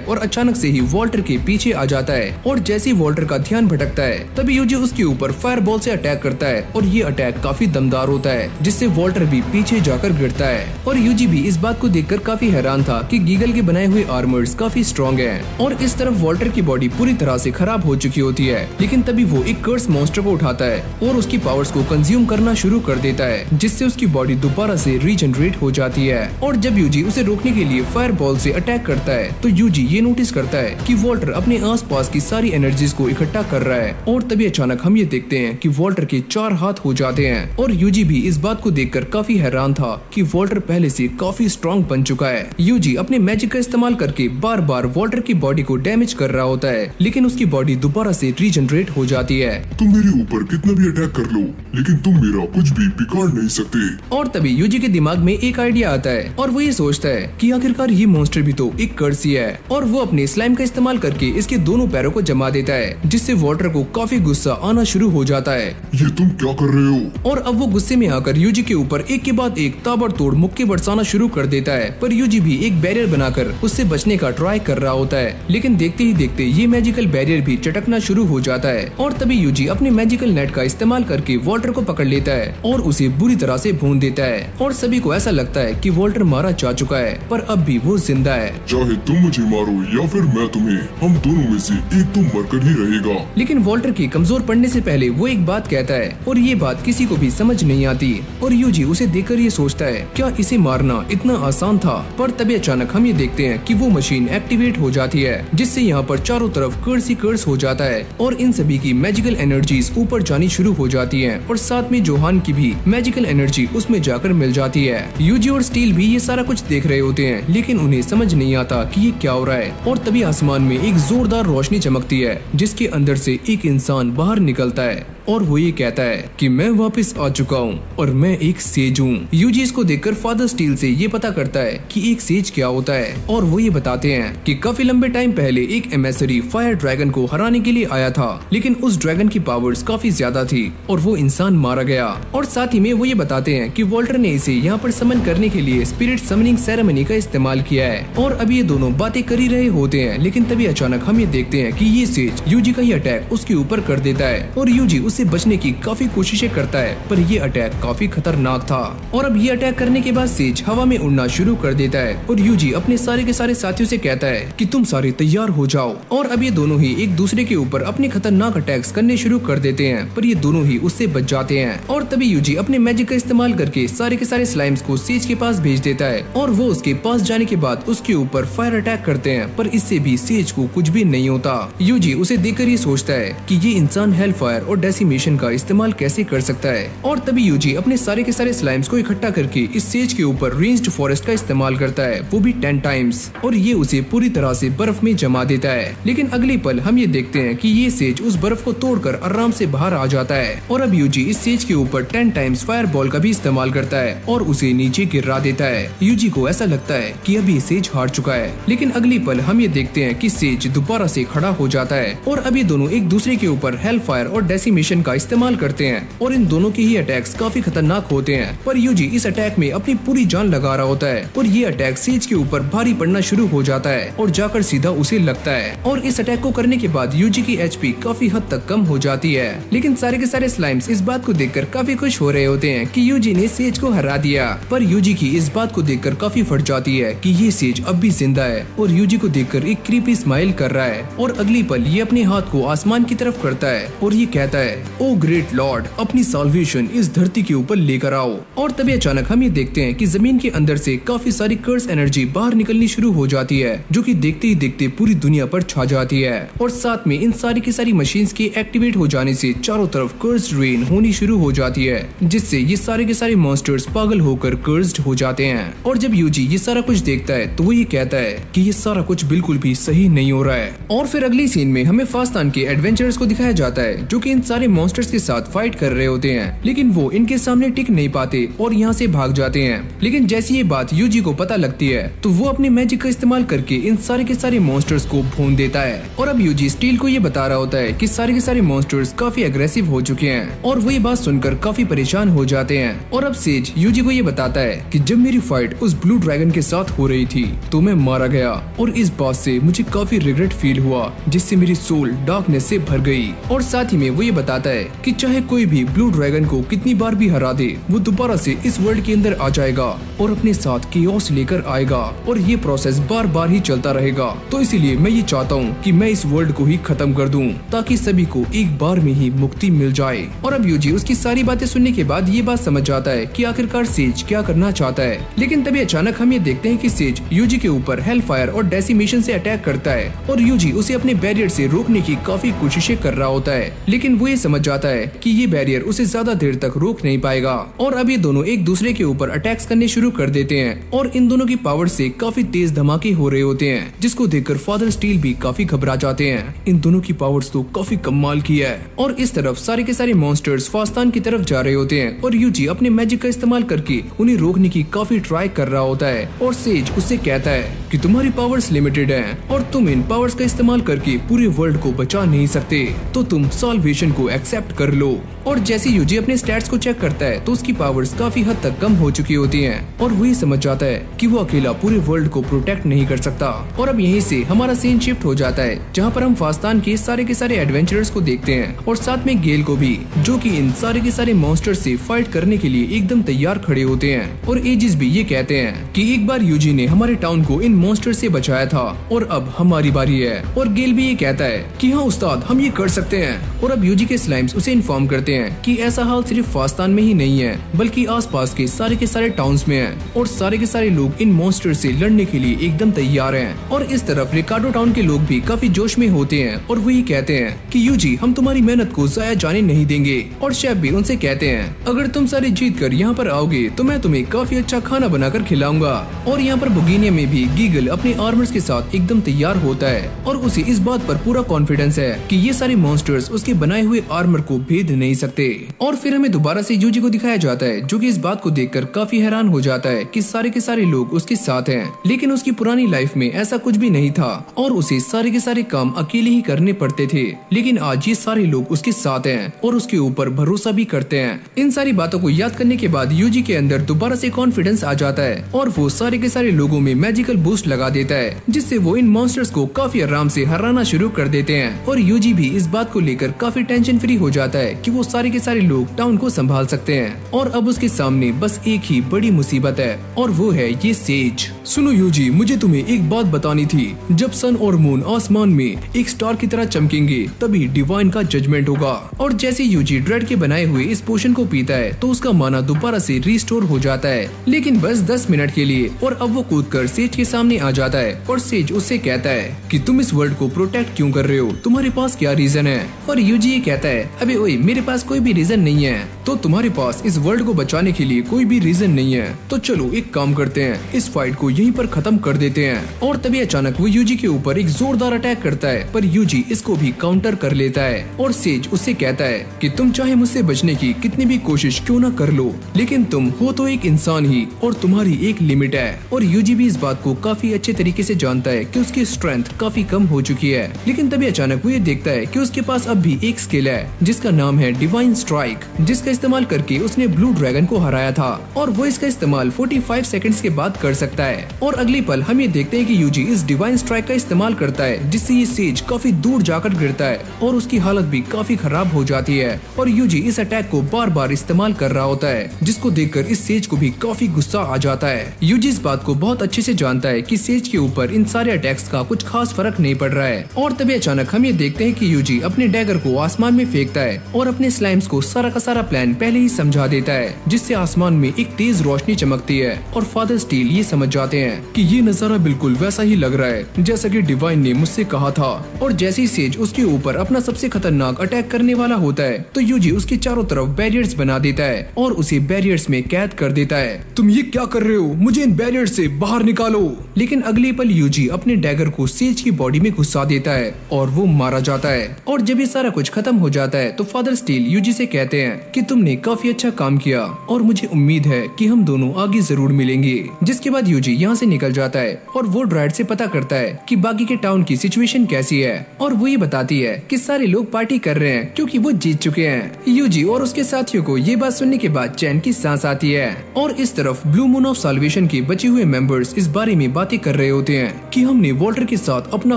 और अचानक से ही वॉल्टर के पीछे आ जाता है। और जैसे ही वॉल्टर का ध्यान भटकता है तभी यूजी उसके ऊपर फायर बॉल से अटैक करता है और ये अटैक काफी दमदार होता है, जिससे वॉल्टर भी पीछे जाकर गिरता है। और यूजी भी इस बात को देखकर काफी हैरान था कि गीगल के बनाए हुए आर्मर्स काफी स्ट्रॉन्ग हैं। और इस तरफ वॉल्टर की बॉडी पूरी तरह से खराब हो चुकी होती है, लेकिन तभी वो एक कर्स मॉन्स्टर को उठाता है और उसकी पावर्स को कंज्यूम करना शुरू कर देता है, जिससे उसकी बॉडी दोबारा से रीजनरेट हो जाती है। और जब यूजी उसे रोकने के लिए फायर बॉल से अटैक करता है तो यूजी ये नोटिस करता है कि वॉल्टर अपने आसपास की सारी एनर्जीज को इकट्ठा कर रहा है। और तभी अचानक हम ये देखते हैं कि वॉल्टर के 4 हाथ हो जाते हैं और यूजी भी इस बात को देखकर काफी हैरान था कि वॉल्टर पहले से काफी स्ट्रॉन्ग बन चुका है। यूजी अपने मैजिक का इस्तेमाल करके बार बार वॉल्टर की बॉडी को डैमेज कर रहा होता है, लेकिन उसकी बॉडी दोबारा से रीजनरेट हो जाती है। तुम मेरे ऊपर कितना भी अटैक कर लो, लेकिन तुम मेरा कुछ भी बिगाड़ नहीं सकते। और तभी यूजी के दिमाग में एक आइडिया आता है और वो ये सोचता है कि आखिरकार ये मॉन्स्टर भी तो एक कर्स ही है। और वो अपने स्लाइम का इस्तेमाल करके इसके दोनों पैरों को जमा देता है, जिससे वॉल्टर को काफी गुस्सा आना शुरू हो जाता है। ये तुम क्या कर रहे हो? और अब वो गुस्से में आकर यूजी के ऊपर एक के बाद एक ताबड़तोड़ मुक्के बरसाना शुरू कर देता है, पर यूजी भी एक बैरियर बनाकर उससे बचने का ट्राई कर रहा होता है, लेकिन देखते ही देखते ये मैजिकल बैरियर भी चटकना शुरू हो जाता है। और तभी यूजी अपने मैजिकल नेट का इस्तेमाल करके वॉल्टर को पकड़ लेता है और उसे बुरी तरह से भून देता है। और सभी को ऐसा लगता है कि वॉल्टर मारा जा चुका है, पर अब भी वो जिंदा है। चाहे तुम मुझे मारो या फिर मैं तुम्हें, हम दोनों में से एक तो मरकर ही रहेगा। लेकिन वॉल्टर के कमजोर पड़ने से पहले वो एक बात कहता है और ये बात किसी को भी समझ नहीं आती। और यूजी उसे देखकर ये सोचता है क्या इसे मारना इतना आसान था। पर तभी अचानक हम ये देखते हैं कि वो मशीन एक्टिवेट हो जाती है, जिससे यहाँ पर चारों तरफ कर्स ही कर्स हो जाता है और इन सभी की मैजिकल एनर्जीज ऊपर जानी शुरू हो जाती है और साथ में जोहान की भी मैजिकल एनर्जी उसमें जाकर मिल जाती है। यूजी और स्टील भी ये सारा कुछ देख रहे होते हैं, लेकिन उन्हें समझ नहीं आता कि ये क्या हो रहा है। और तभी आसमान में एक जोरदार रोशनी चमकती है, जिसके अंदर से एक इंसान बाहर निकलता है और वो ये कहता है कि मैं वापस आ चुका हूँ और मैं एक सेज हूँ। यूजी इसको देखकर फादर स्टील से ये पता करता है कि एक सेज क्या होता है और वो ये बताते हैं कि काफी लंबे टाइम पहले एक एमेसरी फायर ड्रैगन को हराने के लिए आया था, लेकिन उस ड्रैगन की पावर्स काफी ज्यादा थी और वो इंसान मारा गया। और साथ ही में वो ये बताते हैं कि वॉल्टर ने इसे यहाँ पर समन करने के लिए स्पिरिट समनिंग सेरेमनी का इस्तेमाल किया है। और अभी ये दोनों बातें कर ही रहे होते हैं, लेकिन तभी अचानक हम ये देखते हैं कि ये सेज यूजी का ही अटैक उसके ऊपर कर देता है और यूजी उससे बचने की काफी कोशिशें करता है, पर ये अटैक काफी खतरनाक था। और अब ये अटैक करने के बाद सेज हवा में उड़ना शुरू कर देता है और यूजी अपने सारे के सारे साथियों से कहता है कि तुम सारे तैयार हो जाओ। और अब ये दोनों ही एक दूसरे के ऊपर अपने खतरनाक अटैक्स करने शुरू कर देते हैं, पर ये दोनों ही उससे बच जाते हैं। और तभी यूजी अपने मैजिक का इस्तेमाल करके सारे के सारे स्लाइम्स को सेज के पास भेज देता है और वो उसके पास जाने के बाद उसके ऊपर फायर अटैक करते हैं, पर इससे भी सेज को कुछ भी नहीं होता। यूजी उसे देखकर ये सोचता है कि ये इंसान हेल फायर और डेसिमेशन का इस्तेमाल कैसे कर सकता है। और तभी यूजी अपने सारे के सारे स्लाइम्स को इकट्ठा करके इस सेज के ऊपर रेंज्ड फॉरेस्ट का इस्तेमाल करता है, वो भी 10 टाइम्स, और ये उसे पूरी तरह से बर्फ में जमा देता है। लेकिन अगले पल हम ये देखते हैं कि ये सेज उस बर्फ को तोड़कर आराम से बाहर आ जाता है। और अब यूजी इस सेज के ऊपर 10 टाइम्स फायर बॉल का भी इस्तेमाल करता है और उसे नीचे गिरा देता है। यूजी को ऐसा लगता है कि अभी सेज हार चुका है, लेकिन अगली पल हम ये देखते हैं कि सेज दोबारा से खड़ा हो जाता है और अभी दोनों एक दूसरे के ऊपर हेल फायर और डेसिमेशन का इस्तेमाल करते हैं और इन दोनों के ही अटैक्स काफी खतरनाक होते हैं। पर यूजी इस अटैक में अपनी पूरी जान लगा रहा होता है और ये अटैक सेज के ऊपर भारी पड़ना शुरू हो जाता है और जाकर सीधा उसे लगता है। और इस अटैक को करने के बाद यूजी की एचपी काफी हद तक कम हो जाती है। लेकिन सारे के सारे स्लाइम्स इस बात को देखकर काफी खुश हो रहे होते हैं कि यूजी ने सेज को हरा दिया, पर यूजी की इस बात को देखकर काफी फट जाती है कि ये सेज अब भी जिंदा है और यूजी को देखकर एक क्रीपी स्माइल कर रहा है। और अगली पल ये अपने हाथ को आसमान की तरफ करता है और ये कहता है, ओ ग्रेट लॉर्ड, अपनी साल्वेशन इस धरती के ऊपर लेकर आओ। और तभी अचानक हम ये देखते हैं कि जमीन के अंदर से काफी सारी कर्स एनर्जी बाहर निकलनी शुरू हो जाती है, जो कि देखते ही देखते पूरी दुनिया पर छा जाती है। और साथ में इन सारी की सारी मशीन्स के एक्टिवेट हो जाने से चारों तरफ कर्स्ड रेन होनी शुरू हो जाती है, जिससे ये सारे के सारे मॉन्स्टर्स पागल होकर कर्स्ड हो जाते हैं। और जब यूजी ये सारा कुछ देखता है तो वो ये कहता है कि ये सारा कुछ बिल्कुल भी सही नहीं हो रहा है। और फिर अगली सीन में हमें फास्तान के एडवेंचरर्स को दिखाया जाता है, जो कि इन सारे मॉन्स्टर्स के साथ फाइट कर रहे होते हैं, लेकिन वो इनके सामने टिक नहीं पाते और यहाँ से भाग जाते हैं। लेकिन जैसी ये बात यूजी को पता लगती है तो वो अपने मैजिक का इस्तेमाल करके इन सारे के सारे मॉन्स्टर्स को भून देता है। और अब यूजी स्टील को ये बता रहा होता है कि सारे के सारे मॉन्स्टर्स काफी अग्रेसिव हो चुके हैं और वो ये बात सुनकर काफी परेशान हो जाते हैं। और अब सेज यूजी को ये बताता है कि जब मेरी फाइट उस ब्लू ड्रैगन के साथ हो रही थी तो मैं मारा गया और इस बात से मुझे काफी रिग्रेट फील हुआ, जिससे मेरी सोल डार्कनेस से भर गई। और साथ ही में वो ये बताता है कि चाहे कोई भी ब्लू ड्रैगन को कितनी बार भी हरा दे, वो दोबारा से इस वर्ल्ड के अंदर आ जाएगा और अपने साथ केओस लेकर आएगा और ये प्रोसेस बार बार ही चलता रहेगा। तो इसीलिए मैं ये चाहता हूँ कि मैं इस वर्ल्ड को ही खत्म कर दूं, ताकि सभी को एक बार में ही मुक्ति मिल जाए। और अब यूजी उसकी सारी बातें सुनने के बाद ये बात समझ जाता है कि आखिरकार सेज क्या करना चाहता है। लेकिन तभी अचानक हम ये देखते हैं कि सेज यूजी के ऊपर हेल फायर और डेसिमेशन से अटैक करता है और यूजी उसे अपने बैरियर से रोकने की काफी कोशिशें कर रहा होता है, लेकिन वो ये समझ जाता है कि ये बैरियर उसे ज्यादा देर तक रोक नहीं पाएगा। और अब ये दोनों एक दूसरे के ऊपर अटैक्स करने शुरू कर देते हैं और इन दोनों की पावर से काफी तेज धमाके हो रहे होते हैं, जिसको देखकर फादर स्टील भी काफी घबरा जाते हैं। इन दोनों की पावर्स तो काफी कमाल की है। और इस तरफ सारे के सारे मॉन्स्टर्स फास्तान की तरफ जा रहे होते हैं और यूजी अपने मैजिक का इस्तेमाल करके उन्हें रोकने की काफी ट्राई कर रहा होता है। और सेज उससे कहता है कि तुम्हारी पावर्स लिमिटेड हैं और तुम इन पावर्स का इस्तेमाल करके पूरे वर्ल्ड को बचा नहीं सकते, तो तुम साल्वेशन को एक्सेप्ट कर लो। और जैसे यूजी अपने स्टैट्स को चेक करता है तो उसकी पावर्स काफी हद तक कम हो चुकी होती हैं और वो ये समझ जाता है कि वो अकेला पूरे वर्ल्ड को प्रोटेक्ट नहीं कर सकता। और अब यहीं से हमारा सीन शिफ्ट हो जाता है, जहाँ पर हम फास्तान के सारे के सारे एडवेंचरर्स को देखते हैं और साथ में गेल को भी, जो कि इन सारे के सारे मॉन्स्टर्स से फाइट करने के लिए एकदम तैयार खड़े होते हैं। और एजिस भी ये कहते हैं कि एक बार यूजी ने हमारे टाउन को इन मॉन्स्टर से बचाया था और अब हमारी बारी है। और गेल भी ये कहता है कि हाँ उस्ताद, हम ये कर सकते हैं। और अब यूजी के स्लाइम्स उसे इन्फॉर्म करते बताते हैं कि ऐसा हाल सिर्फ फास्तान में ही नहीं है बल्कि आसपास के सारे टाउन्स में है और सारे के सारे लोग इन मॉन्स्टर से लड़ने के लिए एकदम तैयार हैं। और इस तरफ रिकार्डो टाउन के लोग भी काफी जोश में होते हैं और वो ये कहते हैं कि यूजी हम तुम्हारी मेहनत को जाया जाने नहीं देंगे। और शेफ भी उनसे कहते हैं अगर तुम सारे जीत कर यहाँ पर आओगे तो मैं तुम्हें काफी अच्छा खाना बनाकर खिलाऊंगा। और यहाँ पर बुगिनिया में भी गीगल अपने आर्मर्स के साथ एकदम तैयार होता है और उसे इस बात पर पूरा कॉन्फिडेंस है कि ये सारे मॉन्स्टर्स उसके बनाए हुए आर्मर को भेद नहीं सकते। और फिर हमें दोबारा से यूजी को दिखाया जाता है जो कि इस बात को देखकर काफी हैरान हो जाता है कि सारे के सारे लोग उसके साथ हैं, लेकिन उसकी पुरानी लाइफ में ऐसा कुछ भी नहीं था और उसे सारे के सारे काम अकेले ही करने पड़ते थे। लेकिन आज ये सारे लोग उसके साथ हैं और उसके ऊपर भरोसा भी करते हैं। इन सारी बातों को याद करने के बाद यूजी के अंदर दोबारा से कॉन्फिडेंस आ जाता है और वो सारे के सारे लोगों में मैजिकल बूस्ट लगा देता है जिससे वो इन मॉन्स्टर्स को काफी आराम से हराना शुरू कर देते हैं। और यूजी भी इस बात को लेकर काफी टेंशन फ्री हो जाता है कि वो सारे के सारे लोग टाउन को संभाल सकते हैं। और अब उसके सामने बस एक ही बड़ी मुसीबत है और वो है ये सेज। सुनो यूजी, मुझे तुम्हें एक बात बतानी थी। जब सन और मून आसमान में एक स्टार की तरह चमकेंगे तभी डिवाइन का जजमेंट होगा। और जैसे यूजी ड्रेड के बनाए हुए इस पोशन को पीता है तो उसका माना दोबारा से रिस्टोर हो जाता है, लेकिन बस 10 मिनट के लिए। और अब वो कूदकर सेज के सामने आ जाता है और सेज उससे कहता है कि तुम इस वर्ल्ड को प्रोटेक्ट क्यों कर रहे हो, तुम्हारे पास क्या रीजन है। और यूजी ये कहता है अबे ओए मेरे पास कोई भी रीजन नहीं है, तो तुम्हारे पास इस वर्ल्ड को बचाने के लिए कोई भी रीजन नहीं है, तो चलो एक काम करते हैं, इस फाइट को यहीं पर खत्म कर देते हैं। और तभी अचानक वो यूजी के ऊपर एक जोरदार अटैक करता है पर यूजी इसको भी काउंटर कर लेता है। और सेज उससे कहता है कि तुम चाहे मुझसे बचने की कितनी भी कोशिश क्यों न कर लो, लेकिन तुम हो तो एक इंसान ही और तुम्हारी एक लिमिट है। और यूजी भी इस बात को काफी अच्छे तरीके से जानता है कि उसकी स्ट्रेंथ काफी कम हो चुकी है। लेकिन तभी अचानक वो ये देखता है कि उसके पास अब भी एक स्किल है जिसका नाम है डिवाइन स्ट्राइक, जिसका इस्तेमाल करके उसने ब्लू ड्रैगन को हराया था और वो इसका इस्तेमाल 45 सेकंड्स के बाद कर सकता है। और अगली पल हम ये देखते हैं कि यूजी इस डिवाइन स्ट्राइक का इस्तेमाल करता है जिससे ये सेज काफी दूर जाकर गिरता है और उसकी हालत भी काफी खराब हो जाती है। और यूजी इस अटैक को बार बार इस्तेमाल कर रहा होता है जिसको देखकर इस सेज को भी काफी गुस्सा आ जाता है। यूजी इस बात को बहुत अच्छे से जानता है कि सेज के ऊपर इन सारे अटैक्स का कुछ खास फर्क नहीं पड़ रहा है। और तभी अचानक हम ये देखते हैं कि यूजी अपने डैगर को आसमान में फेंकता है और अपने स्लाइम्स को सारा का सारा प्लान पहले ही समझा देता है, जिससे आसमान में एक तेज रोशनी चमकती है। और फादर स्टील ये समझ जाते हैं कि ये नजारा बिल्कुल वैसा ही लग रहा है जैसा कि डिवाइन ने मुझसे कहा था। और जैसे ही सेज उसके ऊपर अपना सबसे खतरनाक अटैक करने वाला होता है तो यूजी उसके चारों तरफ बैरियर्स बना देता है और उसे बैरियर्स में कैद कर देता है। तुम ये क्या कर रहे हो, मुझे इन बैरियर्स से बाहर निकालो। लेकिन अगले पल यूजी अपने डैगर को सेज की बॉडी में घुसा देता है और वो मारा जाता है। और जब ये सारा कुछ खत्म हो जाता है तो फादर स्टील यूजी से कहते हैं कि तुमने काफी अच्छा काम किया और मुझे उम्मीद है कि हम दोनों आगे जरूर मिलेंगे। जिसके बाद यूजी यहाँ से निकल जाता है और वो ड्राइड से पता करता है कि बाकी के टाउन की सिचुएशन कैसी है और वो ये बताती है कि सारे लोग पार्टी कर रहे हैं क्योंकि वो जीत चुके हैं। यूजी और उसके साथियों को ये बात सुनने के बाद चैन की सांस आती है। और इस तरफ ब्लू मून ऑफ साल्वेशन के बचे हुए मेंबर्स इस बारे में बातें कर रहे होते हैं कि हमने वॉल्टर के साथ अपना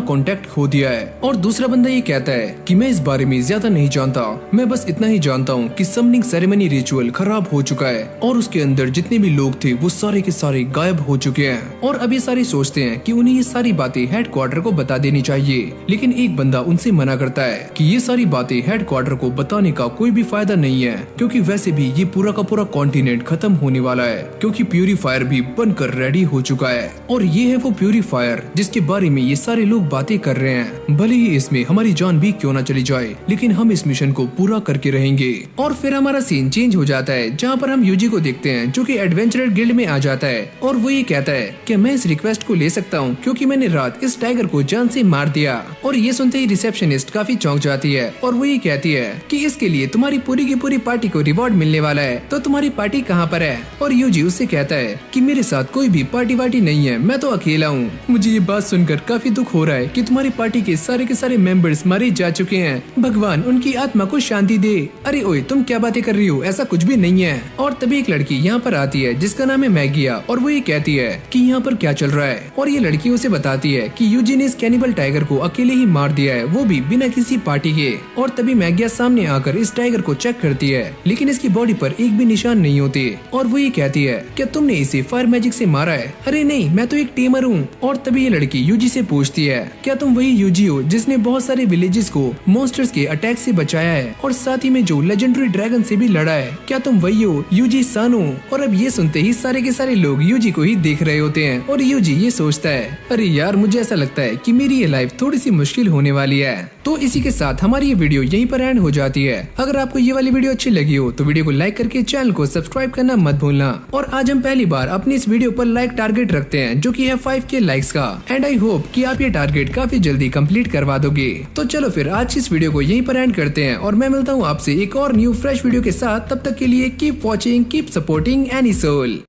कांटेक्ट खो दिया है। और दूसरा बंदा ये कहता है कि मैं इस बारे में ज्यादा नहीं जानता, मैं बस इतना ही जानता हूँ कि समनिंग सेरेमनी रिचुअल खराब हो चुका है और उसके अंदर जितने भी लोग थे वो सारे के सारे गायब हो चुके हैं। और अभी सारे सोचते हैं कि उन्हें ये सारी बातें हेडक्वार्टर को बता देनी चाहिए, लेकिन एक बंदा उनसे मना करता है कि ये सारी बातें हेडक्वार्टर को बताने का कोई भी फायदा नहीं है क्योंकि वैसे भी ये पूरा का पूरा कॉन्टिनेंट खत्म होने वाला है क्योंकि प्यूरीफायर भी बनकर रेडी हो चुका है। और ये है वो प्यूरीफायर जिसके बारे में ये सारे लोग बातें कर रहे हैं। भले ही इसमें हमारी जान भी क्यों न चली जाए लेकिन हम इस मिशन को पूरा करके रहेंगे। और फिर हमारा सीन चेंज हो जाता है जहाँ पर हम यूजी को देखते हैं जो कि एडवेंचरर गिल्ड में आ जाता है और वो ये कहता है कि मैं इस रिक्वेस्ट को ले सकता हूँ क्योंकि मैंने रात इस टाइगर को जान से मार दिया। और ये सुनते ही रिसेप्शनिस्ट काफी चौंक जाती है और वो ये कहती है कि इसके लिए तुम्हारी पूरी की पूरी पार्टी को रिवॉर्ड मिलने वाला है, तो तुम्हारी पार्टी कहाँ पर है। और यूजी उससे कहता है कि मेरे साथ कोई भी पार्टी वार्टी नहीं है, मैं तो अकेला हूँ। मुझे ये बात सुनकर काफी दुख हो रहा है कि तुम्हारी पार्टी के सारे मेंबर्स मारे जा चुके हैं, भगवान उनकी आत्मा को शांति दे। अरे ओए तुम क्या बातें कर रही हो, ऐसा कुछ भी नहीं है। और तभी एक लड़की यहाँ पर आती है जिसका नाम है मैगिया और वो ये कहती है कि यहाँ पर क्या चल रहा है, और ये लड़की उसे बताती है कि यूजी ने इस कैनिबल टाइगर को अकेले ही मार दिया है, वो भी बिना किसी पार्टी के। और तभी मैगिया सामने आकर इस टाइगर को चेक करती है, लेकिन इसकी बॉडी पर एक भी निशान नहीं होते। और वो ये कहती है, क्या तुमने इसे फायर मैजिक से मारा है? अरे नहीं, मैं तो एक टेमर हूँ। और तभी ये लड़की यूजी से पूछती है, क्या तुम वही यूजी हो जिसने बहुत सारे विलेजेस को मॉन्स्टर्स के अटैक से बचाया है और साथ ही में जो लेजेंडरी ड्रैगन से भी लड़ा है? क्या तुम वही हो यूजी सानो? और अब ये सुनते ही सारे के सारे लोग यूजी को ही देख रहे होते हैं और यूजी ये सोचता है, अरे यार, मुझे ऐसा लगता है कि मेरी ये लाइफ थोड़ी सी मुश्किल होने वाली है। तो इसी के साथ हमारी ये वीडियो यहीं पर एंड हो जाती है। अगर आपको ये वाली वीडियो अच्छी लगी हो तो वीडियो को लाइक करके चैनल को सब्सक्राइब करना मत भूलना। और आज हम पहली बार अपनी इस वीडियो पर लाइक टारगेट रखते हैं, जो कि है 5K लाइक्स का। एंड आई होप कि आप ये टारगेट काफी जल्दी कंप्लीट करवा दोगे। तो चलो फिर आज इस वीडियो को यहीं पर एंड करते हैं और मैं मिलता हूँ आपसे एक और न्यू फ्रेश वीडियो के साथ। तब तक के लिए keep watching, keep supporting anisole.